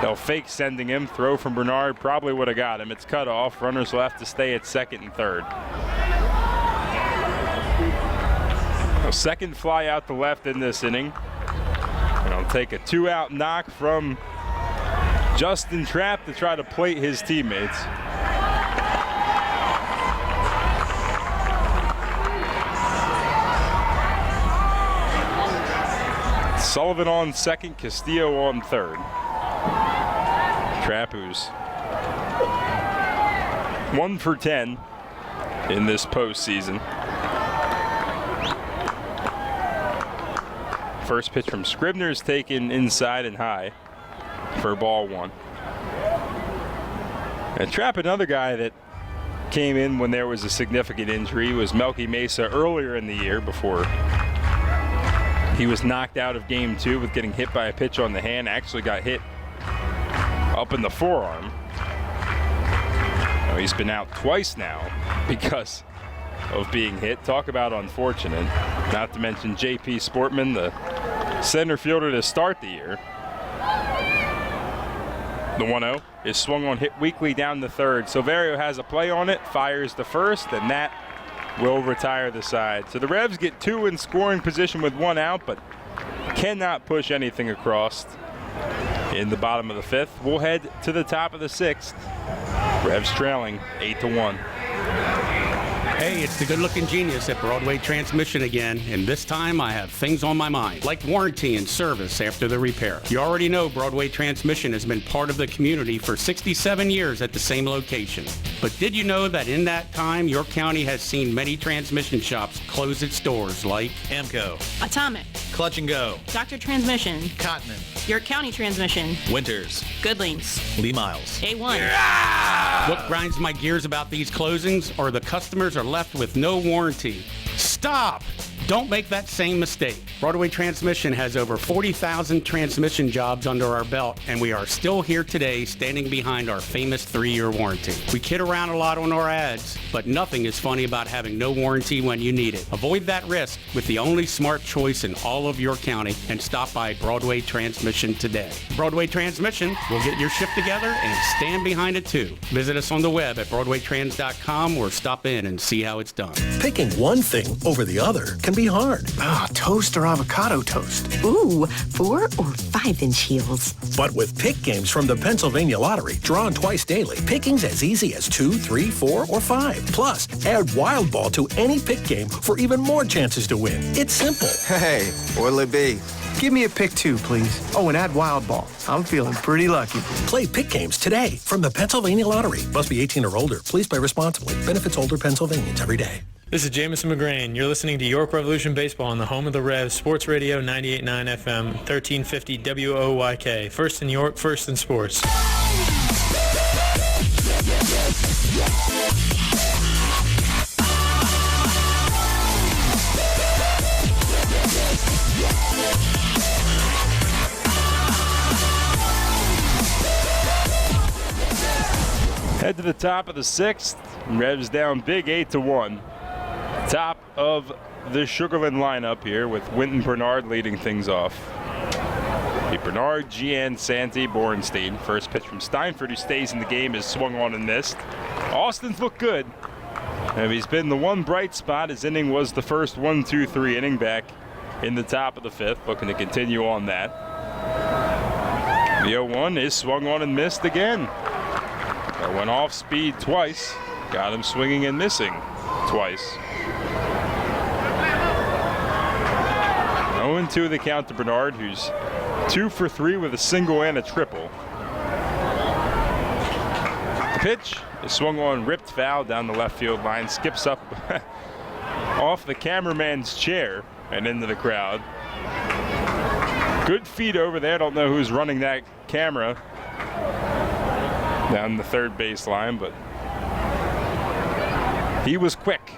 They'll fake sending him. Throw from Bernard probably would have got him. It's cut off. Runners will have to stay at second and third. A second fly out to left in this inning. And I'll take a 2-out knock from Justin Trapp to try to plate his teammates. Sullivan on second, Castillo on third. Trapp, who's 1 for 10 in this postseason. First pitch from Scribner is taken inside and high for ball 1. And Trapp, another guy that came in when there was a significant injury, was Melky Mesa earlier in the year before he was knocked out of game 2 with getting hit by a pitch on the hand. Actually got hit up in the forearm. Well, he's been out twice now because of being hit. Talk about unfortunate. Not to mention J.P. Sportman, the center fielder to start the year. The 1-0 is swung on, hit weakly down the third. Silverio has a play on it, fires the first, and that will retire the side. So the Revs get 2 in scoring position with 1 out, but cannot push anything across in the bottom of the 5th. We'll head to the top of the 6th. Revs trailing 8-1.
Hey, it's the good-looking genius at Broadway Transmission again, and this time I have things on my mind, like warranty and service after the repair. You already know Broadway Transmission has been part of the community for 67 years at the same location. But did you know that in that time, your county has seen many transmission shops close its doors, like
Amco,
Atomic,
Clutch and Go,
Dr. Transmission,
Cotman,
York County Transmission,
Winters,
Goodlings,
Lee Miles,
A1.
What grinds my gears about these closings are the customers are left with no warranty. Stop! Don't make that same mistake. Broadway Transmission has over 40,000 transmission jobs under our belt, and we are still here today standing behind our famous 3-year warranty. We kid around a lot on our ads, but nothing is funny about having no warranty when you need it. Avoid that risk with the only smart choice in all of your county and stop by Broadway Transmission today. Broadway Transmission will get your ship together and stand behind it too. Visit us on the web at BroadwayTrans.com or stop in and see how it's done.
Picking one thing over the other can be hard.
Toast or avocado toast.
Ooh, 4 or 5-inch heels.
But with pick games from the Pennsylvania Lottery, drawn twice daily, picking's as easy as 2, 3, 4, or 5. Plus, add Wild Ball to any pick game for even more chances to win. It's simple.
Hey, what'll it be? Give me a pick 2, please. Oh, and add Wild Ball. I'm feeling pretty lucky.
Play pick games today from the Pennsylvania Lottery. Must be 18 or older. Please play responsibly. Benefits older Pennsylvanians every day.
This is Jamison McGrain. You're listening to York Revolution Baseball on the home of the Revs, Sports Radio 98.9 FM, 1350 WOYK. First in York, first in sports.
Head to the top of the 6th. Revs down big 8-1. Top of the Sugarland lineup here with Winton Bernard leading things off. Bernard, Gian, Santi, Borenstein. First pitch from Steinford, who stays in the game, is swung on and missed. Austin's looked good. He's been the one bright spot. His inning was the first 1-2-3 inning back in the top of the 5th. Looking to continue on that. The 0-1 is swung on and missed again. That went off speed twice. got him swinging and missing twice. 0-2 the count to Bernard, who's 2 for 3 with a single and a triple. The pitch is swung on, ripped foul down the left field line, skips up off the cameraman's chair and into the crowd. Good feet over there. Don't know who's running that camera down the third base line, but he was quick.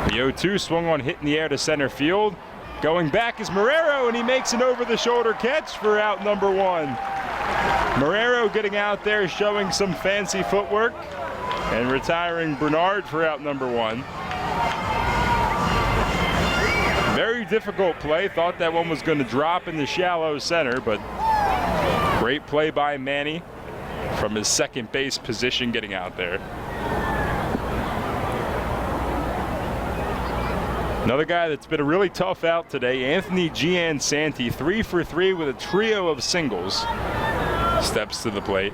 The 0-2 swung on, hit in the air to center field. Going back is Marrero, and he makes an over-the-shoulder catch for out number 1. Marrero getting out there, showing some fancy footwork, and retiring Bernard for out number 1. Very difficult play. Thought that one was going to drop in the shallow center, but great play by Manny from his second base position getting out there. Another guy that's been a really tough out today, Anthony Giansanti, 3 for 3 with a trio of singles. Steps to the plate.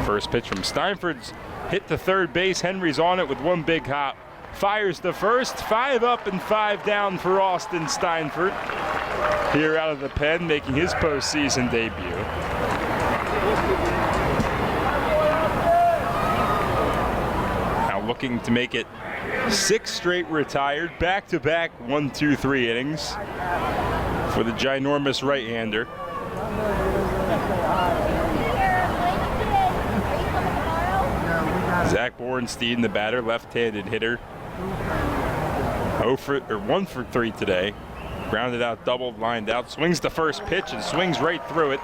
First pitch from Steinford's hit to third base. Henry's on it with one big hop. Fires to first. 5 up and 5 down for Austin Steinford. Here out of the pen, making his postseason debut. Now looking to make it 6 straight retired, back-to-back 1-2-3 innings for the ginormous right-hander. Zach Borenstein, the batter, left-handed hitter. 1 for 3 today. Grounded out, doubled, lined out, swings the first pitch and swings right through it.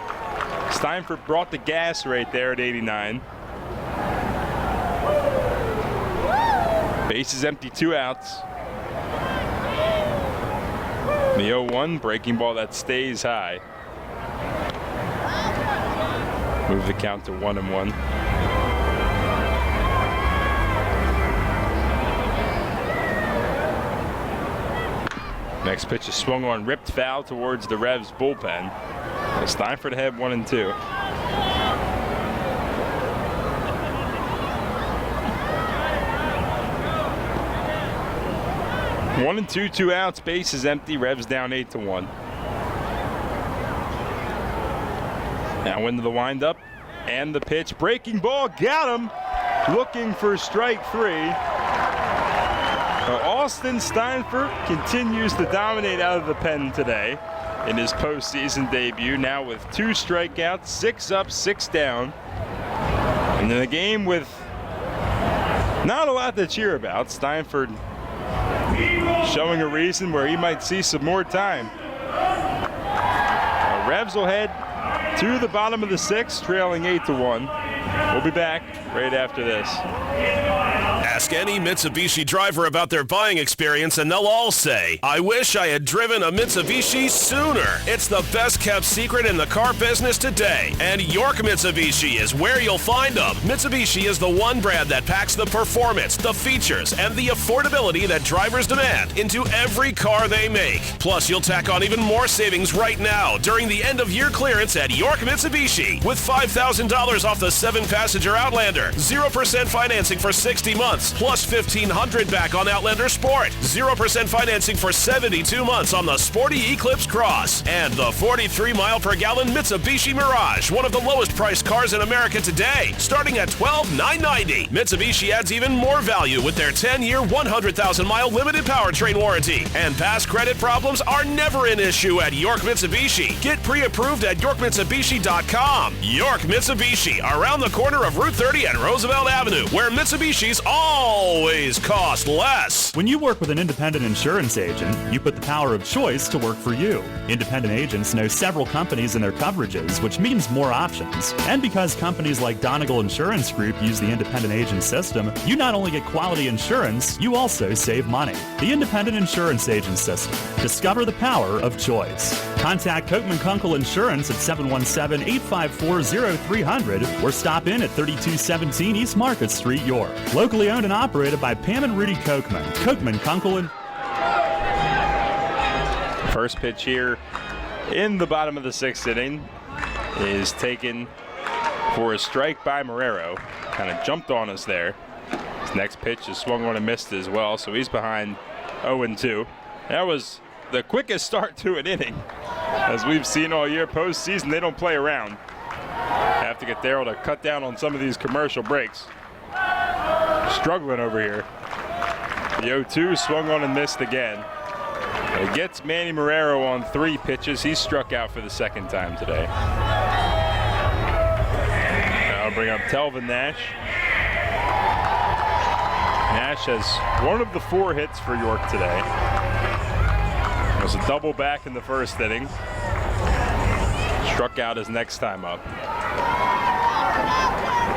Steinford brought the gas right there at 89. Base is empty, 2 outs. The 0-1, breaking ball that stays high. Move the count to 1-1. Next pitch is swung on, ripped foul towards the Revs bullpen. And Steinford ahead 1-2. One and 2, 2 outs. Base is empty. Revs down 8-1. Now into the windup and the pitch. Breaking ball, got him. Looking for strike 3. Austin Steinford continues to dominate out of the pen today in his postseason debut. Now with 2 strikeouts, 6 up, 6 down. And in a game with not a lot to cheer about, Steinford showing a reason where he might see some more time. Revs will head to the bottom of the 6th, trailing 8-1. We'll be back right after this.
Ask any Mitsubishi driver about their buying experience and they'll all say, I wish I had driven a Mitsubishi sooner. It's the best kept secret in the car business today. And York Mitsubishi is where you'll find them. Mitsubishi is the one brand that packs the performance, the features, and the affordability that drivers demand into every car they make. Plus, you'll tack on even more savings right now during the end of year clearance at York Mitsubishi with $5,000 off the 7-passenger Outlander, 0% financing for 60 months, plus $1,500 back on Outlander Sport, 0% financing for 72 months on the sporty Eclipse Cross, and the 43-mile-per-gallon Mitsubishi Mirage, one of the lowest-priced cars in America today, starting at $12,990. Mitsubishi adds even more value with their 10-year, 100,000-mile limited powertrain warranty, and past credit problems are never an issue at York Mitsubishi. Get pre-approved at YorkMitsubishi.com. York Mitsubishi, around the corner of Route 30 and Roosevelt Avenue, where Mitsubishis always cost less.
When you work with an independent insurance agent, you put the power of choice to work for you. Independent agents know several companies and their coverages, which means more options. And because companies like Donegal Insurance Group use the independent agent system, you not only get quality insurance, you also save money. The independent insurance agent system. Discover the power of choice. Contact Kochman Kunkel Insurance at 717-854-0300 or stop in at 3217 East Market Street, York. Locally owned and operated by Pam and Rudy Kochman. Kochman Kunkel and...
First pitch here in the bottom of the 6th inning is taken for a strike by Marrero. Kind of jumped on us there. His next pitch is swung on and missed as well, so he's behind 0-2. That was the quickest start to an inning. As we've seen all year postseason, they don't play around. Have to get Darryl to cut down on some of these commercial breaks. Struggling over here. The 0-2 swung on and missed again. It gets Manny Marrero on 3 pitches. He's struck out for the 2nd time today. I'll bring up Telvin Nash. Nash has one of the 4 hits for York today. It was a double back in the 1st inning. Struck out his next time up.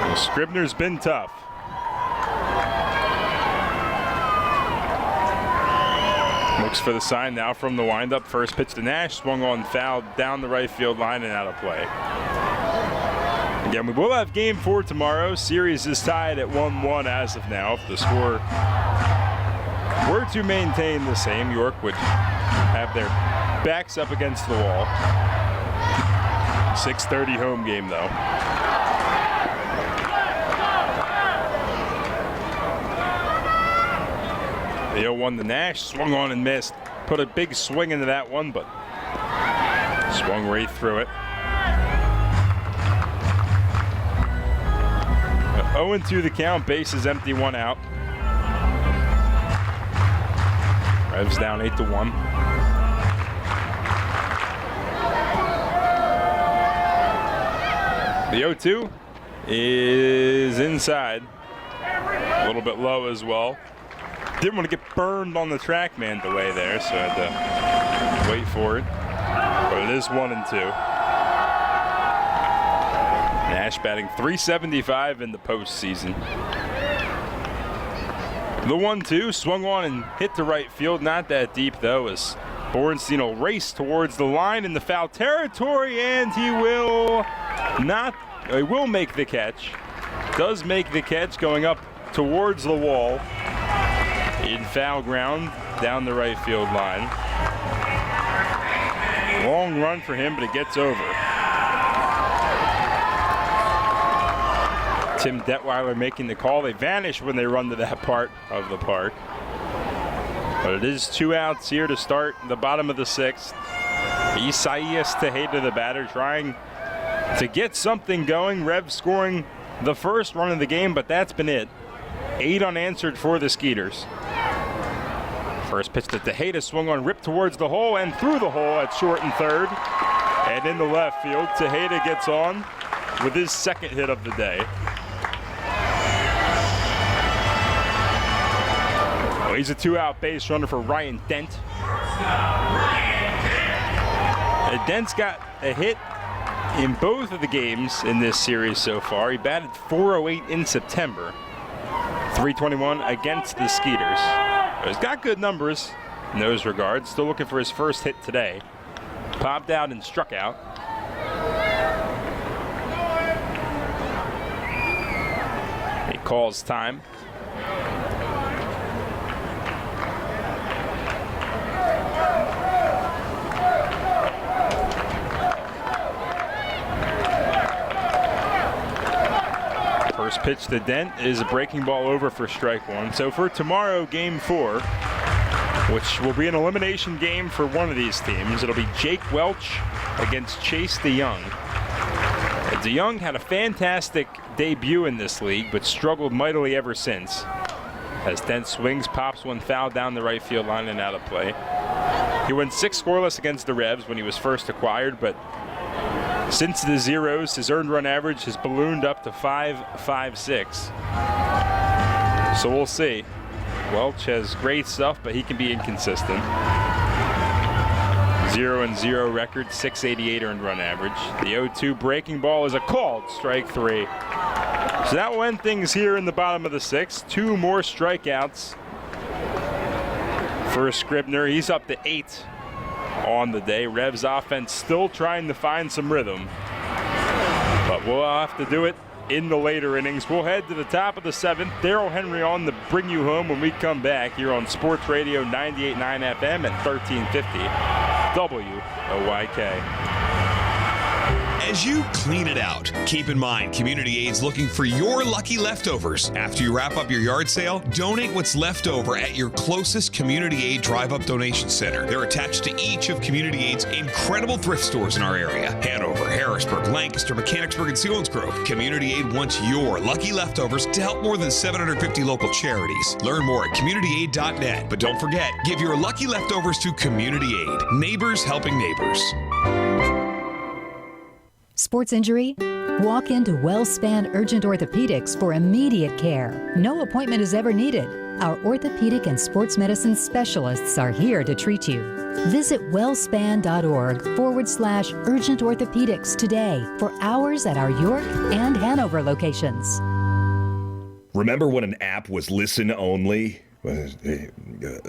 Well, Scribner's been tough. Looks for the sign now from the windup. First pitch to Nash, swung on, fouled down the right field line and out of play. Again, we will have game 4 tomorrow. Series is tied at 1-1 as of now. If the score were to maintain the same, York would have their backs up against the wall. 6:30 home game though. The 0-1 to Nash, swung on and missed. Put a big swing into that one, but swung right through it. 0-2 the count, bases empty, 1 out. Revs down 8-1. The 0-2 is inside. A little bit low as well. Didn't want to get burned on the TrackMan delay there, so I had to wait for it. But it is 1-2. Nash batting .375 in the postseason. The 1-2 swung on and hit to right field. Not that deep though, as Borenstein will race towards the line in the foul territory, and he will make the catch. Does make the catch, going up towards the wall in foul ground down the right field line. Long run for him, but it gets over. Tim Detweiler making the call. They vanish when they run to that part of the park. But it is 2 outs here to start the bottom of the 6th. Isaias Tejeda, the batter, trying to get something going. Rev scoring the first run of the game, but that's been it. 8 unanswered for the Skeeters. First pitch to Tejeda, swung on, ripped towards the hole and through the hole at short and third. And in the left field, Tejeda gets on with his 2nd hit of the day. Well, he's a 2-out base runner for Ryan Dent. Dent's got a hit in both of the games in this series so far. He batted .408 in September. .321 against the Skeeters. He's got good numbers in those regards. Still looking for his first hit today. Popped out and struck out. He calls time. First pitch to Dent is a breaking ball over for strike 1. So for tomorrow, game 4, which will be an elimination game for one of these teams, it'll be Jake Welch against Chase DeYoung. DeYoung had a fantastic debut in this league, but struggled mightily ever since. As Dent swings, pops one foul down the right field line and out of play. He went 6 scoreless against the Revs when he was first acquired, but since the zeros, his earned run average has ballooned up to .556. So we'll see. Welch has great stuff, but he can be inconsistent. 0-0 record, .688 earned run average. The 0-2 breaking ball is a called strike 3. So that will end things here in the bottom of the 6th. 2 more strikeouts for Scribner. He's up to 8 on the day. Revs offense still trying to find some rhythm, but we'll have to do it in the later innings. We'll head to the top of the 7th. Darryl Henry on to bring you home when we come back here on Sports Radio 98.9 FM at 1350 WOYK.
As you clean it out, keep in mind Community Aid's looking for your lucky leftovers. After you wrap up your yard sale, donate what's left over at your closest Community Aid Drive-Up Donation Center. They're attached to each of Community Aid's incredible thrift stores in our area. Hanover, Harrisburg, Lancaster, Mechanicsburg, and Selinsgrove. Community Aid wants your lucky leftovers to help more than 750 local charities. Learn more at communityaid.net. But don't forget, give your lucky leftovers to Community Aid. Neighbors helping neighbors.
Sports injury? Walk into WellSpan Urgent Orthopedics for immediate care. No appointment is ever needed. Our orthopedic and sports medicine specialists are here to treat you. Visit wellspan.org/urgent orthopedics today for hours at our York and Hanover locations.
Remember when an app was listen only?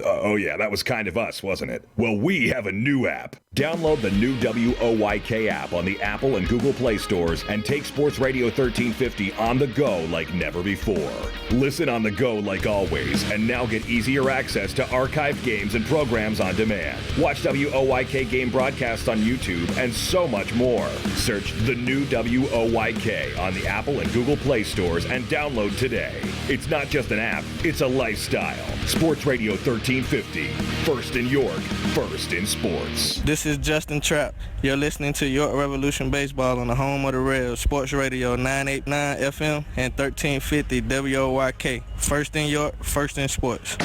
Oh yeah, that was kind of us, wasn't it? Well, we have a new app. Download the new WOYK app on the Apple and Google Play stores and take Sports Radio 1350 on the go like never before. Listen on the go like always, and now get easier access to archived games and programs on demand. Watch WOYK game broadcasts on YouTube and so much more. Search the new WOYK on the Apple and Google Play stores and download today. It's not just an app, it's a lifestyle. Sports Radio 1350. First in York, first in sports.
This is Justin Trapp. You're listening to York Revolution Baseball on the home of the Reds, Sports Radio 989 FM and 1350 WOYK. First in York, first in sports.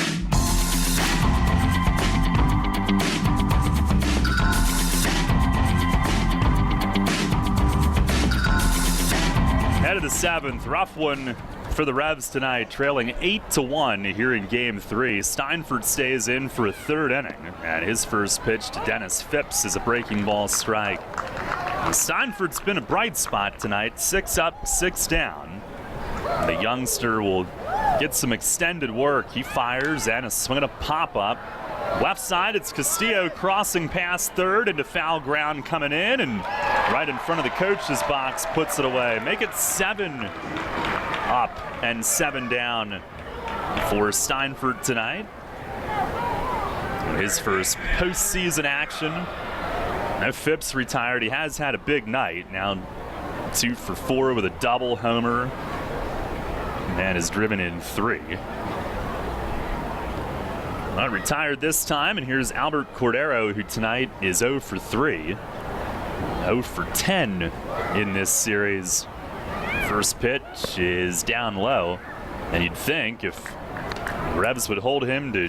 Head of the seventh, rough one for the Revs tonight, trailing 8-1 here in Game 3. Steinfurt stays in for a third inning, and his first pitch to Dennis Phipps is a breaking ball strike. And Steinfurt's been a bright spot tonight, 6 up, 6 down. The youngster will get some extended work. He fires, and a swing and a pop-up. Left side, it's Castillo crossing past third into foul ground coming in, and right in front of the coach's box puts it away. Make it 7 up and 7 down for Steinfurt tonight. His first postseason action. Now Phipps retired. He has had a big night. Now 2 for 4 with a double homer, and has driven in 3. Not retired this time, and here's Albert Cordero, who tonight is 0 for 3. 0 for 10 in this series. First pitch is down low, and you'd think if Revs would hold him to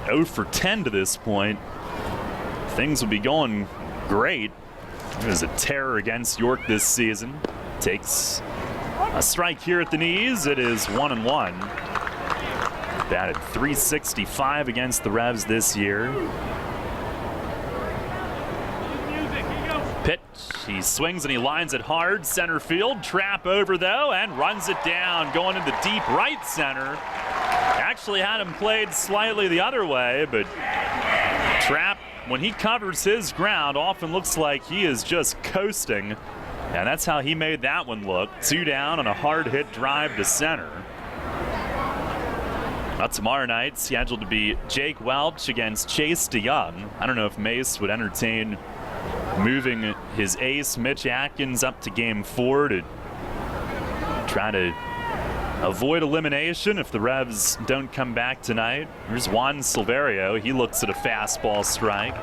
0 for 10 to this point, things would be going great. He was a terror against York this season. Takes a strike here at the knees. It is 1-1. Batted .365 against the Revs this year. Pitch, he swings and he lines it hard, center field, trap over though, and runs it down, going into deep right center. Actually had him played slightly the other way, but Trapp, when he covers his ground, often looks like he is just coasting, and that's how he made that one look. 2 down on a hard hit drive to center. Now tomorrow night, scheduled to be Jake Welch against Chase DeYoung. I don't know if Mace would entertain moving his ace, Mitch Atkins, up to Game 4 to try to avoid elimination if the Revs don't come back tonight. Here's Juan Silverio. He looks at a fastball strike.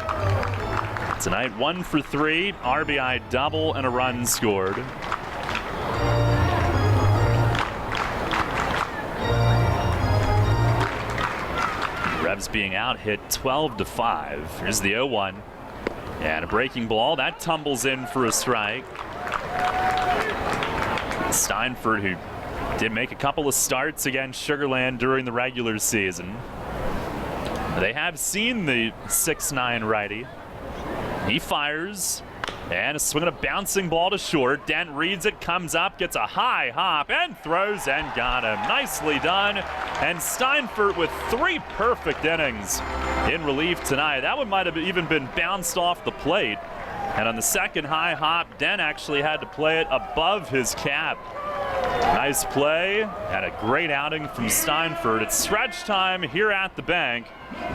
Tonight, 1 for 3, RBI double and a run scored. Revs being out hit 12-5. Here's the 0-1. And a breaking ball. That tumbles in for a strike. Steinfurt, who did make a couple of starts against Sugarland during the regular season. They have seen the 6'9" righty. He fires. And a swing and a bouncing ball to short. Dent reads it, comes up, gets a high hop, and throws and got him. Nicely done. And Steinfurt with 3 perfect innings in relief tonight. That one might have even been bounced off the plate. And on the second high hop, Dent actually had to play it above his cap. Nice play and a great outing from Steinfurt. It's stretch time here at the bank.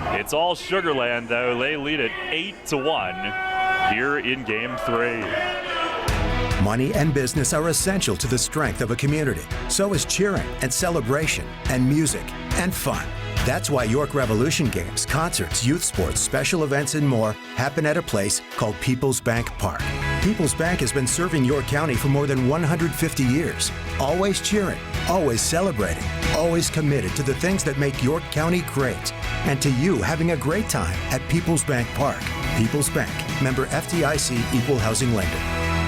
It's all Sugarland, though. They lead it 8-1 here in Game 3.
Money and business are essential to the strength of a community. So is cheering and celebration and music and fun. That's why York Revolution games, concerts, youth sports, special events, and more happen at a place called People's Bank Park. People's Bank has been serving York County for more than 150 years. Always cheering, always celebrating, always committed to the things that make York County great. And to you having a great time at People's Bank Park. People's Bank, member FDIC, equal housing lender.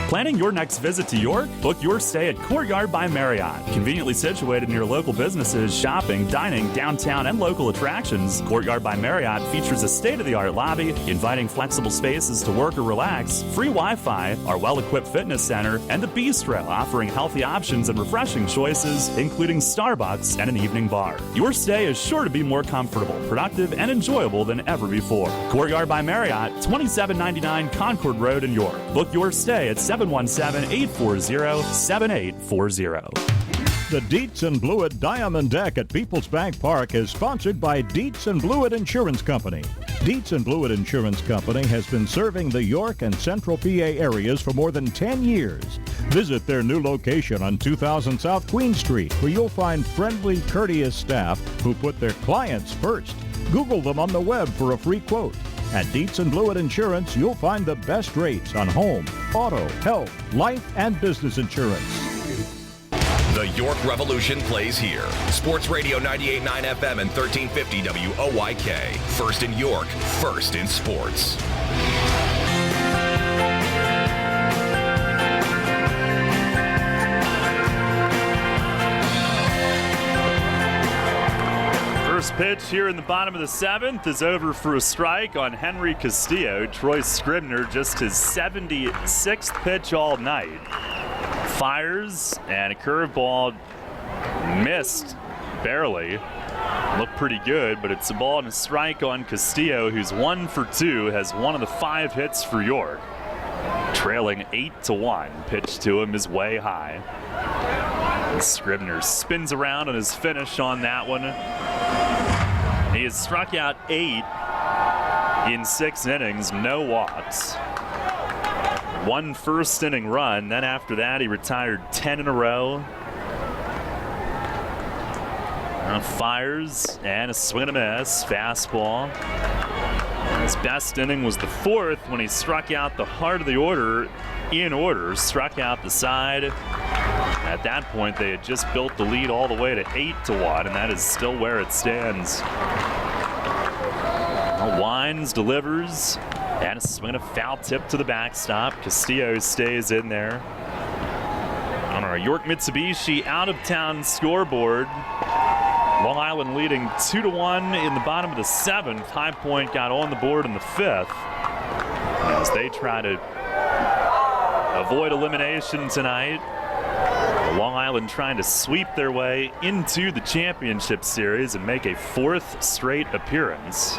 Planning your next visit to York? Book your stay at Courtyard by Marriott. Conveniently situated near local businesses, shopping, dining, downtown, and local attractions, Courtyard by Marriott features a state-of-the-art lobby, inviting flexible spaces to work or relax, free Wi-Fi, our well-equipped fitness center, and the bistro offering healthy options and refreshing choices, including Starbucks and an evening bar. Your stay is sure to be more comfortable, productive, and enjoyable than ever before. Courtyard by Marriott, 2799 Concord Road in York. Book your stay at 717-840-7840.
The Dietz and Blewett Diamond Deck at People's Bank Park is sponsored by Dietz and Blewett Insurance Company. Dietz and Blewett Insurance Company has been serving the York and Central PA areas for more than 10 years. Visit their new location on 2000 South Queen Street, where you'll find friendly, courteous staff who put their clients first. Google them on the web for a free quote. At Dietz and Blewett Insurance, you'll find the best rates on home, auto, health, life, and business insurance.
The York Revolution plays here. Sports Radio 98.9 FM and 1350 WOYK. First in York, first in sports.
First pitch here in the bottom of the seventh is over for a strike on Henry Castillo. Troy Scribner, just his 76th pitch all night. Fires, and a curveball missed barely. Looked pretty good, but it's a ball and a strike on Castillo, who's 1 for 2, has one of the 5 hits for York. Trailing 8-1. Pitch to him is way high. And Scribner spins around on his finish on that one. He has struck out 8 in 6 innings, no walks. 1 first inning run, then after that he retired 10 in a row. Fires and a swing and a miss, fastball. His best inning was the 4th when he struck out the heart of the order in order, struck out the side. At that point they had just built the lead all the way to 8-1, and that is still where it stands. Wines delivers. And a swing, a foul tip to the backstop. Castillo stays in there. On our York Mitsubishi out-of-town scoreboard, Long Island leading 2-1 in the bottom of the 7th. High Point got on the board in the 5th as they try to avoid elimination tonight. Long Island trying to sweep their way into the championship series and make a 4th straight appearance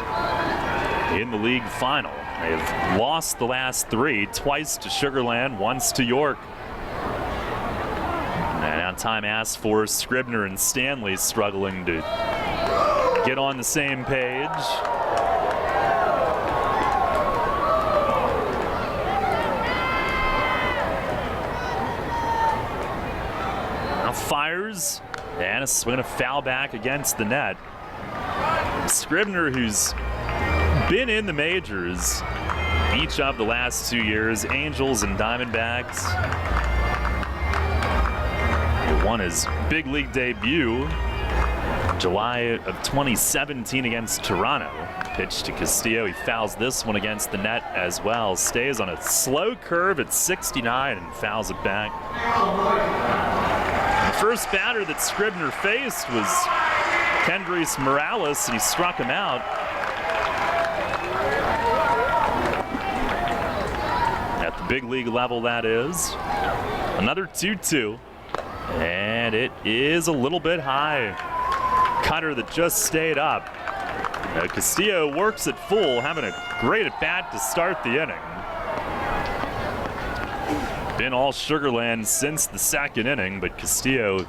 in the league final. They have lost the last 3, twice to Sugarland, once to York. And now time asked for Scribner and Stanley struggling to get on the same page. Now fires and a swing, a foul back against the net. Scribner, who's been in the majors each of the last 2 years, Angels and Diamondbacks. He won his big league debut July of 2017 against Toronto. Pitch to Castillo, he fouls this one against the net as well. Stays on a slow curve at 69 and fouls it back. The first batter that Scribner faced was Kendrys Morales, and he struck him out. At the big league level, that is. Another 2-2. And it is a little bit high. Cutter that just stayed up. Castillo works at full, having a great at-bat to start the inning. Been all Sugarland since the 2nd inning, but Castillo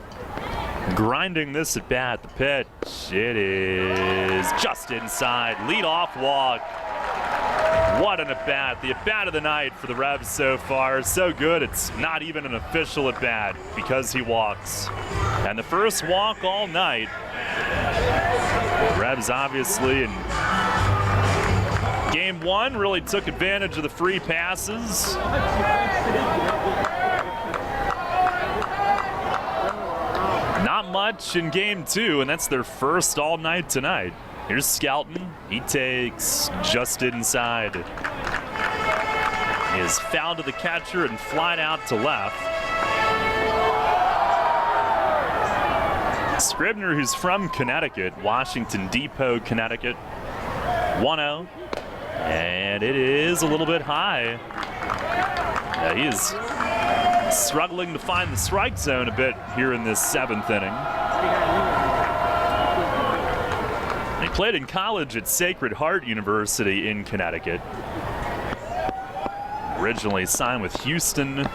grinding this at-bat. The pitch, it is just inside. Lead-off walk. What an at-bat. The at-bat of the night for the Revs so far. So good, it's not even an official at-bat because he walks. And the first walk all night. Revs obviously in game one really took advantage of the free passes. Not much in game two, and that's their first all night tonight. Here's Skelton. He takes just inside. He is fouled to the catcher and flied out to left. Scribner, who's from Connecticut, Washington Depot, Connecticut. 1-0. And it is a little bit high. He is struggling to find the strike zone a bit here in this seventh inning. He played in college at Sacred Heart University in Connecticut. Originally signed with Houston,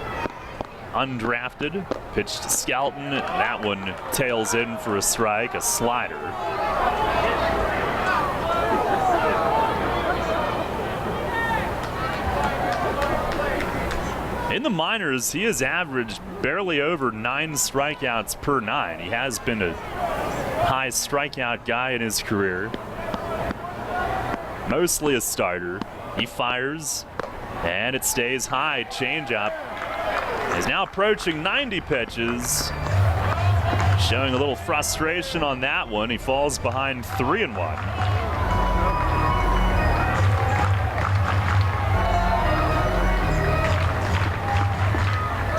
undrafted. Pitched to Skelton. That one tails in for a strike, a slider. In the minors, he has averaged barely over 9 strikeouts per 9. He has been a high strikeout guy in his career. Mostly a starter. He fires, and it stays high. Changeup. He's now approaching 90 pitches. Showing a little frustration on that one. He falls behind 3-1.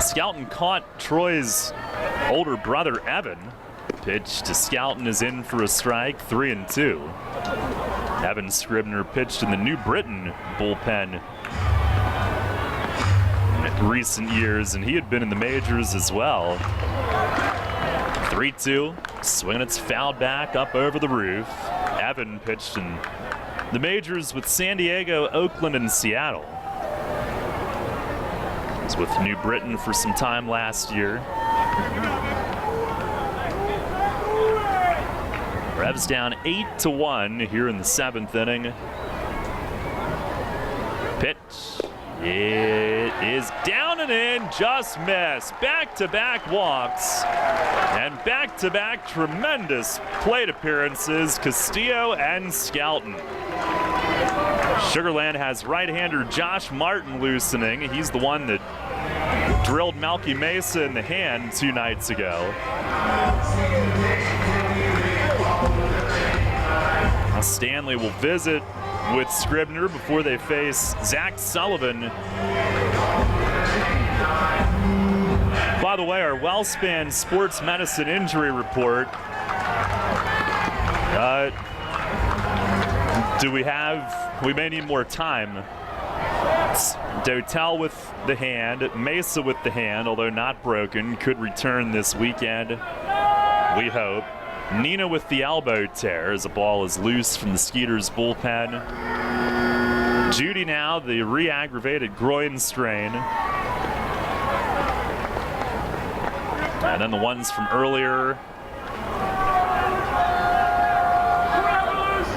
Skelton caught Troy's older brother, Evan. Pitch to Skelton is in for a strike, 3-2. Evan Scribner pitched in the New Britain bullpen in recent years, and he had been in the majors as well. 3-2, swing, it's fouled back up over the roof. Evan pitched in the majors with San Diego, Oakland, and Seattle. Was with New Britain for some time last year. Revs down 8-1 here in the seventh inning. Pitch. It is down and in, just missed. Back-to-back walks and back-to-back tremendous plate appearances, Castillo and Skelton. Sugarland has right-hander Josh Martin loosening. He's the one that drilled Melky Mesa in the hand 2 nights ago. Now Stanley will visit with Scribner before they face Zach Sullivan. By the way, our WellSpan Sports Medicine injury report. We may need more time. Dotel with the hand, Mesa with the hand, although not broken, could return this weekend, we hope. Nina with the elbow tear as the ball is loose from the Skeeters bullpen. Judy now, the re-aggravated groin strain. And then the ones from earlier.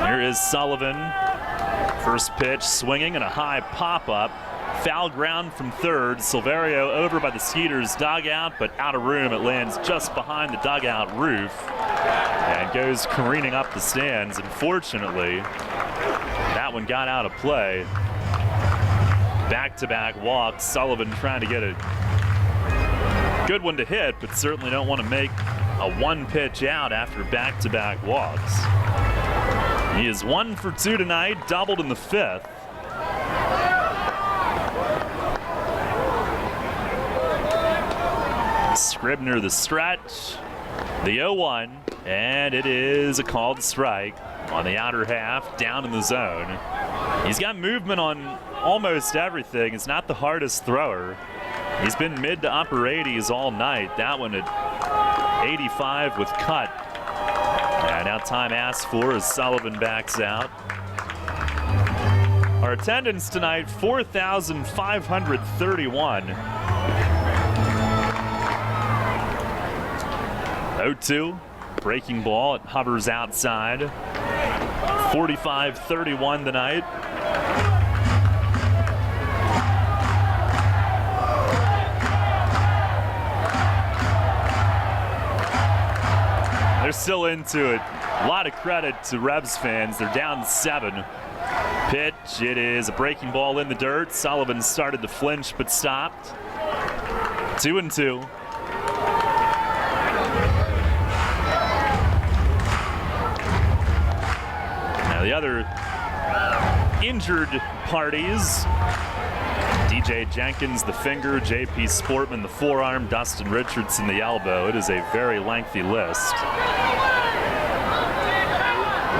Here is Sullivan. First pitch, swinging and a high pop-up. Foul ground from third. Silverio over by the Skeeters dugout, but out of room. It lands just behind the dugout roof and goes careening up the stands. Unfortunately, that one got out of play. Back-to-back walks. Sullivan trying to get a good one to hit, but certainly don't want to make a one-pitch out after back-to-back walks. He is 1 for 2 tonight, doubled in the 5th. Scribner the stretch, the 0-1, and it is a called strike on the outer half, down in the zone. He's got movement on almost everything. He's not the hardest thrower. He's been mid to upper 80s all night. That one at 85 with cut. And now time asked for as Sullivan backs out. Our attendance tonight, 4,531. 0-2, breaking ball, it hovers outside. 45-31 tonight. still into it. A lot of credit to Revs fans. They're down 7. Pitch, it is a breaking ball in the dirt. Sullivan started to flinch but stopped. 2-2. Now the other injured parties: DJ Jenkins, the finger; JP Sportman, the forearm; Dustin Richardson, the elbow. It is a very lengthy list.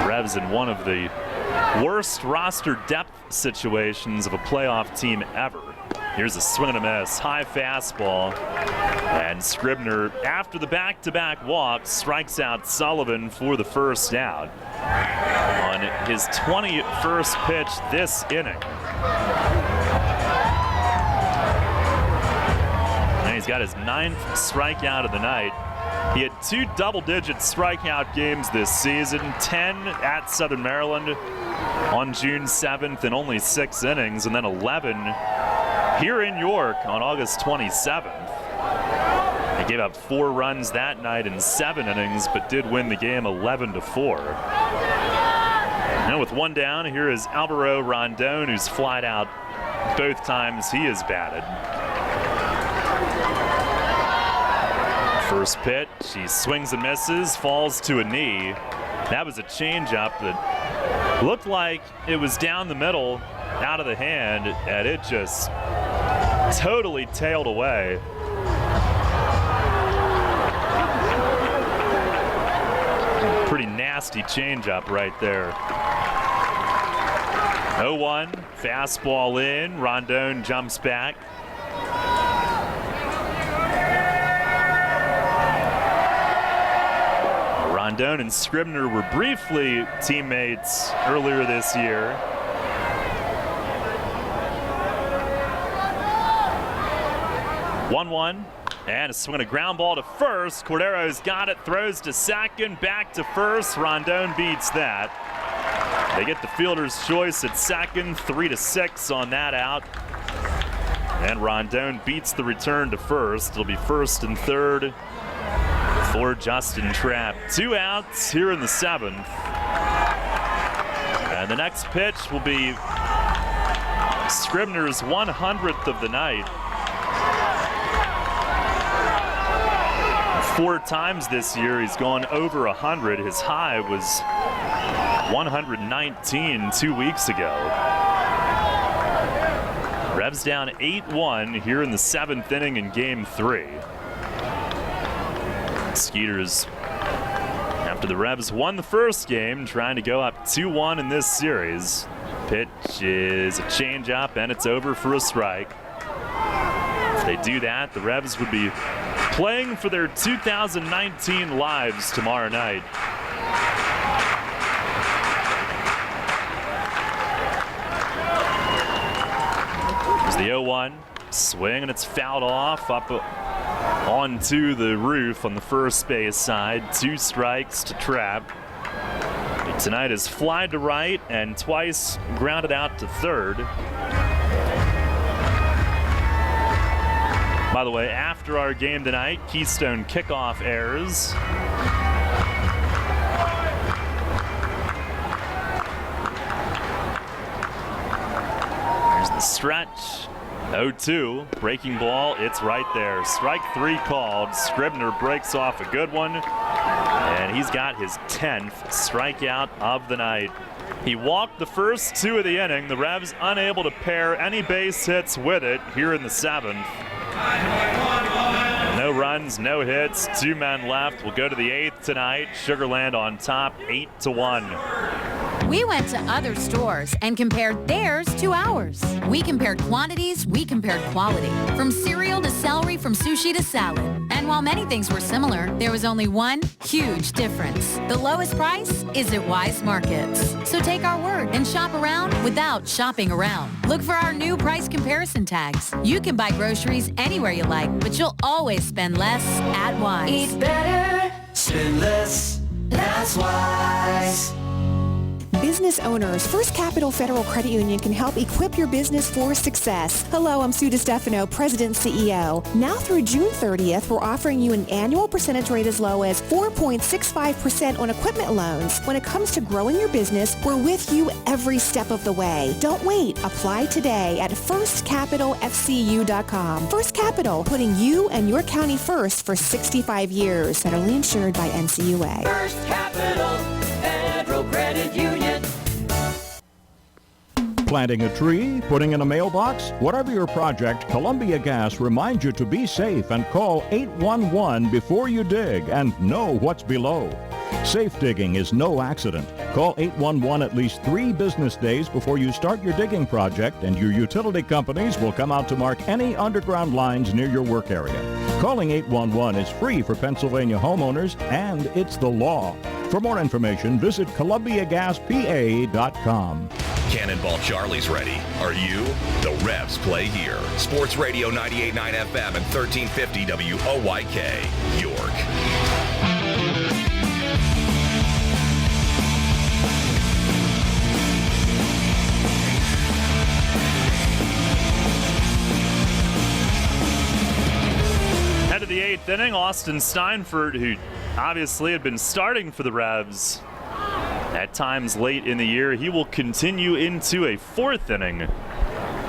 Revs in one of the worst roster depth situations of a playoff team ever. Here's a swing and a miss. High fastball. And Scribner, after the back-to-back walk, strikes out Sullivan for the first out on his 21st pitch this inning. And he's got his 9th strikeout of the night. He had 2 double-digit strikeout games this season, 10 at Southern Maryland on June 7th in only 6 innings, and then 11 here in York on August 27th. He gave up 4 runs that night in 7 innings, but did win the game 11-4. Now with 1 down, here is Alvaro Rondon, who's flied out both times he has batted. First pitch, he swings and misses, falls to a knee. That was a changeup that looked like it was down the middle, out of the hand, and it just totally tailed away. Pretty nasty changeup right there. 0-1, fastball in, Rondon jumps back. Rondon and Scribner were briefly teammates earlier this year. One, and a swing and a ground ball to first. Cordero's got it, throws to second, back to first. Rondon beats that. They get the fielder's choice at second, 3-6 on that out. And Rondon beats the return to first. It'll be first and third for Justin Trapp. 2 outs here in the 7th. And the next pitch will be Scribner's 100th of the night. 4 times this year he's gone over 100. His high was 119 2 weeks ago. Revs down 8-1 here in the 7th inning in Game 3. Skeeters, after the Revs won the first game, trying to go up 2-1 in this series. Pitch is a changeup, and it's over for a strike. If they do that, the Revs would be playing for their 2019 lives tomorrow night. There's the 0-1 swing, and it's fouled off up onto the roof on the first base side. 2 strikes to Trapp. Tonight is flied to right and twice grounded out to third. By the way, after our game tonight, Keystone kickoff airs. Here's the stretch. 0-2, breaking ball, it's right there. Strike 3 called. Scribner breaks off a good one, and he's got his 10th strikeout of the night. He walked the first 2 of the inning. The Revs unable to pair any base hits with it here in the 7th. No runs, no hits, 2 men left. We'll go to the 8th tonight. Sugarland on top, 8-1.
We went to other stores and compared theirs to ours. We compared quantities, we compared quality. From cereal to celery, from sushi to salad. And while many things were similar, there was only one huge difference. The lowest price is at Wise Markets. So take our word and shop around without shopping around. Look for our new price comparison tags. You can buy groceries anywhere you like, but you'll always spend less at Wise.
Eat better, spend less, that's Wise. Business owners, First Capital Federal Credit Union can help equip your business for success. Hello, I'm Sue DiStefano, President and CEO. Now through June 30th, we're offering you an annual percentage rate as low as 4.65% on equipment loans. When it comes to growing your business, we're with you every step of the way. Don't wait. Apply today at firstcapitalfcu.com. First Capital, putting you and your county first for 65 years. Federally insured by NCUA.
First Capital Federal Credit Union.
Planting a tree, putting in a mailbox, whatever your project, Columbia Gas reminds you to be safe and call 811 before you dig and know what's below. Safe digging is no accident. Call 811 at least 3 business days before you start your digging project, and your utility companies will come out to mark any underground lines near your work area. Calling 811 is free for Pennsylvania homeowners, and it's the law. For more information, visit ColumbiaGasPA.com.
Cannonball Charlie's ready. Are you? The Revs play here. Sports Radio 98.9 FM and 1350 WOYK, York.
Head of the 8th inning, Austin Steinfurt, who obviously had been starting for the Revs at times late in the year. He will continue into a 4th inning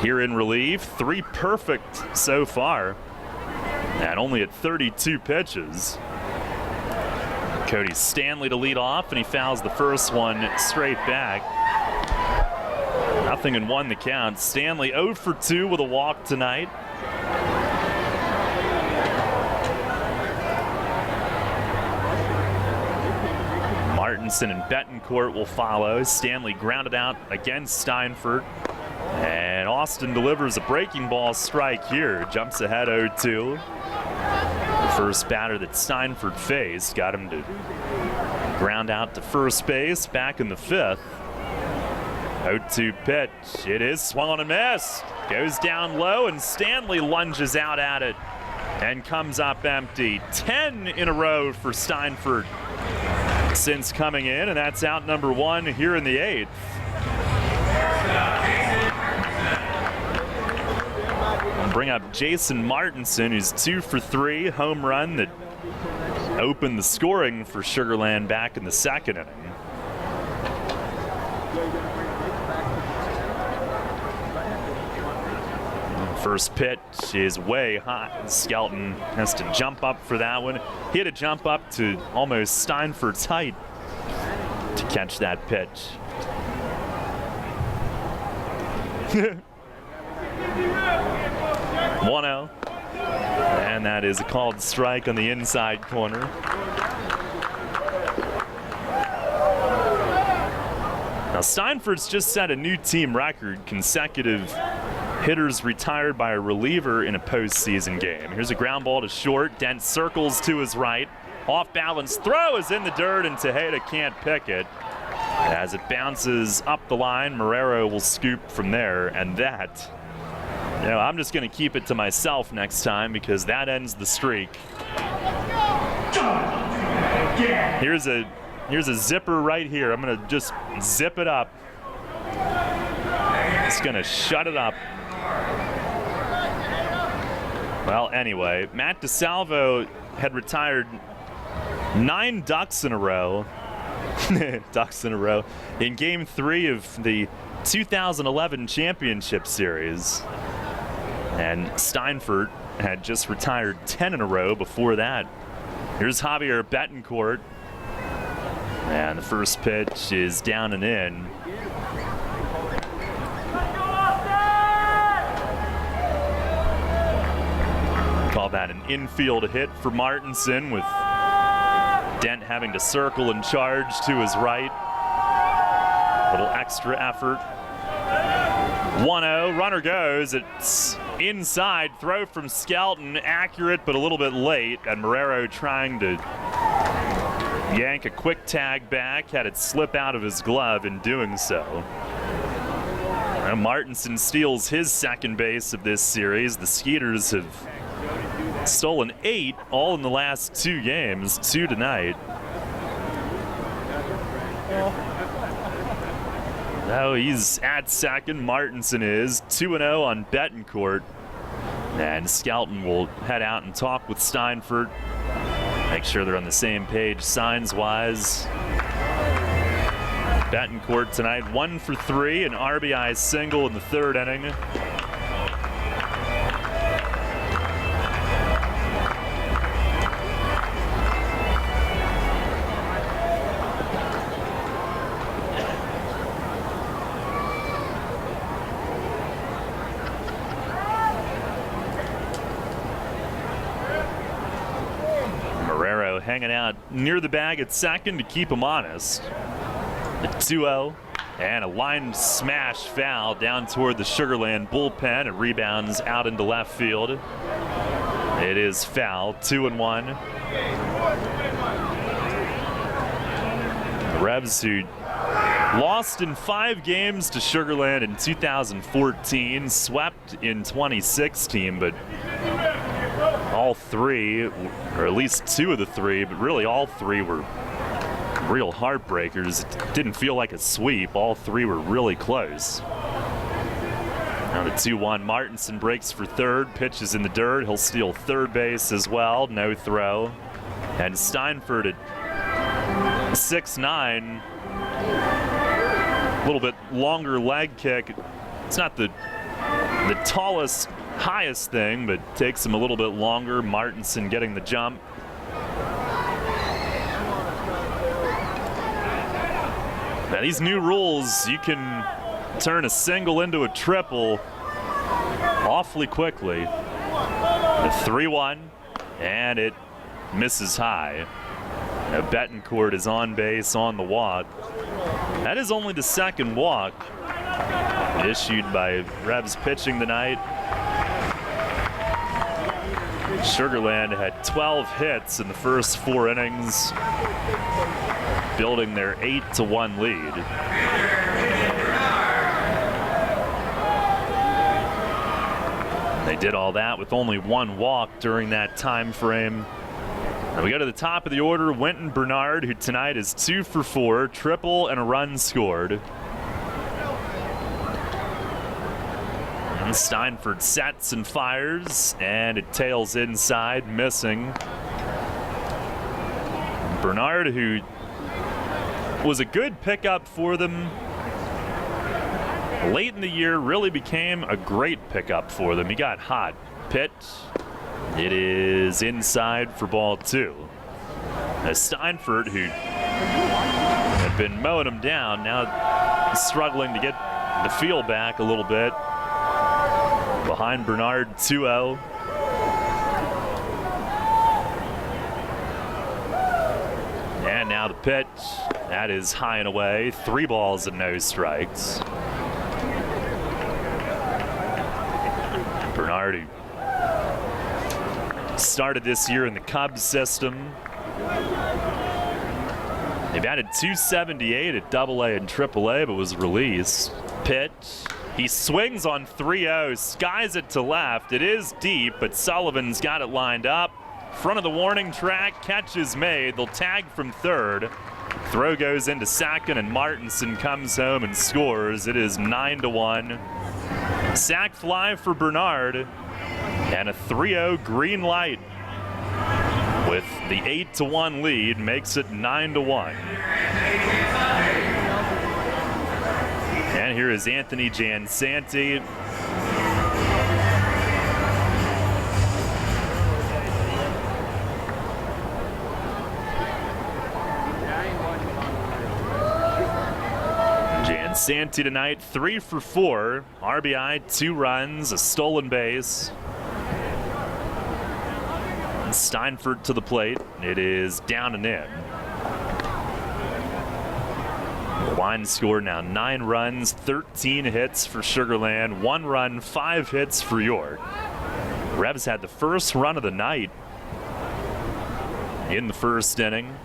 here in relief. 3 perfect so far, and only at 32 pitches. Cody Stanley to lead off, and he fouls the first one straight back. 0-1 the count. Stanley 0 for 2 with a walk tonight. Martinson and Betancourt will follow. Stanley grounded out against Steinfurt. And Austin delivers a breaking ball strike here. Jumps ahead 0-2. The first batter that Steinfurt faced got him to ground out to first base back in the 5th. 0-2 pitch. It is swung on and missed. Goes down low, and Stanley lunges out at it and comes up empty. 10 in a row for Steinfurt since coming in, and that's out number 1 here in the 8th. I'll bring up Jason Martinson, who's 2 for 3, home run that opened the scoring for Sugarland back in the 2nd inning. First pitch is way high. Skelton has to jump up for that one. He had to jump up to almost Steinfurt's height to catch that pitch. 1-0. And that is a called strike on the inside corner. Now Steinfurt's just set a new team record, consecutive hitters retired by a reliever in a postseason game. Here's a ground ball to short. Dent circles to his right. Off balance throw is in the dirt, and Tejeda can't pick it. As it bounces up the line, Marrero will scoop from there, and that, I'm just going to keep it to myself next time because that ends the streak. Here's a zipper right here. I'm going to just zip it up. It's going to shut it up. Well, anyway, Matt DeSalvo had retired 9 ducks in a row. Ducks in a row in Game 3 of the 2011 Championship Series. And Steinfurt had just retired 10 in a row before that. Here's Javier Betancourt. And the first pitch is down and in. Call that an infield hit for Martinson, with Dent having to circle and charge to his right. A little extra effort. 1-0, runner goes. It's inside, throw from Skelton, accurate but a little bit late, and Marrero trying to yank a quick tag back, had it slip out of his glove in doing so. And Martinson steals his second base of this series. The Skeeters have stolen 8 all in the last 2 games, 2 tonight. Oh, he's at second. Martinson is 2-0 on Betancourt. And Skelton will head out and talk with Steinfurt. Make sure they're on the same page signs-wise. Betancourt tonight 1 for 3, an RBI single in the third inning. Hanging out near the bag at second to keep him honest. The 2-0 and a line smash foul down toward the Sugarland bullpen. It rebounds out into left field. It is foul, 2-1. The Revs, who lost in 5 games to Sugarland in 2014, swept in 2016, but all 3, or at least 2 of the 3, but really all 3 were real heartbreakers. It didn't feel like a sweep. All 3 were really close. Now the 2-1, Martinson breaks for third, pitches in the dirt. He'll steal third base as well, no throw. And Steinfurt at 6'9", a little bit longer leg kick. It's not the tallest, highest thing, but takes him a little bit longer. Martinson getting the jump. Now these new rules, you can turn a single into a triple awfully quickly. The 3-1, and it misses high. Now Betancourt is on base on the walk. That is only the second walk issued by Revs pitching tonight. Sugarland had 12 hits in the first 4 innings, building their 8-1 lead. They did all that with only 1 walk during that time frame. And we go to the top of the order, Winton Bernard, who tonight is 2 for 4, triple and a run scored. Steinfurt sets and fires, and it tails inside, missing. Bernard, who was a good pickup for them late in the year, really became a great pickup for them. He got hot. Pitch. It is inside for ball 2. As Steinfurt, who had been mowing him down, now struggling to get the feel back a little bit. Behind Bernard, 2-0. And now the pitch. That is high and away. 3 balls and no strikes. Bernard, who started this year in the Cubs system. They've added 278 at AA and AAA, but was released. Pitch. He swings on 3-0, skies it to left. It is deep, but Sullivan's got it lined up. Front of the warning track, catch is made. They'll tag from third. Throw goes into second, and Martinson comes home and scores. It is 9-1. Sac fly for Bernard, and a 3-0 green light with the 8-1 lead makes it 9-1. And here is Anthony Jansanti. Jansanti tonight, 3 for 4. RBI, 2 runs, a stolen base. And Steinfurt to the plate. It is down and in. The line score now 9 runs, 13 hits for Sugarland, 1 run, 5 hits for York. Revs had the first run of the night in the first inning.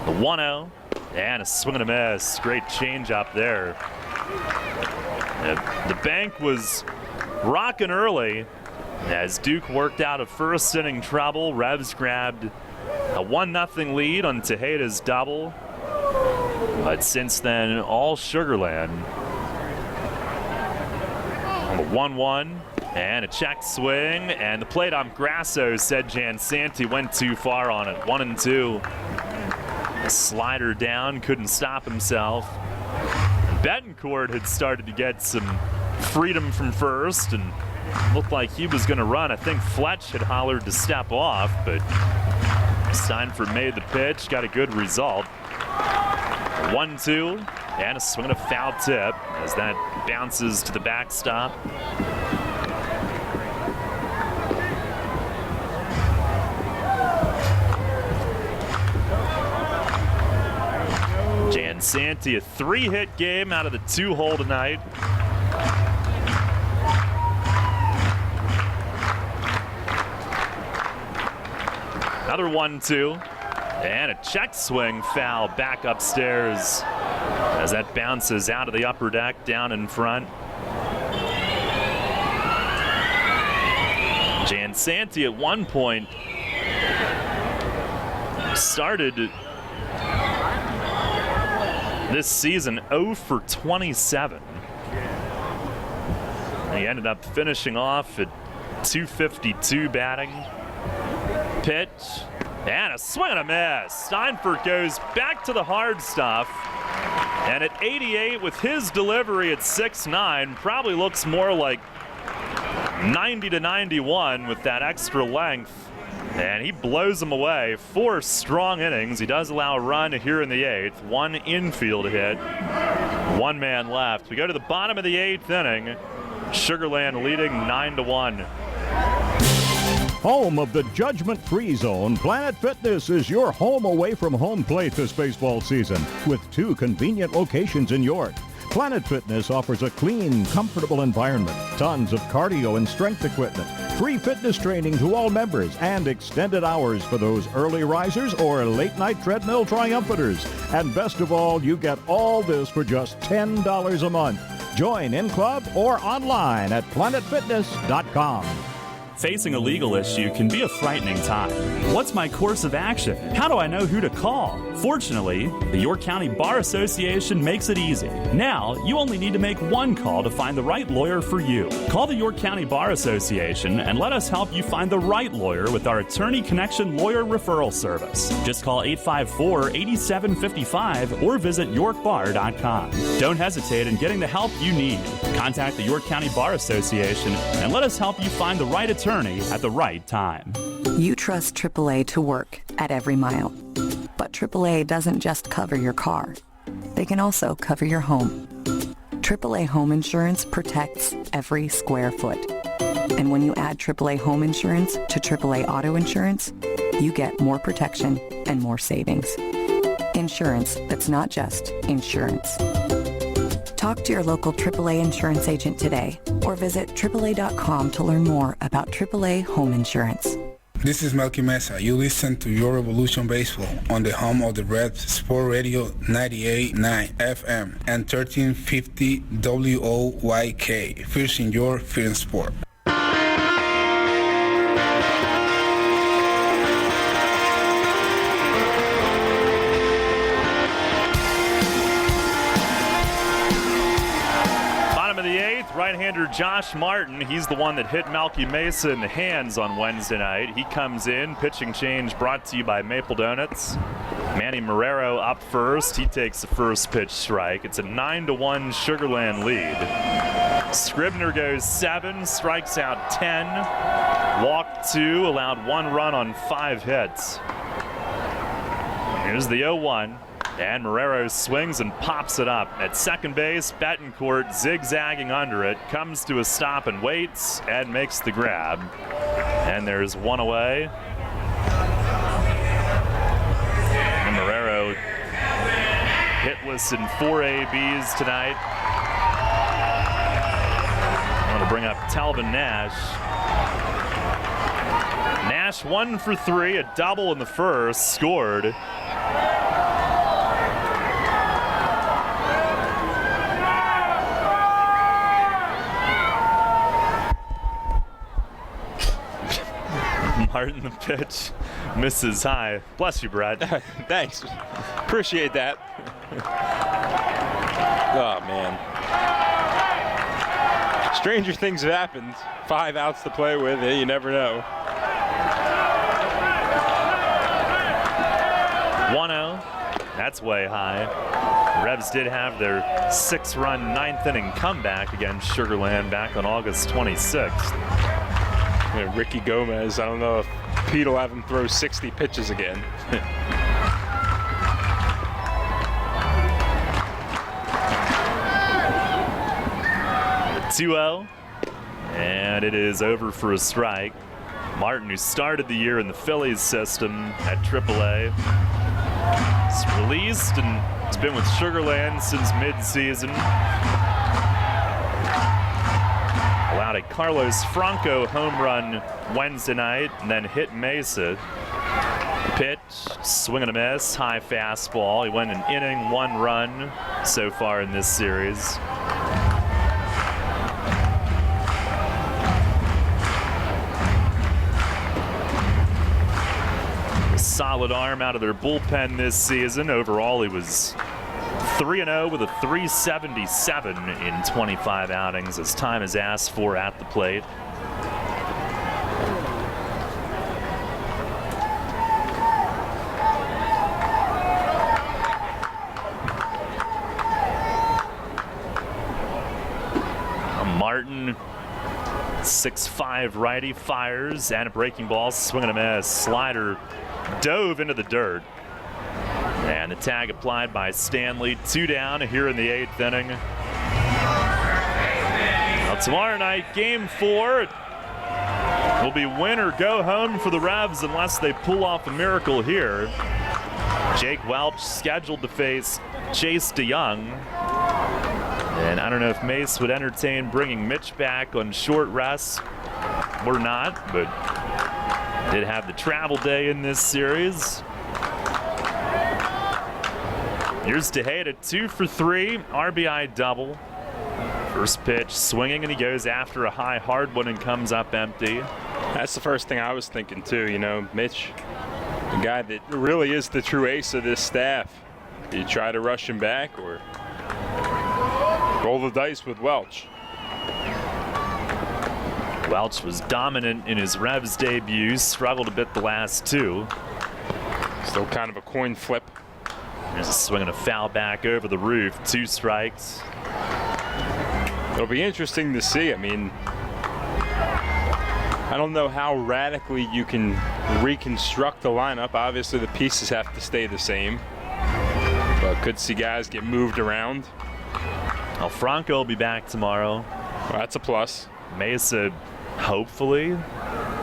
The 1-0 and a swing and a miss. Great change up there. The bank was rocking early as Duke worked out a first inning trouble. Revs grabbed a 1-0 lead on Tejeda's double. But since then, all Sugarland 1-1 and a check swing, and the plate on Grasso said Jansanti went too far on it. 1-2. Slider down, couldn't stop himself. Betancourt had started to get some freedom from first and looked like he was going to run. I think Fletch had hollered to step off, but Steinford made the pitch, got a good result. 1-2, and a swing and a foul tip as that bounces to the backstop. Jansanti, a 3-hit game out of the 2-hole tonight. Another 1-2, and a check swing foul back upstairs as that bounces out of the upper deck down in front. Jansanti at one point started this season 0 for 27. He ended up finishing off at .252 batting. Pitch, and a swing and a miss. Steinford goes back to the hard stuff, and at 88 with his delivery at 6'9", probably looks more like 90 to 91 with that extra length, and he blows them away. 4 strong innings. He does allow a run here in the 8th. 1 infield hit, 1 man left. We go to the bottom of the 8th inning. Sugarland leading 9-1.
Home of the judgment-free zone, Planet Fitness is your home away from home plate this baseball season with 2 convenient locations in York. Planet Fitness offers a clean, comfortable environment, tons of cardio and strength equipment, free fitness training to all members, and extended hours for those early risers or late-night treadmill triumphanters. And best of all, you get all this for just $10 a month. Join in club or online at planetfitness.com.
Facing a legal issue can be a frightening time. What's my course of action? How do I know who to call? Fortunately, the York County Bar Association makes it easy. Now, you only need to make one call to find the right lawyer for you. Call the York County Bar Association and let us help you find the right lawyer with our Attorney Connection Lawyer Referral Service. Just call 854-8755 or visit yorkbar.com. Don't hesitate in getting the help you need. Contact the York County Bar Association and let us help you find the right attorney at the right time.
You trust AAA to work at every mile. But AAA doesn't just cover your car. They can also cover your home. AAA Home Insurance protects every square foot. And when you add AAA Home Insurance to AAA Auto Insurance, you get more protection and more savings. Insurance that's not just insurance. Talk to your local AAA insurance agent today or visit AAA.com to learn more about AAA Home Insurance.
This is Melky Mesa. You listen to Your Revolution Baseball on the home of the Reds, Sport Radio 98.9 FM and 1350 WOYK. First in your, first in sport.
Right-hander Josh Martin, he's the one that hit Melky Mesa in the hands on Wednesday night. He comes in, pitching change brought to you by Maple Donuts. Manny Marrero up first. He takes the first pitch strike. It's a 9-1 Sugarland lead. Scribner goes 7, strikes out 10, walked 2, allowed 1 run on 5 hits. Here's the 0-1. And Marrero swings and pops it up. At second base, Betancourt zigzagging under it, comes to a stop and waits and makes the grab. And there's 1 away. And Marrero hitless in 4 ABs tonight. I'm going to bring up Talvin Nash. Nash 1 for 3, a double in the first, scored. Martin the pitch misses high. Bless you, Brad.
Thanks. Appreciate that. Oh, man. Stranger things have happened. 5 outs to play with. You never know.
1-0. That's way high. Revs did have their 6-run 9th inning comeback against Sugarland back on August 26th.
Yeah, Ricky Gomez, I don't know if Pete will have him throw 60 pitches again.
2-0, and it is over for a strike. Martin, who started the year in the Phillies system at AAA, is released and has been with Sugarland since mid-season. Allowed a Carlos Franco home run Wednesday night and then hit Mesa. Pitch, swing and a miss, high fastball. He went an inning, 1 run so far in this series. Solid arm out of their bullpen this season. Overall, he was 3-0 with a 377 in 25 outings as time is asked for at the plate. Martin, 6'5" righty, fires and a breaking ball, swing and a miss. Slider dove into the dirt. And the tag applied by Stanley. 2 down here in the 8th inning. Now tomorrow night, game 4 will be win or go home for the Revs unless they pull off a miracle here. Jake Welch scheduled to face Chase DeYoung. And I don't know if Mace would entertain bringing Mitch back on short rest or not, but did have the travel day in this series. Here's Tejeda, 2 for 3, RBI double. First pitch swinging, and he goes after a high hard one and comes up empty.
That's the first thing I was thinking too. You know, Mitch, the guy that really is the true ace of this staff. Do you try to rush him back or roll the dice with Welch?
Welch was dominant in his Revs debut, struggled a bit the last 2.
Still kind of a coin flip.
There's a swing and a foul back over the roof, 2 strikes.
It'll be interesting to see. I mean, I don't know how radically you can reconstruct the lineup. Obviously, the pieces have to stay the same, but could see guys get moved around.
Well, Franco will be back tomorrow.
Well, that's a plus.
Mesa, hopefully.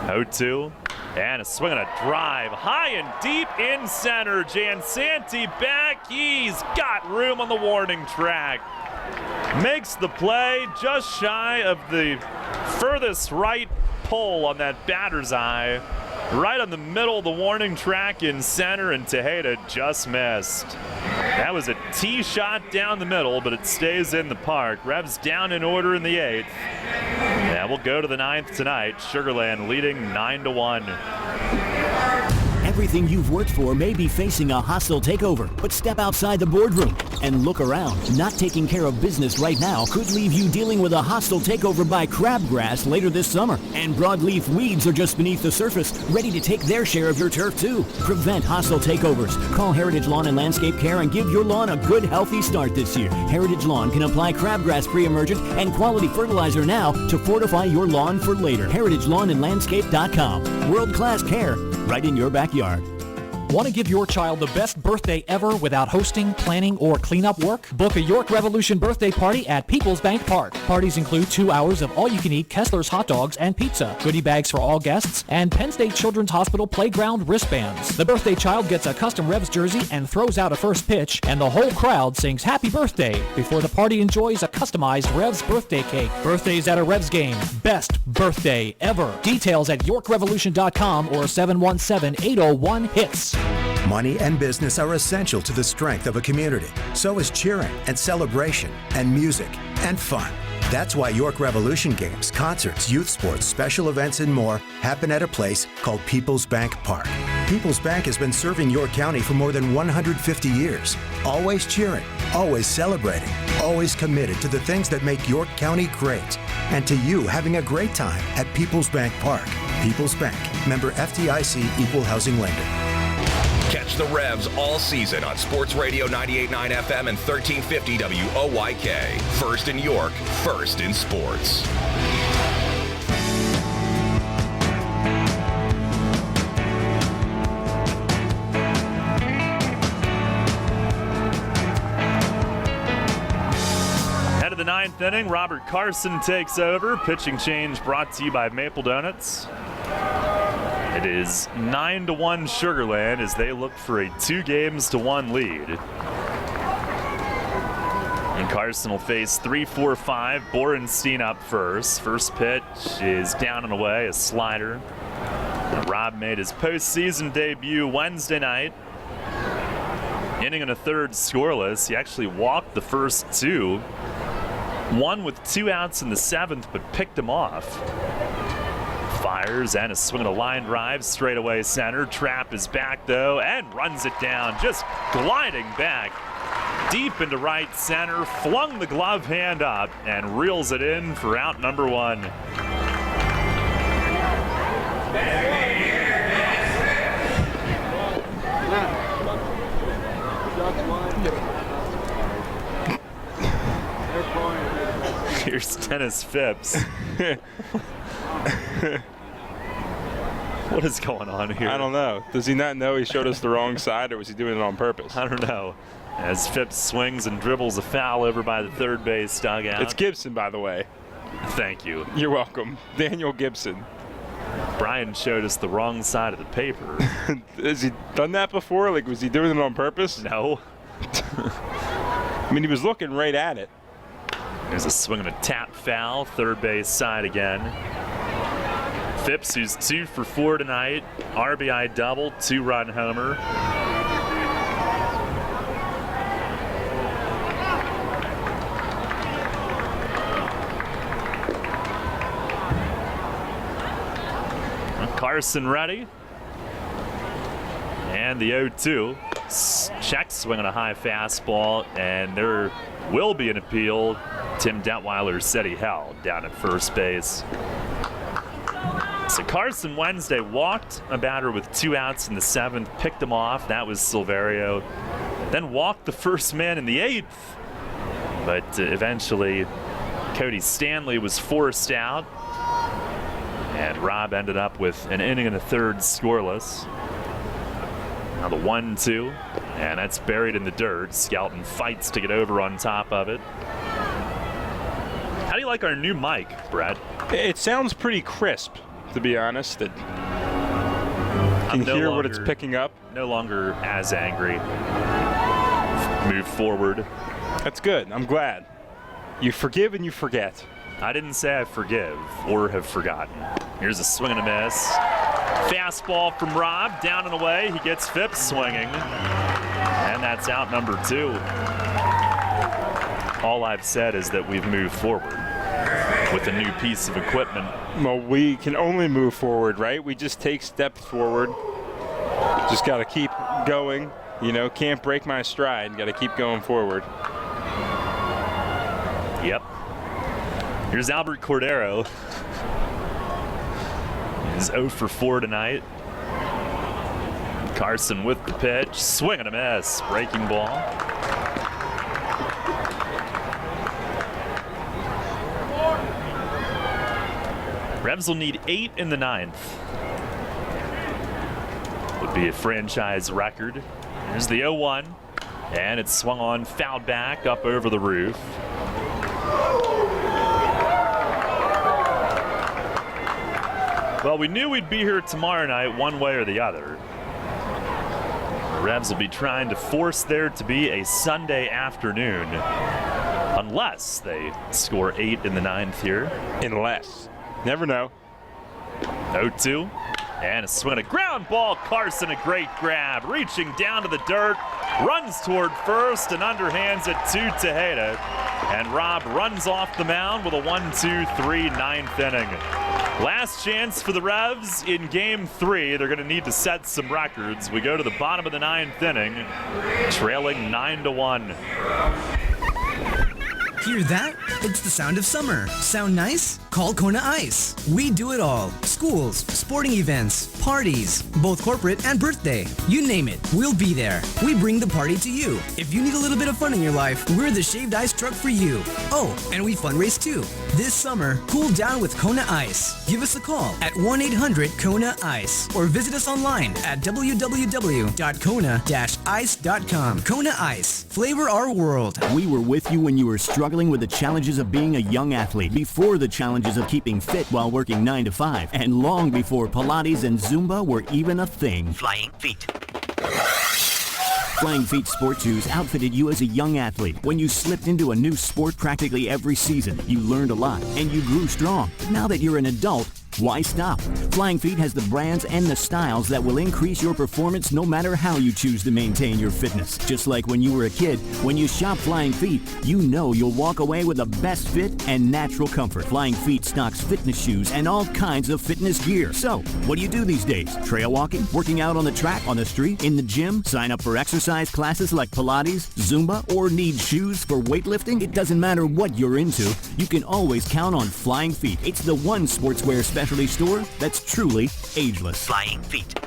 0-2. And a swing and a drive. High and deep in center. Jansanti back. He's got room on the warning track. Makes the play just shy of the furthest right pole on that batter's eye. Right on the middle of the warning track in center, and Tejeda just missed. That was a tee shot down the middle, but it stays in the park. Revs down in order in the 8th. Yeah, we'll go to the 9th tonight. Sugarland leading 9-1.
Everything you've worked for may be facing a hostile takeover, but step outside the boardroom and look around. Not taking care of business right now could leave you dealing with a hostile takeover by crabgrass later this summer. And broadleaf weeds are just beneath the surface, ready to take their share of your turf too. Prevent hostile takeovers. Call Heritage Lawn and Landscape Care and give your lawn a good, healthy start this year. Heritage Lawn can apply crabgrass pre-emergent and quality fertilizer now to fortify your lawn for later. HeritageLawnandLandscape.com. World-class care right in your backyard.
Want to give your child the best birthday ever without hosting, planning, or cleanup work? Book a York Revolution birthday party at People's Bank Park. Parties include 2 hours of all-you-can-eat Kessler's hot dogs and pizza, goodie bags for all guests, and Penn State Children's Hospital playground wristbands. The birthday child gets a custom Revs jersey and throws out a first pitch, and the whole crowd sings happy birthday before the party enjoys a customized Revs birthday cake. Birthdays at a Revs game. Best birthday ever. Details at YorkRevolution.com or 717-801-HITS.
Money and business are essential to the strength of a community. So is cheering and celebration and music and fun. That's why York Revolution games, concerts, youth sports, special events, and more happen at a place called People's Bank Park. People's Bank has been serving York County for more than 150 years. Always cheering, always celebrating, always committed to the things that make York County great, and to you having a great time at People's Bank Park. People's Bank, member FDIC, equal housing lender.
Catch the Revs all season on Sports Radio 98.9 FM and 1350 WOYK. First in York, first in sports.
Head of the ninth inning, Robert Carson takes over. Pitching change brought to you by Maple Donuts. It is 9-1 Sugarland as they look for a 2-1 lead. And Carson will face 3-4-5. Borenstein up first. First pitch is down and away, a slider. And Rob made his postseason debut Wednesday night. Inning and a third scoreless. He actually walked the first two. One with 2 outs in the 7th, but picked him off. Fires and a swing and a line drive straight away center. Trap is back though and runs it down, just gliding back deep into right center. Flung the glove hand up and reels it in for out number 1. Here's Dennis Phipps. What is going on here?
I don't know. Does he not know he showed us the wrong side, or was he doing it on purpose?
I don't know. As Phipps swings and dribbles a foul over by the third base dugout.
It's Gibson, by the way.
Thank you.
You're welcome. Daniel Gibson.
Brian showed us the wrong side of the paper.
Has he done that before? Like, was he doing it on purpose?
No.
I mean, he was looking right at it.
There's a swing and a tap foul, third base side again. Phipps, who's 2 for 4 tonight, RBI double, 2-run homer. Carson ready. And the 0-2. Check swing on a high fastball, and there will be an appeal. Tim Detweiler said he held down at first base. So Carson Wednesday walked a batter with 2 outs in the 7th, picked him off. That was Silverio. Then walked the first man in the 8th. But eventually, Cody Stanley was forced out. And Rob ended up with an inning and a third scoreless. Now the 1-2, and that's buried in the dirt. Skelton fights to get over on top of it. How do you like our new mic, Brett?
It sounds pretty crisp, to be honest. That you can hear what it's picking up.
No longer as angry. Move forward.
That's good. I'm glad. You forgive and you forget.
I didn't say I forgive or have forgotten. Here's a swing and a miss. Fastball from Rob, down and away. He gets Phipps swinging. And that's out number 2. All I've said is that we've moved forward with a new piece of equipment.
Well, we can only move forward, right? We just take steps forward. Just got to keep going. You know, can't break my stride. Got to keep going forward.
Yep. Here's Albert Cordero. He's 0 for 4 tonight. Carson with the pitch. Swing and a miss. Breaking ball. Revs will need 8 in the 9th. Would be a franchise record. Here's the 0-1. And it's swung on, fouled back, up over the roof. Well, we knew we'd be here tomorrow night one way or the other. The Revs will be trying to force there to be a Sunday afternoon. Unless they score 8 in the 9th here.
Unless. Never know.
0-2. And a swing, a ground ball. Carson, a great grab. Reaching down to the dirt. Runs toward first and underhands it to Tejeda. And Rob runs off the mound with a 1-2-3 9th inning. Last chance for the Revs in Game 3. They're going to need to set some records. We go to the bottom of the 9th inning, trailing 9-1.
Hear that? It's the sound of summer. Sound nice? Call Kona Ice. We do it all. Schools, sporting events, parties, both corporate and birthday. You name it, we'll be there. We bring the party to you. If you need a little bit of fun in your life, we're the shaved ice truck for you. Oh, and we fundraise too. This summer, cool down with Kona Ice. Give us a call at 1-800-KONA-ICE or visit us online at www.kona-ice.com. Kona Ice. Flavor our world.
We were with you when you were struggling with the challenges of being a young athlete, before the challenges of keeping fit while working 9 to 5, and long before Pilates and Zumba were even a thing.
Flying Feet.
Flying Feet Sports Shoes outfitted you as a young athlete. When you slipped into a new sport practically every season, you learned a lot and you grew strong. Now that you're an adult, why stop? Flying Feet has the brands and the styles that will increase your performance no matter how you choose to maintain your fitness. Just like when you were a kid, when you shop Flying Feet, you know you'll walk away with the best fit and natural comfort. Flying Feet stocks fitness shoes and all kinds of fitness gear. So, what do you do these days? Trail walking? Working out on the track, on the street, in the gym? Sign up for exercise classes like Pilates, Zumba, or need shoes for weightlifting? It doesn't matter what you're into, you can always count on Flying Feet. It's the one sportswear specialty store that's truly ageless.
Flying Feet.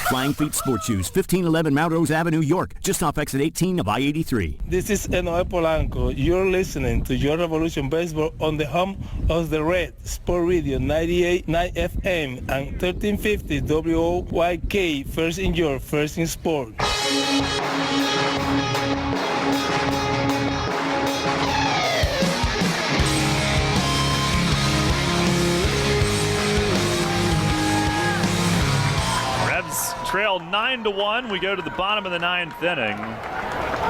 Flying Feet Sports Shoes, 1511 Melrose Avenue, York, just off exit 18 of I-83.
This is Enoe Polanco. You're listening to Your Revolution Baseball on the home of the Red, Sport Radio 98.9 FM and 1350 WOYK, first in your, first in sport.
Trail 9-1. We go to the bottom of the 9th inning.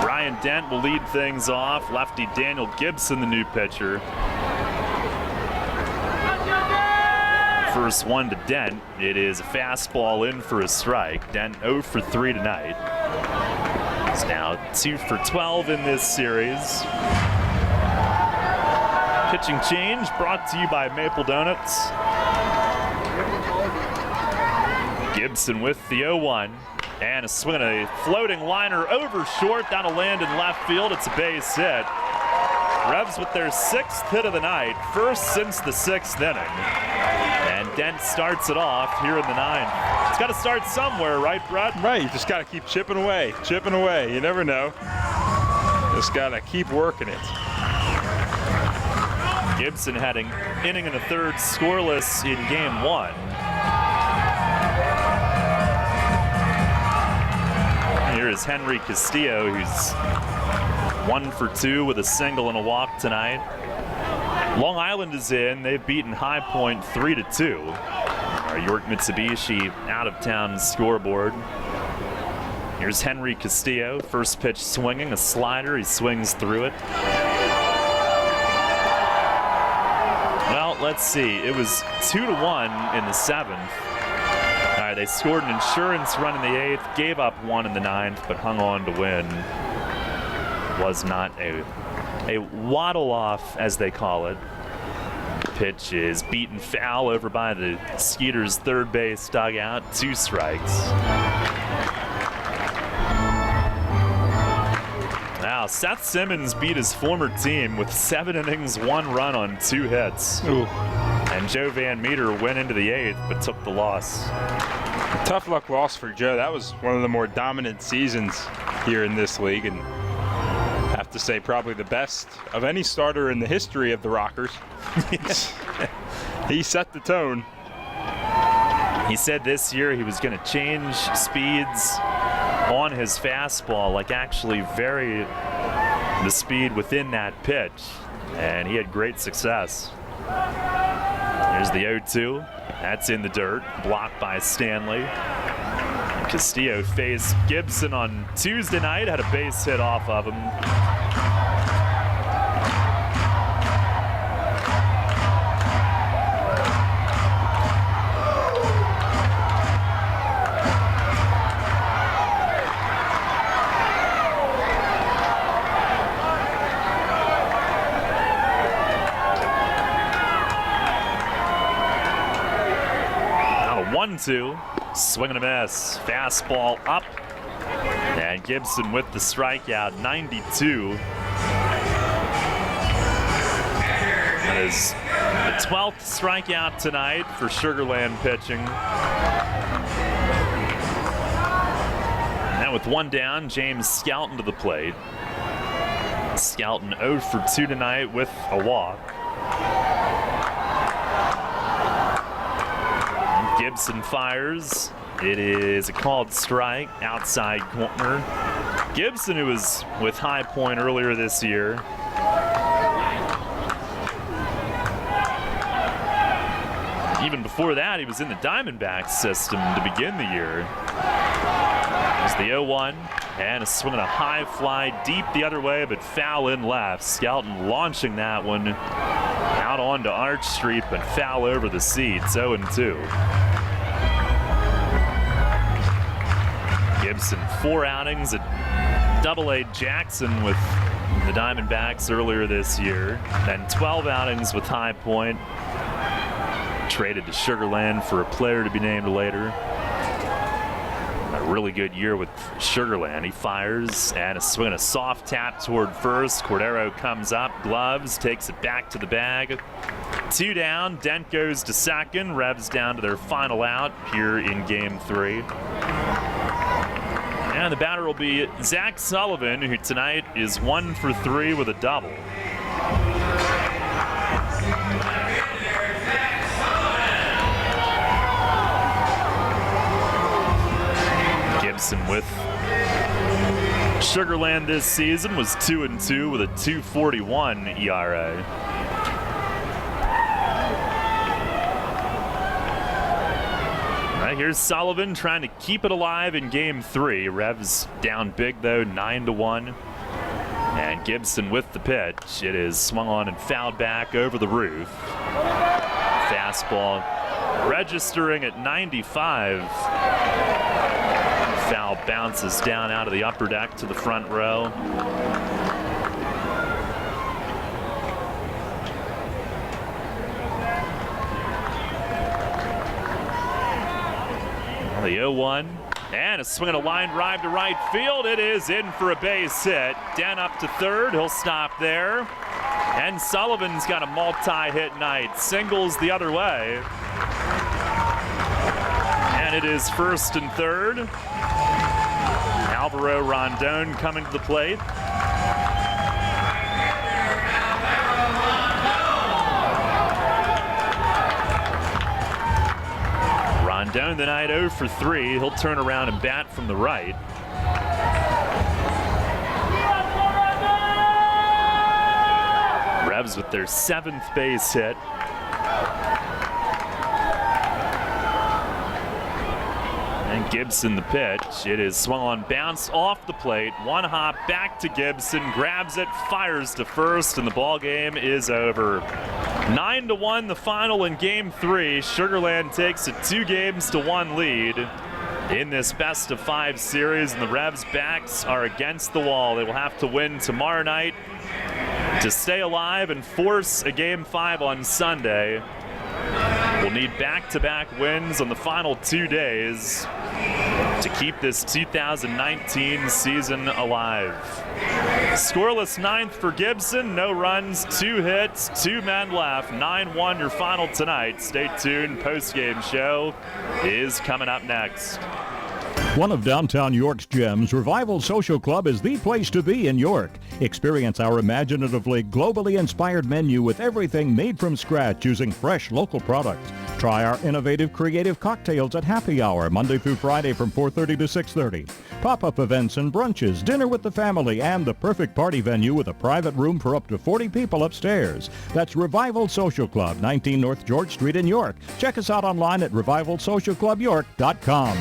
Ryan Dent will lead things off. Lefty Daniel Gibson, the new pitcher. First one to Dent. It is a fastball in for a strike. Dent 0 for 3 tonight. He's now 2 for 12 in this series. Pitching change brought to you by Maple Donuts. Gibson with the 0-1, and a swing and a floating liner over short. That'll land in left field. It's a base hit. Revs with their 6th hit of the night, first since the 6th inning. And Dent starts it off here in the 9th. It's got to start somewhere, right, Brett?
Right, you just got to keep chipping away. You never know. Just got to keep working it.
Gibson had an inning and a third scoreless in game 1. Here is Henry Castillo, who's 1 for 2 with a single and a walk tonight. Long Island is in. They've beaten High Point 3-2. Our York Mitsubishi out-of-town scoreboard. Here's Henry Castillo. First pitch swinging, a slider. He swings through it. Well, let's see. It was 2-1 in the 7th. They scored an insurance run in the 8th, gave up 1 in the 9th, but hung on to win. Was not a waddle off, as they call it. Pitch is beaten foul over by the Skeeters' third base dugout. 2 strikes. Now, Seth Simmons beat his former team with 7 innings, 1 run on 2 hits.
Ooh.
And Joe Van Meter went into the 8th, but took the loss.
Tough luck loss for Joe. That was one of the more dominant seasons here in this league, and I have to say probably the best of any starter in the history of the Rockers. He set the tone.
He said this year he was going to change speeds on his fastball, like actually vary the speed within that pitch, and he had great success. Here's the 0-2. That's in the dirt, blocked by Stanley. Castillo faced Gibson on Tuesday night, had a base hit off of him. Now 1-2. Swing and a miss. Fastball up. And Gibson with the strikeout, 92. That is the 12th strikeout tonight for Sugarland pitching. Now with one down, James Skelton to the plate. Skelton 0 for 2 tonight with a walk. And Gibson fires. It is a called strike, outside corner. Gibson, who was with High Point earlier this year. Even before that, he was in the Diamondbacks system to begin the year. There's the 0-1, and a swing and a high fly deep the other way, but foul in left. Skelton launching that one out onto Arch Street, but foul over the seats, 0-2. Gibson 4 outings at Double-A Jackson with the Diamondbacks earlier this year, then 12 outings with High Point. Traded to Sugarland for a player to be named later. A really good year with Sugarland. He fires, and a swing and a soft tap toward first. Cordero comes up, gloves, takes it back to the bag. 2 down, Dent goes to second. Revs down to their final out here in Game 3. And the batter will be Zach Sullivan, who tonight is 1 for 3 with a double. Gibson with Sugarland this season was 2-2 with a 2.41 ERA. All right, here's Sullivan trying to keep it alive in Game 3. Revs down big though, 9-1. And Gibson with the pitch. It is swung on and fouled back over the roof. Fastball registering at 95. Foul bounces down out of the upper deck to the front row. Well, the 0-1, and a swing and a line drive to right field. It is in for a base hit. Dent up to third. He'll stop there. And Sullivan's got a multi-hit night. Singles the other way. And it is first and third. Alvaro Rondon coming to the plate. Rondon tonight 0 for 3. He'll turn around and bat from the right. Revs with their 7th base hit. And Gibson the pitch. It is swung on, bounced off the plate. One hop back to Gibson, grabs it, fires to first, and the ball game is over. 9-1 the final in Game 3. Sugarland takes a 2-1 lead in this best-of-5 series, and the Revs' backs are against the wall. They will have to win tomorrow night to stay alive and force a Game 5 on Sunday. We'll need back-to-back wins on the final 2 days to keep this 2019 season alive. Scoreless 9th for Gibson, no runs, 2 hits, 2 men left. 9-1 your final tonight. Stay tuned, post-game show is coming up next.
One of downtown York's gems, Revival Social Club is the place to be in York. Experience our imaginatively, globally inspired menu with everything made from scratch using fresh local products. Try our innovative, creative cocktails at happy hour, Monday through Friday from 4:30 to 6:30. Pop-up events and brunches, dinner with the family, and the perfect party venue with a private room for up to 40 people upstairs. That's Revival Social Club, 19 North George Street in York. Check us out online at revivalsocialclubyork.com.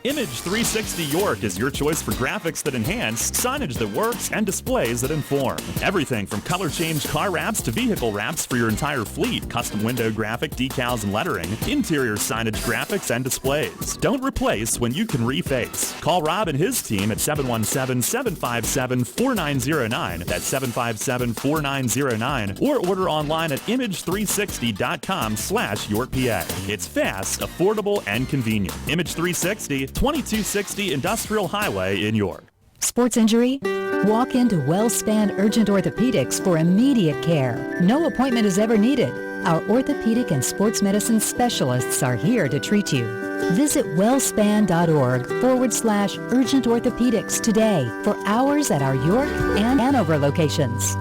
Image 360 York is your choice for graphics that enhance, signage that works, and displays that inform. Everything from color change car wraps to vehicle wraps for your entire fleet, custom window graphic, decals and lettering, interior signage graphics and displays. Don't replace when you can reface. Call Rob and his team at 717-757-4909. That's 757-4909. Or order online at image360.com/YorkPA. It's fast, affordable, and convenient. Image 360, 2260 Industrial Highway in York.
Sports injury? Walk into WellSpan Urgent Orthopedics for immediate care. No appointment is ever needed. Our orthopedic and sports medicine specialists are here to treat you. Visit wellspan.org/urgent orthopedics today for hours at our York and Hanover locations.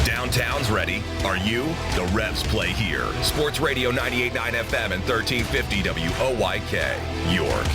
Downtown's ready. Are you? The Revs play here. Sports Radio 98.9 FM and 1350 WOYK, York.